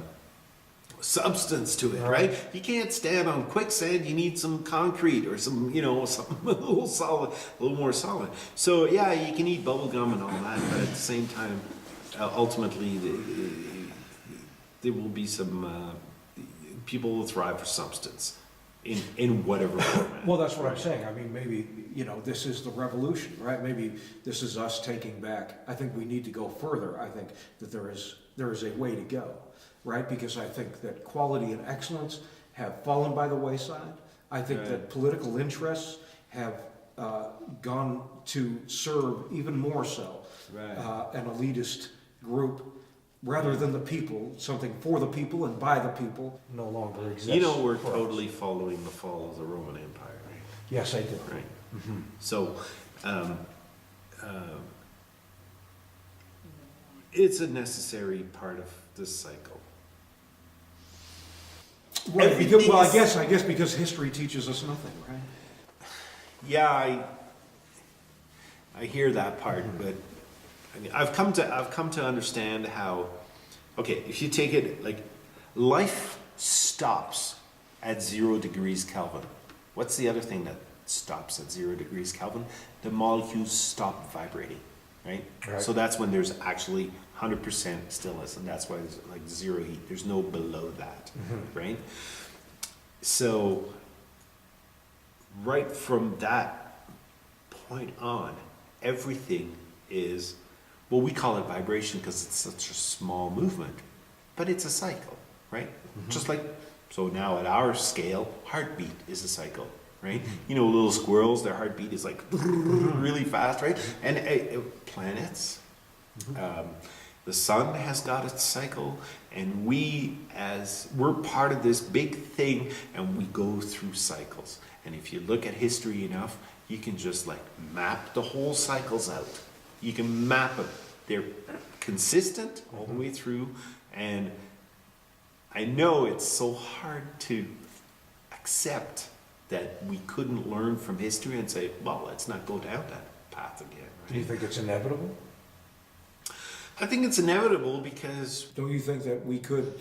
substance to it, right? You can't stand on quicksand. You need some concrete or some, something a little solid, a little more solid. So yeah, you can eat bubble gum and all that, but at the same time, ultimately, there will be some people will thrive for substance. in whatever format. Well, that's what I'm saying. I mean, maybe, this is the revolution, right? Maybe this is us taking back. I think we need to go further. I think that there is a way to go, right? Because I think that quality and excellence have fallen by the wayside. I think Right. that political interests have gone to serve even more so Right. an elitist group rather than the people, something for the people and by the people no longer exists. We're for us. totally following the fall of the Roman Empire, right? Yes, I do. Right. Mhm. So, it's a necessary part of this cycle. Right, Everything because, well, is- I guess because history teaches us nothing, right? Yeah, I hear that part, but I mean, I've come to understand how. Okay, if you take it like life stops at 0 degrees Kelvin. What's the other thing that stops at 0 degrees Kelvin? The molecules stop vibrating, right? Right. So that's when there's actually 100% stillness, and that's why there's like zero heat. There's no below that, right? So right from that point on, everything is, well, we call it vibration because it's such a small movement, but it's a cycle, right? Just like, so now at our scale, heartbeat is a cycle, right? Little squirrels, their heartbeat is like really fast, right? And planets, the sun has got its cycle, and we're part of this big thing, and we go through cycles. And if you look at history enough, you can just like map the whole cycles out. You can map them. They're consistent all the way through, and I know it's so hard to accept that we couldn't learn from history and say, well, let's not go down that path again. Right? Do you think it's inevitable? I think it's inevitable because Don't you think that we could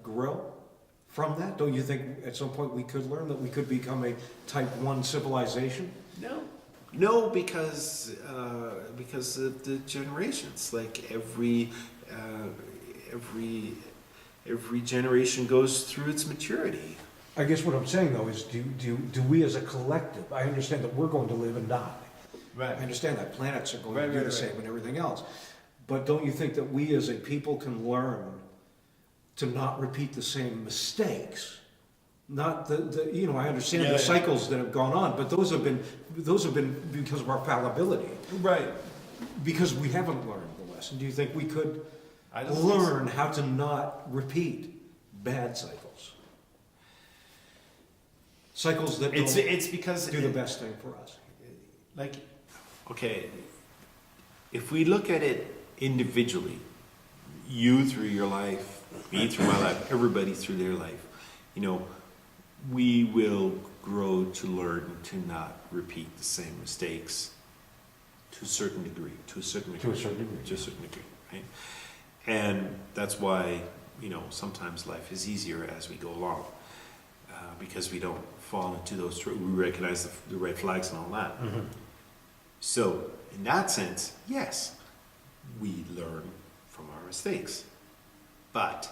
grow from that? Don't you think at some point we could learn that we could become a type 1 civilization? no, because of the generations. Like every generation goes through its maturity. I guess what I'm saying though is do we as a collective, I understand that we're going to live and die. Right. I understand that planets are going to Right, do right, the right. same and everything else. But don't you think that we as a people can learn to not repeat the same mistakes? Not I understand Yeah, the yeah. cycles that have gone on, but those have been because of our fallibility. Right. Because we haven't learned the lesson. Do you think we could I don't think so. learn how to not repeat bad cycles? Cycles that don't It's because do the best thing for us. like, okay, if we look at it individually, you through your life, me through my life, everybody through their life, we will grow to learn to not repeat the same mistakes to a certain degree, right? And that's why, sometimes life is easier as we go along, because we don't fall into those, we recognize the red flags and all that. So, in that sense, yes, we learn from our mistakes. But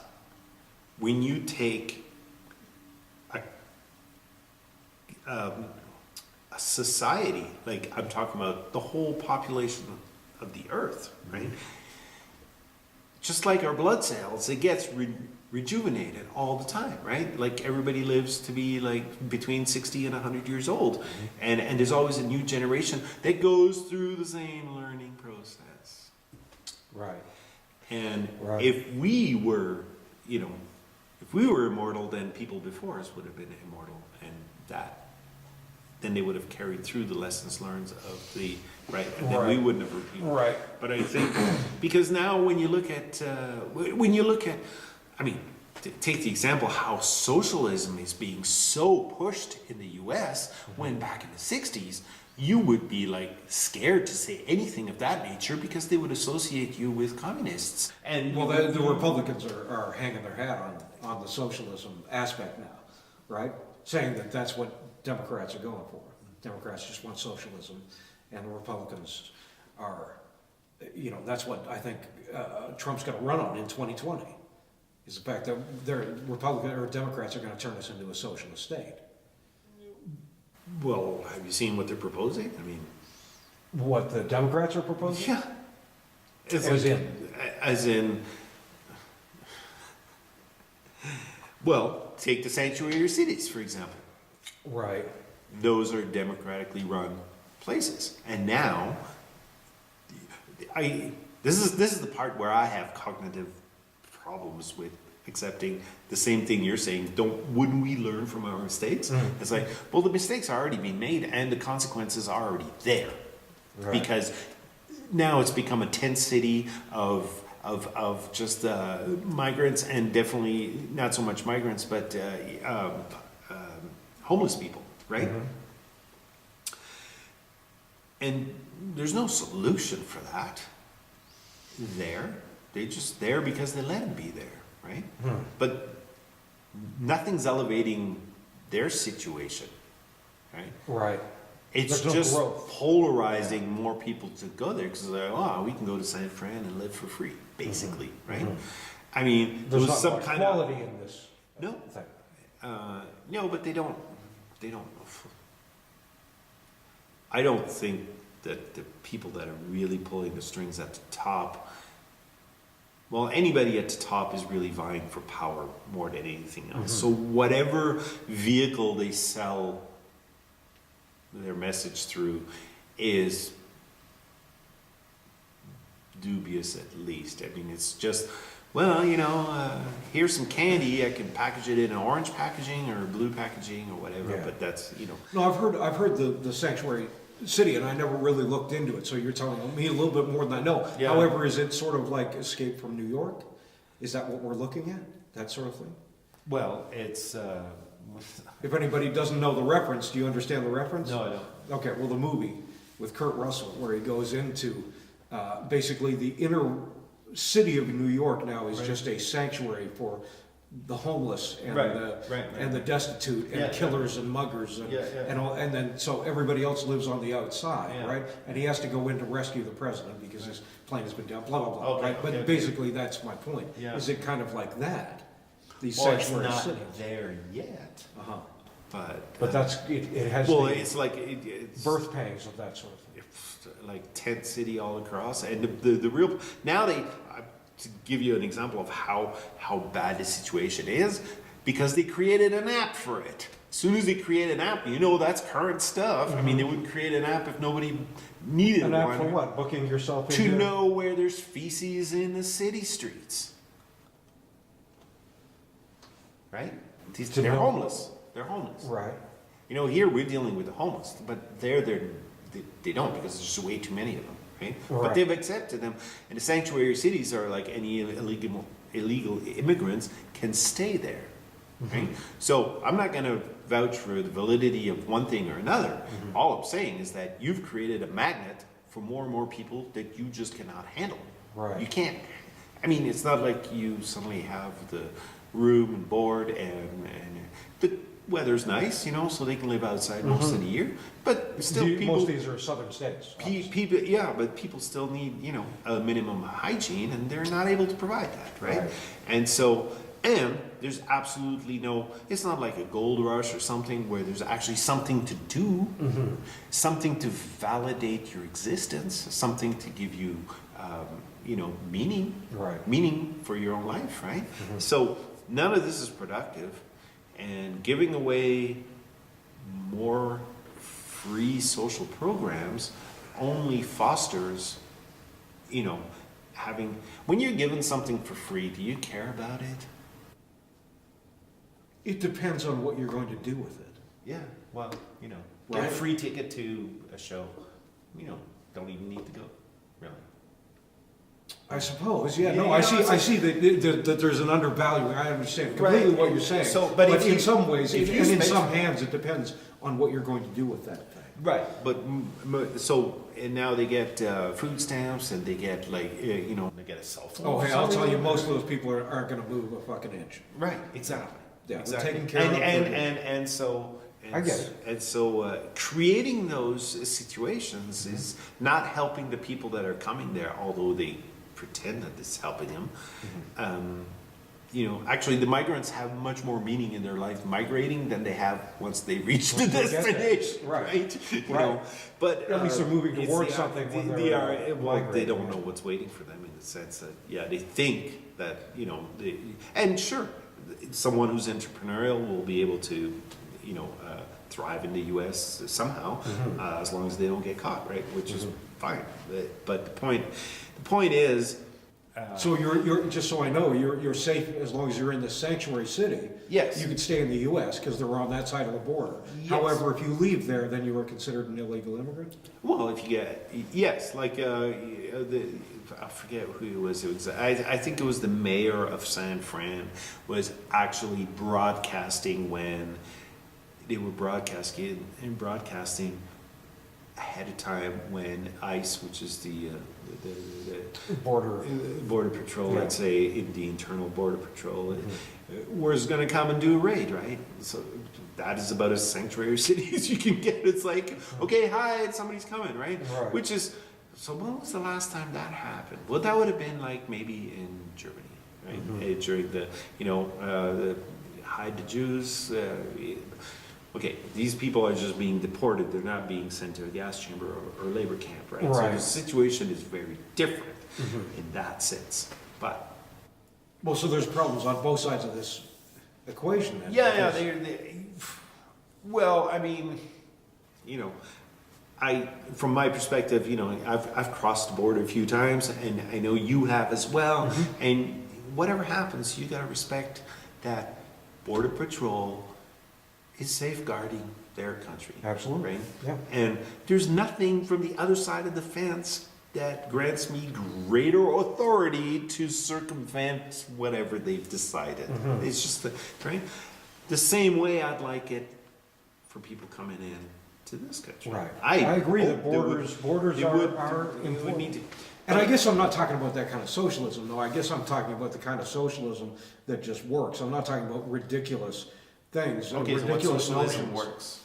when you take a society, like I'm talking about the whole population of the earth, right? Just like our blood cells, it gets rejuvenated all the time, right? Like everybody lives to be like between 60 and 100 years old. And there's always a new generation that goes through the same learning process. Right. And Right. if we were immortal, then people before us would have been immortal, and then they would have carried through the lessons learned of the, right, and then we Right. wouldn't have repeated. Right. But I think, because now when you look at, I mean, take the example how socialism is being so pushed in the US, when back in the 60s, you would be like scared to say anything of that nature because they would associate you with communists. And Well, the Republicans are hanging their hat on the socialism aspect now, right? Saying that that's what Democrats are going for. Democrats just want socialism, and the Republicans are, that's what I think Trump's going to run on in 2020, is the fact that they're Republican or Democrats are going to turn us into a socialist state. Well, have you seen what they're proposing? I mean, What the Democrats are proposing? yeah. It's as in, well, take the sanctuary cities, for example. Right. Those are democratically run places. And now, this is the part where I have cognitive problems with accepting the same thing you're saying. Wouldn't we learn from our mistakes? It's like, well, the mistakes are already being made and the consequences are already there. Right. Because now it's become a tent city of just migrants, and definitely not so much migrants, but homeless people, right? And there's no solution for that there. They're just there because they let them be there, right? But nothing's elevating their situation, right? Right. It's There's no just growth. polarizing more people to go there because they're like, oh, we can go to San Fran and live for free, basically, right? I mean, there There's was not some much kind quality of in this no, thing. no, but they don't. I don't think that the people that are really pulling the strings at the top, well, anybody at the top is really vying for power more than anything else. So whatever vehicle they sell their message through is dubious at least. I mean, it's just, well, here's some candy. I can package it in orange packaging or blue packaging or whatever. Yeah. But that's, No, I've heard the sanctuary city, and I never really looked into it. So you're telling me a little bit more than I know. Yeah. However, is it sort of like Escape from New York? Is that what we're looking at? That sort of thing? well, it's If anybody doesn't know the reference, do you understand the reference? no, I don't. Okay, well, the movie with Kurt Russell, where he goes into basically the inner city of New York now is just a sanctuary for the homeless and and the destitute and killers and muggers and, and all, and then so everybody else lives on the outside, right? And he has to go in to rescue the president because his plane has been down, blah blah blah. Okay, right? But okay. basically, that's my point. Yeah. Is it kind of like that? These Well, it's sanctuary not cities. there yet. But that's it has well, the it's like it's birth pangs of that sort of thing. it's like tent city all across, and the real now to give you an example of how bad the situation is, because they created an app for it. As soon as they create an app, that's current stuff. I mean, they wouldn't create an app if nobody needed An one. app for what? Booking yourself To into know where there's feces in the city streets, right? To They're know- homeless. They're homeless. Right. Here we're dealing with the homeless, but they don't, because there's just way too many of them, right? Right. But they've accepted them, and the sanctuary cities are like any illegal immigrants can stay there, right? So I'm not going to vouch for the validity of one thing or another. All I'm saying is that you've created a magnet for more and more people that you just cannot handle. Right. You can't. I mean, it's not like you suddenly have the room and board and the weather's nice, so they can live outside most of the year. But still, people. Most of these are southern states. People, yeah, but people still need, a minimum hygiene, and they're not able to provide that, right? Right. And so, and there's absolutely it's not like a gold rush or something where there's actually something to do, something to validate your existence, something to give you, meaning, Right. meaning for your own life, right? So none of this is productive, and giving away more free social programs only fosters, when you're given something for free, do you care about it? It depends on what you're going to do with it. Yeah, well, get Right. a free ticket to a show, don't even need to go, really. I suppose, yeah. Yeah, No, I see that there's an undervaluing. I understand completely what you're saying. So, but if in you- some ways, if you and in spend- some hands, it depends on what you're going to do with that thing. Right, but and now they get food stamps, and they get they get a cell phone. Oh, hey, I'll tell you, most of those people aren't going to move a fucking inch. Right, exactly. Yeah, they're exactly. taken care of. And so. I get it. And so, creating those situations is not helping the people that are coming there, although they pretend that it's helping them. actually the migrants have much more meaning in their life migrating than they have once they reach the Once they get there. destination, Right. right? You Right. know, but At least they're moving it's towards the- something when they they're, are, well, they migrating. don't know what's waiting for them in the sense that, they think that, and sure, someone who's entrepreneurial will be able to, thrive in the U.S. somehow, as long as they don't get caught, right? Which is fine. But the point is, So you're just so I know, you're safe as long as you're in the sanctuary city. Yes. You could stay in the U.S. because they're on that side of the border. Yes. However, if you leave there, then you are considered an illegal immigrant. well, if you get, yes, like I forget who it was. It was I think it was the mayor of San Fran was actually broadcasting when they were broadcasting ahead of time when ICE, which is the Border. Border Patrol, Yeah. let's say in the internal Border Patrol, was going to come and do a raid, right? So that is about as sanctuary city as you can get. It's like, okay, hi, somebody's coming, right? Right. Which is, so when was the last time that happened? Well, that would have been like maybe in Germany, right? During the, the hide the Jews. Okay, these people are just being deported. They're not being sent to a gas chamber or labor camp, right? So Right. the situation is very different in that sense. But Well, so there's problems on both sides of this equation then. yeah, because- well, I mean, from my perspective, I've crossed the border a few times, and I know you have as well. And whatever happens, you got to respect that Border Patrol is safeguarding their country. Absolutely. Right? Yeah. And there's nothing from the other side of the fence that grants me greater authority to circumvent whatever they've decided. It's just right. The same way I'd like it for people coming in to this country. Right. I agree hope that they would- borders they are would- important. they would need to. And I guess I'm not talking about that kind of socialism, though. I guess I'm talking about the kind of socialism that just works. I'm not talking about ridiculous things, Okay, so what ridiculous socialism notions. works?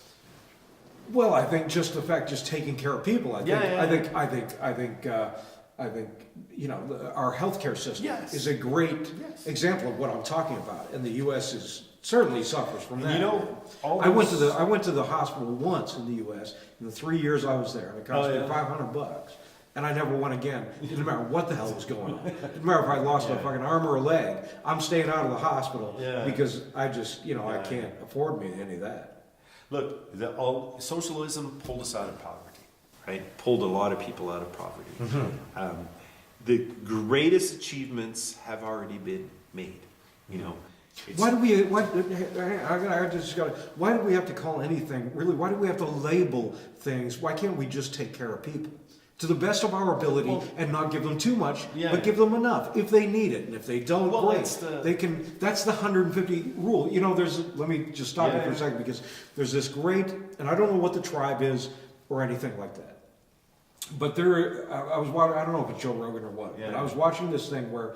Well, I think just the fact, just taking care of people. I think, Yeah, yeah, I think, our healthcare system Yes. is a great Yes. example of what I'm talking about, and the U.S. is certainly suffers from that. all I went to those- the hospital once in the U.S. in the 3 years I was there, and it cost me yeah. $500. And I never went again. It didn't matter what the hell was going on. It didn't matter if I lost a fucking arm or a leg. I'm staying out of the hospital because I just, I can't afford me any of that. Look, socialism pulled us out of poverty, right? Pulled a lot of people out of poverty. The greatest achievements have already been made. It's- Why do we? Why do we have to call anything really? Why do we have to label things? Why can't we just take care of people to the best of our ability and not give them too much, but give them enough if they need it, and if they don't, great. They can. That's the 150 rule. Let me just stop you for a second because there's this great, and I don't know what the tribe is or anything like that. But I was watching. I don't know if it's Joe Rogan or what, but I was watching this thing where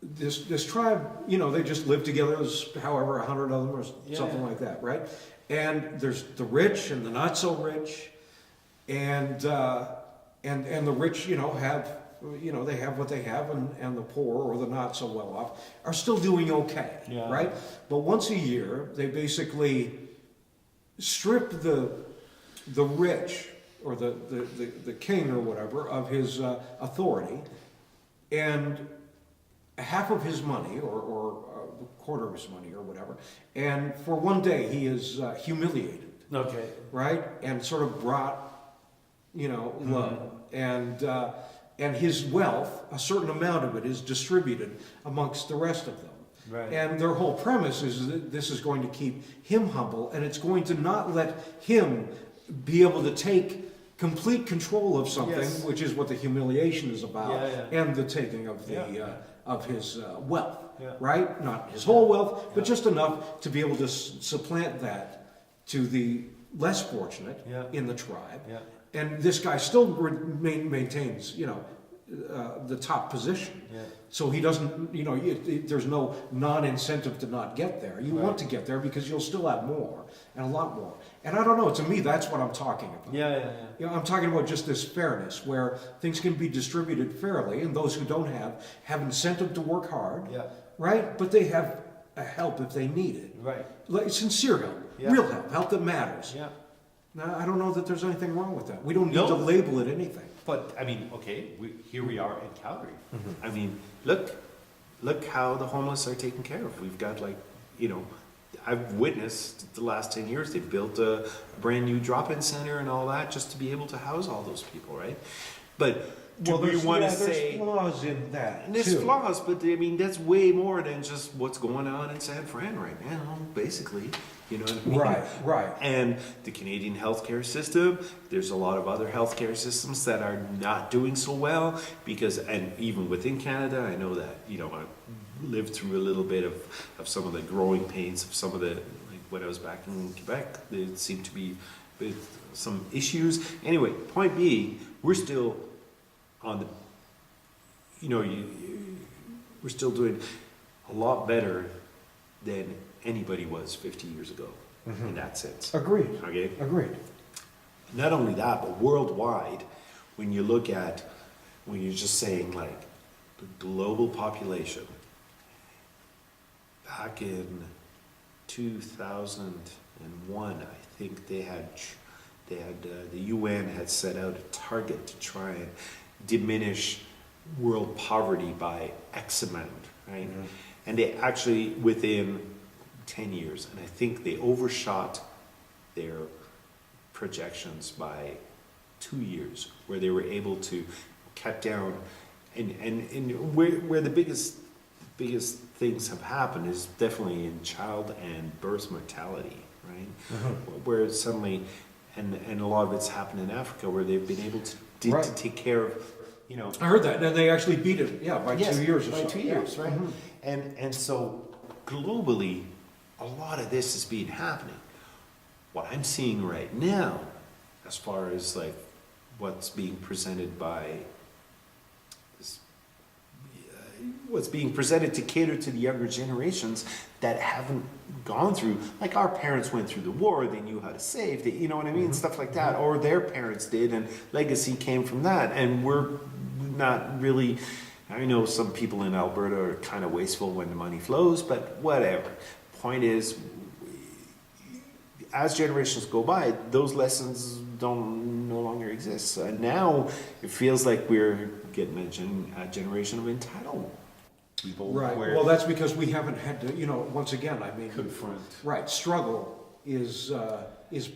this tribe, they just live together as however 100 of them or something like that, right? And there's the rich and the not so rich, and the rich, have they have what they have, and the poor or the not so well off are still doing okay, right? But once a year, they basically strip the rich or the king or whatever of his authority, and half of his money or a quarter of his money or whatever, and for one day he is humiliated, Okay. right, and sort of brought low, and his wealth, a certain amount of it is distributed amongst the rest of them. Right. And their whole premise is that this is going to keep him humble, and it's going to not let him be able to take complete control of something, Yes. which is what the humiliation is about, Yeah. and the taking of of his wealth, Yeah. right? Not his whole wealth, but just enough to be able to supplant that to the less fortunate Yeah. in the tribe. Yeah. And this guy still maintains, the top position. Yeah. So he doesn't, there's no non-incentive to not get there. You want to get there because you'll still have more and a lot more. And I don't know, to me, that's what I'm talking about. Yeah. I'm talking about just this fairness where things can be distributed fairly and those who don't have incentive to work hard, Yeah. right? But they have help if they need it. Right. Like sincere help, Yeah. real help that matters. Yeah. Now, I don't know that there's anything wrong with that. We don't need No. to label it anything. But I mean, okay, here we are in Calgary. I mean, look how the homeless are taken care of. We've got I've witnessed the last 10 years, they've built a brand new drop-in center and all that just to be able to house all those people, right? But do we want to say... there's flaws in that, And there's too. flaws, but I mean, that's way more than just what's going on in San Fran right now, basically. You know what I mean? Right. And the Canadian healthcare system, there's a lot of other healthcare systems that are not doing so well because, and even within Canada, I know that, I lived through a little bit of some of the growing pains of some of the, like when I was back in Quebec, there seemed to be some issues. Anyway, point being, we're still on the, we're still doing a lot better than anybody was 50 years ago in that sense. Agreed. Okay? Agreed. Not only that, but worldwide, when you look at, when you're just saying like the global population, back in 2001, I think the UN had set out a target to try and diminish world poverty by X amount, right? And they actually, within 10 years, and I think they overshot their projections by 2 years, where they were able to cut down, and where the biggest things have happened is definitely in child and birth mortality, right? Where suddenly, and a lot of it's happened in Africa, where they've been able to take care of, I heard that, and they actually beat it, by 2 years or so. by 2 years, right? And so globally, a lot of this is being happening. What I'm seeing right now, as far as like what's being presented by what's being presented to cater to the younger generations that haven't gone through, like our parents went through the war, they knew how to save, you know what I mean, stuff like that, or their parents did, and legacy came from that, and we're not really. I know some people in Alberta are kind of wasteful when the money flows, but whatever. Point is, as generations go by, those lessons no longer exist. And now it feels like we're getting a generation of entitled people. Right, where well, that's because we haven't had to, once again, I mean. Confront. Right, struggle is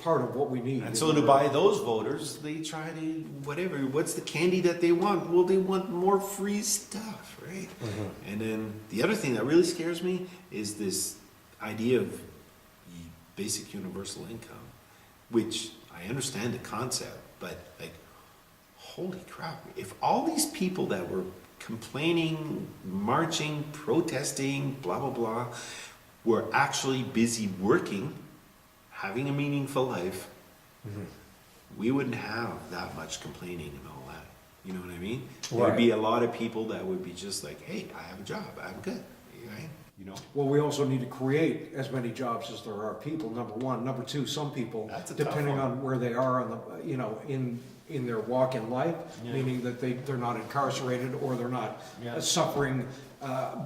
part of what we need. And so to buy those voters, they try to, whatever, what's the candy that they want? Well, they want more free stuff, right? And then the other thing that really scares me is this idea of basic universal income, which I understand the concept, but like, holy crap, if all these people that were complaining, marching, protesting, blah, blah, blah, were actually busy working, having a meaningful life, we wouldn't have that much complaining and all that. You know what I mean? There'd be a lot of people that would be just like, hey, I have a job, I'm good, right? Well, we also need to create as many jobs as there are people, number one. Number two, some people, That's a tough depending one. on where they are on the, in their walk in life, meaning that they're not incarcerated or they're not suffering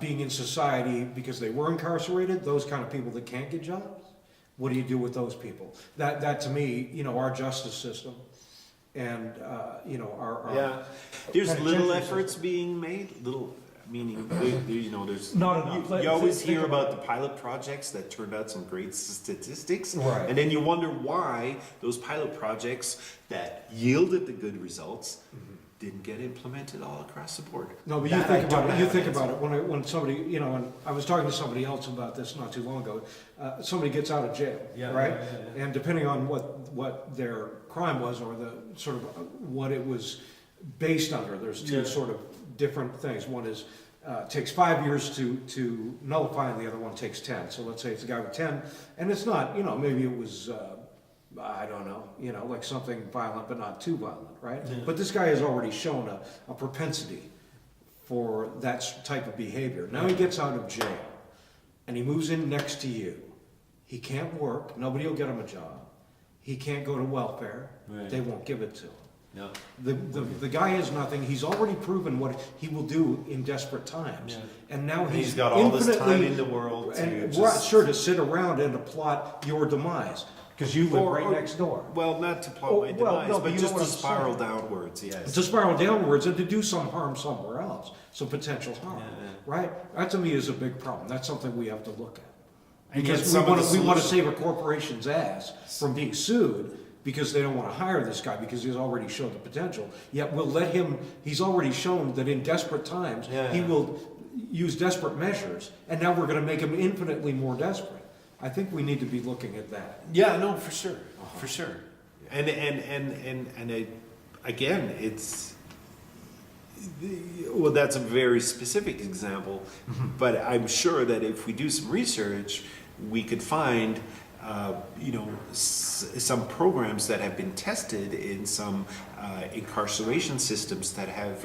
being in society because they were incarcerated, those kind of people that can't get jobs. What do you do with those people? That to me, our justice system and, our There's little penitentiary efforts system. being made, meaning, there's... Not enough. You always Think hear about about the pilot projects that turned out some great statistics. Right. And then you wonder why those pilot projects that yielded the good results didn't get implemented all across the board. No, but you think about it. You think about it when somebody, and I was talking to somebody else about this not too long ago. Somebody gets out of jail, right? And depending on what their crime was or the sort of what it was based under, there's two sort of different things. One is takes 5 years to nullify, and the other one takes 10. So let's say it's a guy with 10, and it's not, maybe it was I don't know, like something violent but not too violent, right? But this guy has already shown a propensity for that type of behavior. Now he gets out of jail and he moves in next to you. He can't work, nobody will get him a job. He can't go to welfare, Right. they won't give it to him. No. The guy has nothing. He's already proven what he will do in desperate times, and now He's got all this time in the world to and just- sure to sit around and to plot your demise because you live right next door. Well, not to plot Oh, my well, demise, no, but but you know just what to I'm spiral saying. downwards, yes. To spiral downwards and to do some harm somewhere else, some potential harm, Yeah. right? That to me is a big problem. That's something we have to look at. And yet Because some of the we want to solution- save a corporation's ass from being sued because they don't want to hire this guy because he's already shown the potential. Yet we'll let him, he's already shown that in desperate times, he will use desperate measures, and now we're going to make him infinitely more desperate. I think we need to be looking at that. Yeah, no, for sure, for sure. And again, it's well, that's a very specific example, but I'm sure that if we do some research, we could find, some programs that have been tested in some incarceration systems that have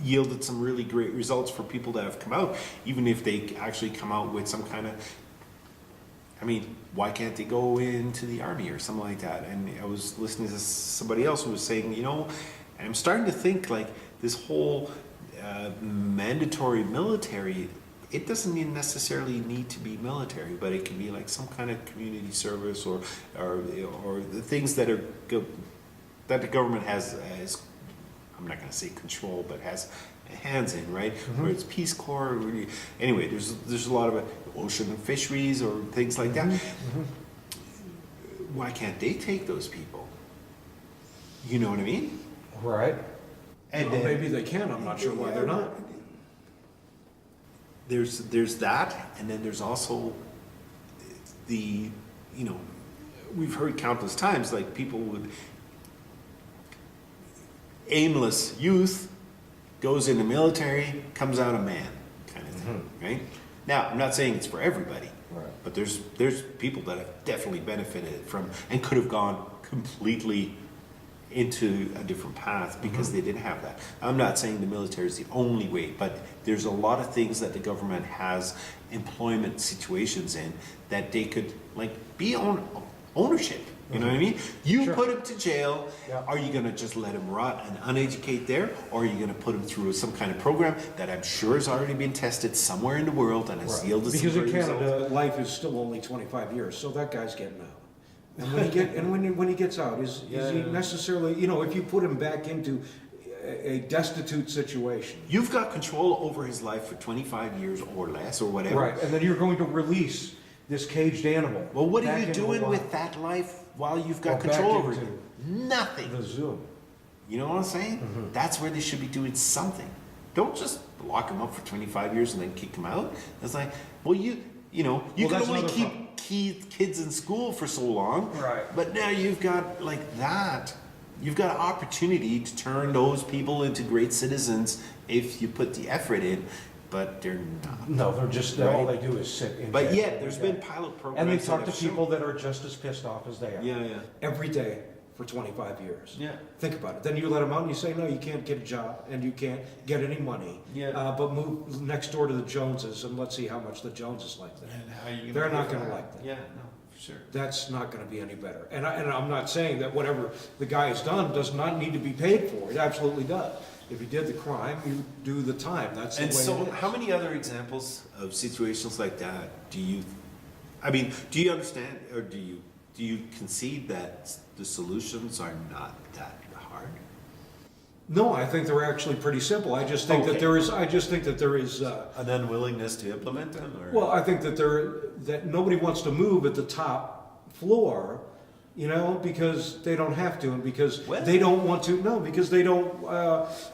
yielded some really great results for people that have come out, even if they actually come out with some kind of. I mean, why can't they go into the army or something like that? And I was listening to somebody else who was saying, and I'm starting to think like this whole mandatory military, it doesn't necessarily need to be military, but it can be like some kind of community service or the things that that the government has, I'm not going to say control, but has hands in, right? Where it's Peace Corps. Anyway, there's a lot of ocean and fisheries or things like that. Why can't they take those people? You know what I mean? Right. And Well, then maybe they can. I'm not sure why they're not. there's that, and then there's also the, we've heard countless times, like people would, aimless youth goes in the military, comes out a man, kind of thing, right? Now, I'm not saying it's for everybody, Right. but there's people that have definitely benefited from and could have gone completely into a different path because they didn't have that. I'm not saying the military is the only way, but there's a lot of things that the government has employment situations in that they could be ownership. You know what I mean? You Sure. put him to jail. Yeah. Are you going to just let him rot and uneducate there? Or are you going to put him through some kind of program that I'm sure has already been tested somewhere in the world and has yielded some Because in great Canada, results? life is still only 25 years, so that guy's getting out. And when he gets out, is he necessarily, if you put him back into a destitute situation, You've got control over his life for 25 years or less or whatever. right? And then you're going to release this caged animal. Well, what are back you into doing life. with that life while you've got Well, back control over it? into Nothing. the zoo? You know what I'm saying? That's where they should be doing something. Don't just lock him up for 25 years and then kick him out. It's like, well, you Well, can that's only another keep kids in school for so long. Right. But now you've got that. You've got an opportunity to turn those people into great citizens if you put the effort in, but they're not. No, they're just all they do is sit in. But jail. yet, there's been pilot programs. and they that talk to have shown- people that are just as pissed off as they are. Yeah, yeah. Every day for 25 years. Yeah. Think about it. Then you let them out and you say, no, you can't get a job and you can't get any money. Yeah. But move next door to the Joneses and let's see how much the Joneses like that. And how are you They're pay not for gonna that? like that. Yeah, no, for sure. That's not going to be any better. And I'm not saying that whatever the guy has done does not need to be paid for. It absolutely does. If you did the crime, you do the time. That's the And way so, it is. how many other examples of situations like that do you understand, or do you concede that the solutions are not that hard? No, I think they're actually pretty simple. I just think Okay. that there is. I just think that there is. An unwillingness to implement them, or Well, I think that nobody wants to move at the top floor, because they don't have to, and because Well- they don't want to. No, because they don't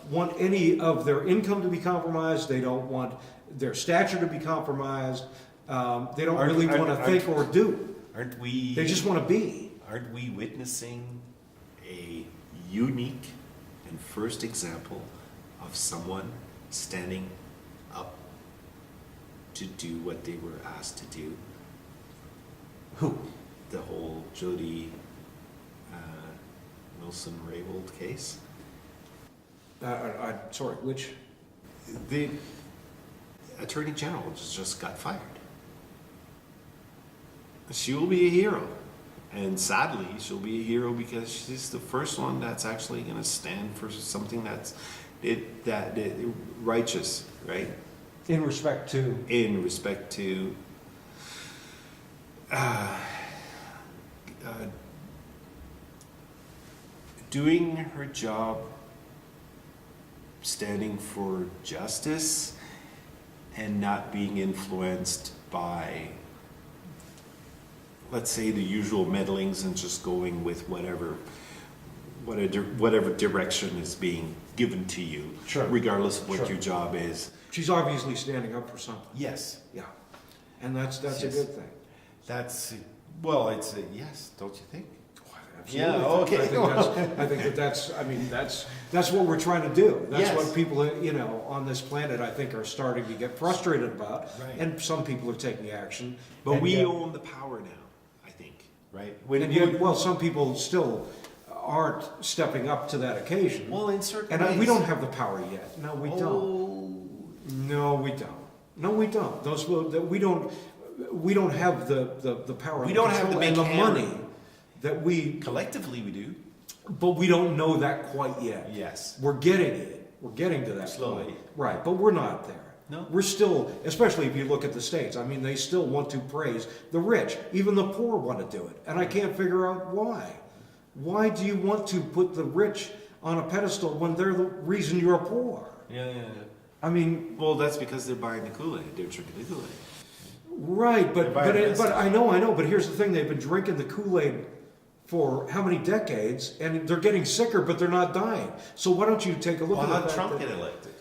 want any of their income to be compromised. They don't want their stature to be compromised. They don't Aren't- really aren't- want to aren't- think or do. aren't we? They just want to be. Aren't we witnessing a unique and first example of someone standing up to do what they were asked to do? Who? the whole Jody Wilson-Raybould case. Sorry, which? The Attorney General just got fired. She will be a hero. And sadly, she'll be a hero because she's the first one that's actually going to stand for something that's righteous, right? In respect to? In respect to doing her job, standing for justice, and not being influenced by, let's say, the usual meddlings and just going with whatever direction is being given to you, Sure. regardless of what Sure. your job is. She's obviously standing up for something. Yes. Yeah. And that's Yes. a good thing. That's, well, it's a yes, don't you think? Absolutely. Yeah, okay. I think that's what we're trying to do. That's Yes. what people, on this planet, I think, are starting to get frustrated about. Right. And some people are taking action. But And we yet- own the power now, I think, right? And yet, well, some people still aren't stepping up to that occasion. well, in certain And ways. we don't have the power yet. No, we don't. Oh, No, we don't. No, we don't. We don't have the power. We and don't have control the big and the hammer. money that we. collectively we do. But we don't know that quite yet. Yes. We're getting it. We're getting to that Slowly. point. Right, but we're not there. No. We're still, especially if you look at the States, I mean, they still want to praise the rich. Even the poor want to do it. And I can't figure out why. Why do you want to put the rich on a pedestal when they're the reason you're poor? Yeah. I mean, Well, that's because they're buying the Kool-Aid. They're drinking the Kool-Aid. right, but Environmentalists. I know, but here's the thing, they've been drinking the Kool-Aid for how many decades, and they're getting sicker, but they're not dying. So why don't you take a look Well, at how that? did Trump get elected?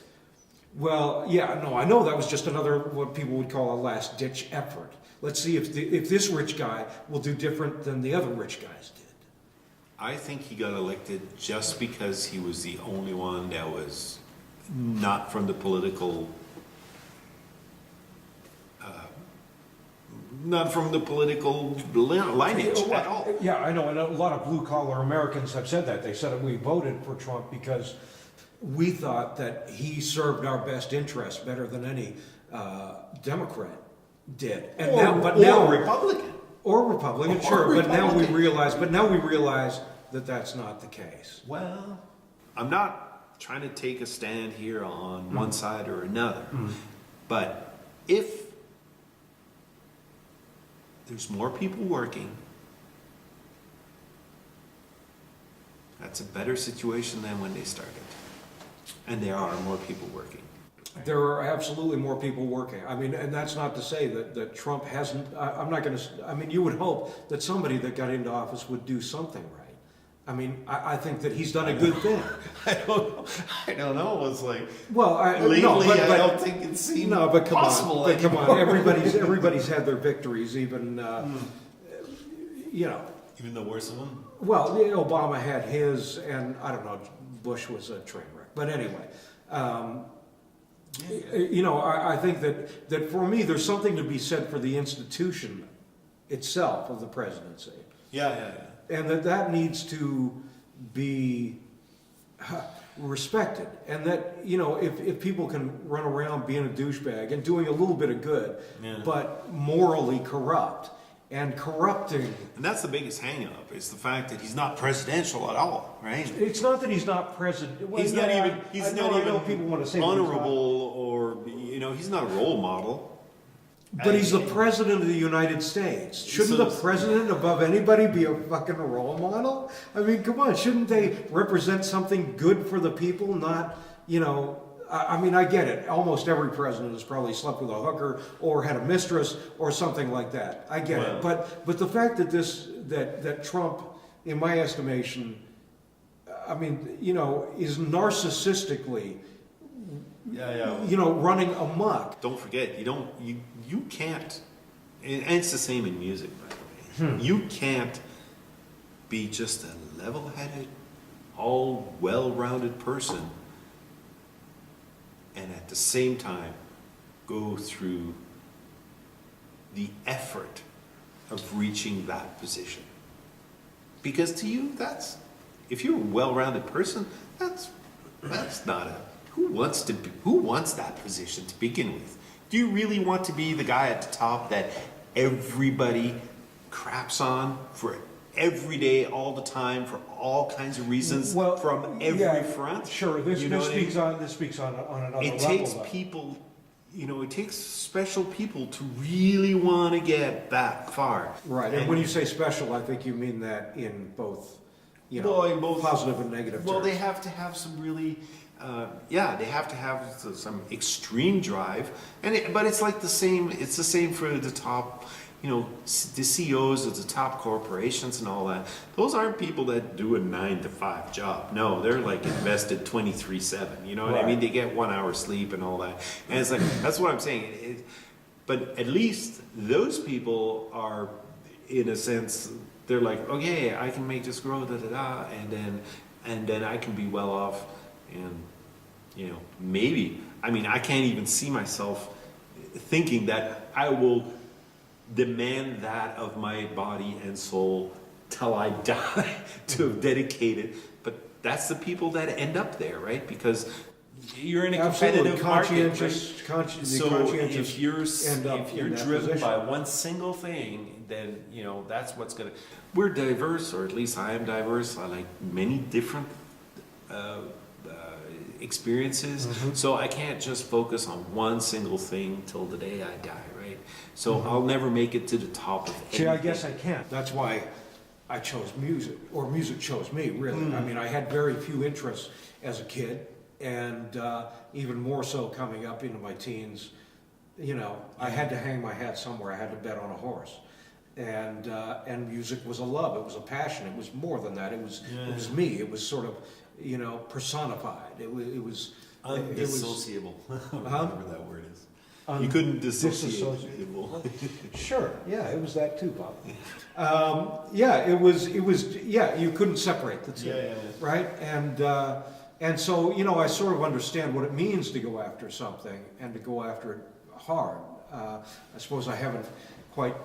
Well, yeah, no, I know that was just another, what people would call a last-ditch effort. Let's see if this rich guy will do different than the other rich guys did. I think he got elected just because he was the only one that was not from the political, lineage at all. Yeah, I know, and a lot of blue-collar Americans have said that. They said we voted for Trump because we thought that he served our best interests better than any Democrat did. And now, Republican. or Republican, Or sure. But now we Republican. realize that that's not the case. Well, I'm not trying to take a stand here on one side or another, but if there's more people working, that's a better situation than when they started. And there are more people working. There are absolutely more people working. I mean, and that's not to say that Trump hasn't, I'm not going to, I mean, you would hope that somebody that got into office would do something right. I mean, I think that he's done a good thing. I don't know. It's like Well, lately, no, but, I don't think it seemed no, but come possible. on, but come on. Everybody's had their victories, even Even the worst of them. Well, Obama had his, and I don't know, Bush was a train wreck. But anyway, I think that for me, there's something to be said for the institution itself of the presidency. Yeah. And that needs to be respected. And that, if people can run around being a douchebag and doing a little bit of good, Yeah. but morally corrupt and corrupting. And that's the biggest hang-up, is the fact that he's not presidential at all, right? It's not that he's not president. Well, He's yeah, not even, he's I know, not I know even people want to say that he's not. honorable, or, he's not a role model. But he's the president of the United States. Shouldn't the president above anybody be a fucking role model? I mean, come on, shouldn't they represent something good for the people, not, I mean, I get it. Almost every president has probably slept with a hooker or had a mistress or something like that. I get it. But the fact that that Trump, in my estimation, I mean, is narcissistically running amok. Don't forget, you can't, and it's the same in music, by the way. You can't be just a level-headed, all well-rounded person and at the same time go through the effort of reaching that position. Because to you, if you're a well-rounded person, that's not who wants that position to begin with? Do you really want to be the guy at the top that everybody craps on for every day, all the time, for all kinds of reasons, from every front? Sure, this speaks on another level. It takes people, it takes special people to really want to get that far. Right, and when you say special, I think you mean that in both, in both positive and negative Well, terms. they have to have some really, they have to have some extreme drive, but it's like the same. It's the same for the top, the CEOs of the top corporations and all that. Those aren't people that do a 9-to-5 job. No, they're like invested 24/7. You know what I mean? They get 1 hour sleep and all that. And it's like that's what I'm saying. But at least those people are, in a sense, they're like, okay, I can make this grow, and then I can be well off, and maybe. I mean, I can't even see myself thinking that I will demand that of my body and soul till I die to dedicate it. But that's the people that end up there, right? Because you're in a competitive market, right? So if you're driven by one single thing, then that's what's gonna. We're diverse, or at least I am diverse. I like many different experiences, so I can't just focus on one single thing till the day I die, right? So I'll never make it to the top of anything. See, I guess I can't. That's why I chose music, or music chose me, really. I mean, I had very few interests as a kid, and even more so coming up into my teens. I had to hang my hat somewhere. I had to bet on a horse. And music was a love. It was a passion. It was more than that. It was me. It was sort of, personified. It was Undissociable. Whatever that word is. You couldn't dissociate. Sure. Yeah, it was that too, Bob. It was. You couldn't separate the two. Right. And so I sort of understand what it means to go after something and to go after it hard. I suppose I haven't quite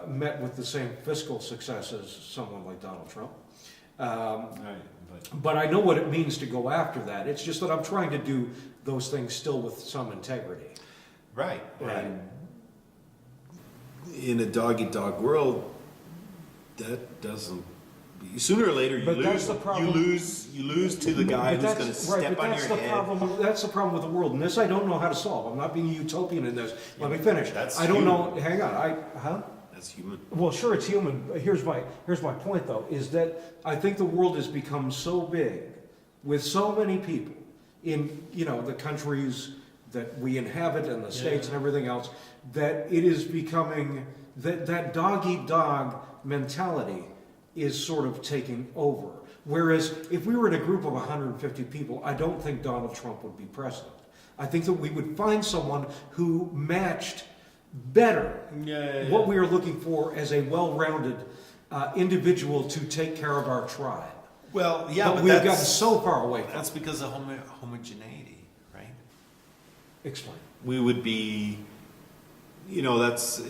met with the same fiscal success as someone like Donald Trump. But I know what it means to go after that. It's just that I'm trying to do those things still with some integrity. Right. In a dog-eat-dog world, that doesn't. Sooner or later, you But lose. that's the problem. You lose to the guy who's going to step on your head. That's the problem with the world, and this I don't know how to solve. I'm not being utopian in this. Let me finish. That's I don't know. human. Hang on. That's human. Well, sure, it's human. Here's my point, though, is that I think the world has become so big, with so many people in the countries that we inhabit and the states and everything else, that it is becoming that dog-eat-dog mentality is sort of taking over. Whereas if we were in a group of 150 people, I don't think Donald Trump would be president. I think that we would find someone who matched better what we are looking for as a well-rounded individual to take care of our tribe. Well, but we've gotten so far away from that's because of homogeneity, right? Explain. We would be, that's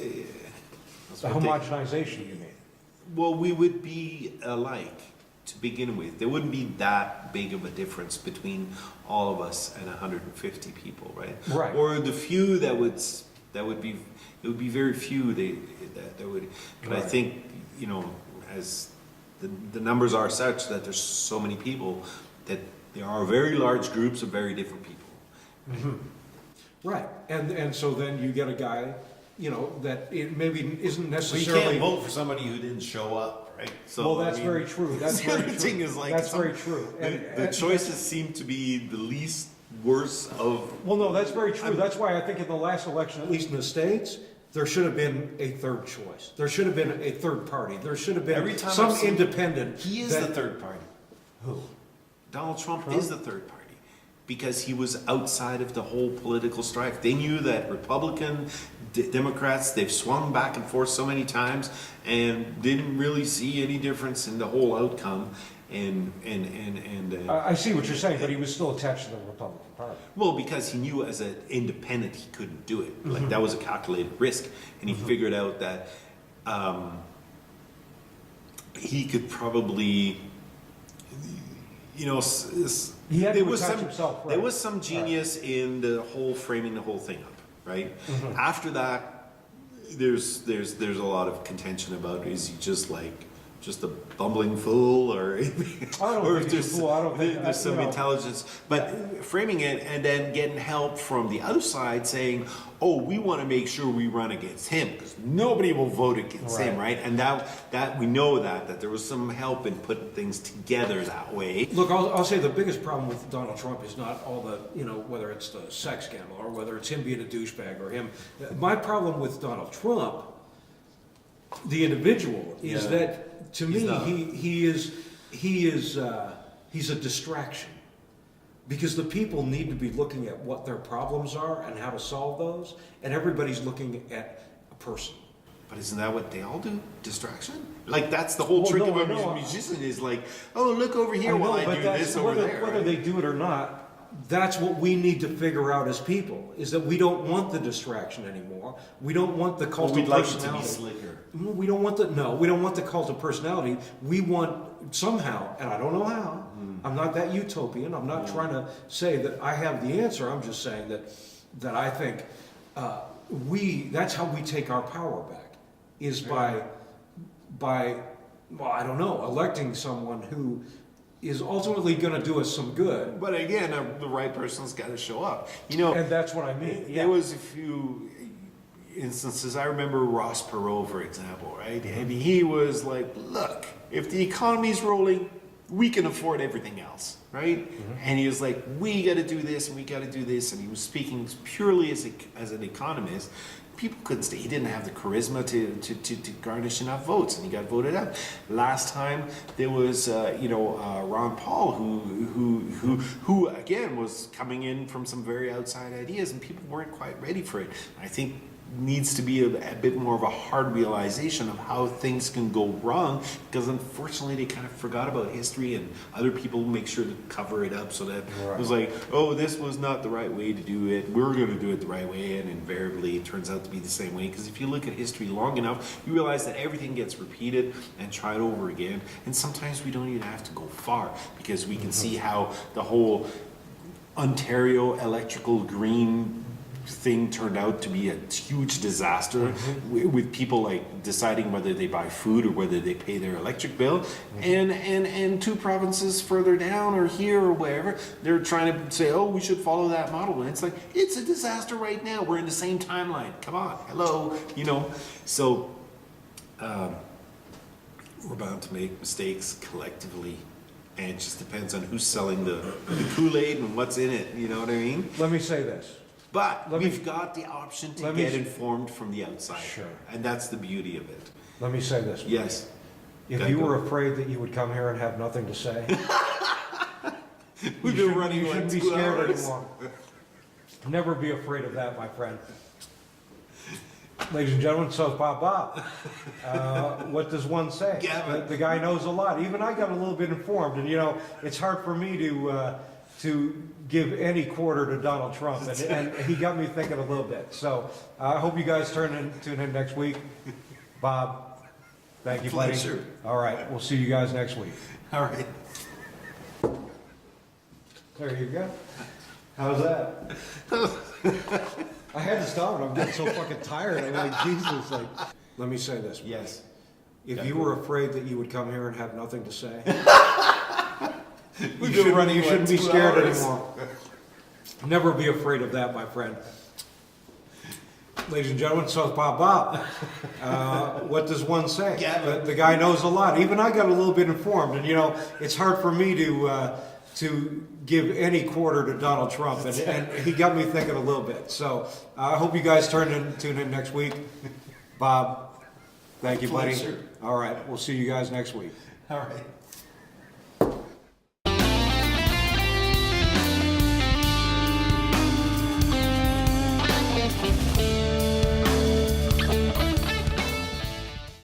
The homogenization, you mean? Well, we would be alike to begin with. There wouldn't be that big of a difference between all of us and 150 people, right? Right. Or the few that would be, it would be very few that would. But I think as the numbers are such that there's so many people that there are very large groups of very different people. Right. And so then you get a guy. That it maybe isn't necessarily. You can't vote for somebody who didn't show up, right? So Well, that's very true. That's very true. thing is like That's very true. The choices seem to be the least worse of. Well, no, that's very true. That's why I think in the last election, at least in the States, there should have been a third choice. There should have been a third party. There should have been some independent. He is the third party. Who? Donald Trump is the third party. Because he was outside of the whole political strife. They knew that Republican, Democrats, they've swung back and forth so many times and didn't really see any difference in the whole outcome. I see what you're saying, but he was still attached to the Republican Party. Well, because he knew as an independent he couldn't do it. Like that was a calculated risk, and he figured out that he could probably, you know, He had there to was attach some himself, right. there was some genius in the whole framing the whole thing up, right? Mm-hmm. After that, there's a lot of contention about, is he just a bumbling fool, or I don't or think if he's a fool. I don't think there's some you know. intelligence, but framing it and then getting help from the other side saying, oh, we want to make sure we run against him because nobody will vote against him, right? And that we know that there was some help in putting things together that way. Look, I'll say the biggest problem with Donald Trump is not all the, you know, whether it's the sex scandal or whether it's him being a douchebag or him. My problem with Donald Trump, the individual, is that to me he's a distraction, because the people need to be looking at what their problems are and how to solve those, and everybody's looking at a person. But isn't that what they all do? Distraction? Like, that's the whole trick of a musician, is like, oh, look over here while I do this over there. Whether they do it or not, that's what we need to figure out as people, is that we don't want the distraction anymore. We don't want the cult We'd of like it to be personality. slicker. We don't want we don't want the cult of personality. We want somehow, and I don't know how, I'm not that utopian. I'm not trying to say that I have the answer. I'm just saying that I think that's how we take our power back, is by well, I don't know, electing someone who is ultimately going to do us some good. But again, the right person's got to show up. You know, And that's what I mean. there was a few instances. I remember Ross Perot, for example, right? And he was like, look, if the economy's rolling, we can afford everything else, right? And he was like, we got to do this and we got to do this. And he was speaking purely as an economist. People couldn't stay. He didn't have the charisma to garnish enough votes, and he got voted out. Last time there was, Ron Paul, who again was coming in from some very outside ideas, and people weren't quite ready for it. I think needs to be a bit more of a hard realization of how things can go wrong, because unfortunately they kind of forgot about history, and other people make sure to cover it up so that it was like, oh, this was not the right way to do it, we're going to do it the right way, and invariably it turns out to be the same way. Because if you look at history long enough, you realize that everything gets repeated and tried over again, and sometimes we don't even have to go far, because we can see how the whole Ontario electrical green thing turned out to be a huge disaster, with people like deciding whether they buy food or whether they pay their electric bill, and two provinces further down or here or wherever, they're trying to say, oh, we should follow that model, and it's like, it's a disaster right now, we're in the same timeline, come on, hello, you know. So we're bound to make mistakes collectively, and it just depends on who's selling the Kool-Aid and what's in it, you know what I mean? Let me say this. But we've got the option to get informed from the outside. Sure. And that's the beauty of it. Let me say this. Yes. If you were afraid that you would come here and have nothing to say, We've been running you like shouldn't be 2 scared hours. anymore. Never be afraid of that, my friend. Ladies and gentlemen, Southpaw Bawb. What does one say? Gavin. The guy knows a lot. Even I got a little bit informed, and you know, it's hard for me to give any quarter to Donald Trump, and he got me thinking a little bit. So I hope you guys tune in next week. Bob, thank you, buddy. Pleasure. All right, we'll see you guys next week. All right. There you go. How's that? I had to stop it. I'm getting so fucking tired. I'm like, Jesus. Like, let me say this. Yes. If you were afraid that you would come here and have nothing to say, We've been running you like shouldn't be 2 scared hours. anymore. Never be afraid of that, my friend. Ladies and gentlemen, Southpaw Bawb. What does one say? Gavin. The guy knows a lot. Even I got a little bit informed, and you know, it's hard for me to give any quarter to Donald Trump, and he got me thinking a little bit. So I hope you guys tune in next week. Bob, thank you, buddy. Pleasure. All right, we'll see you guys next week. All right.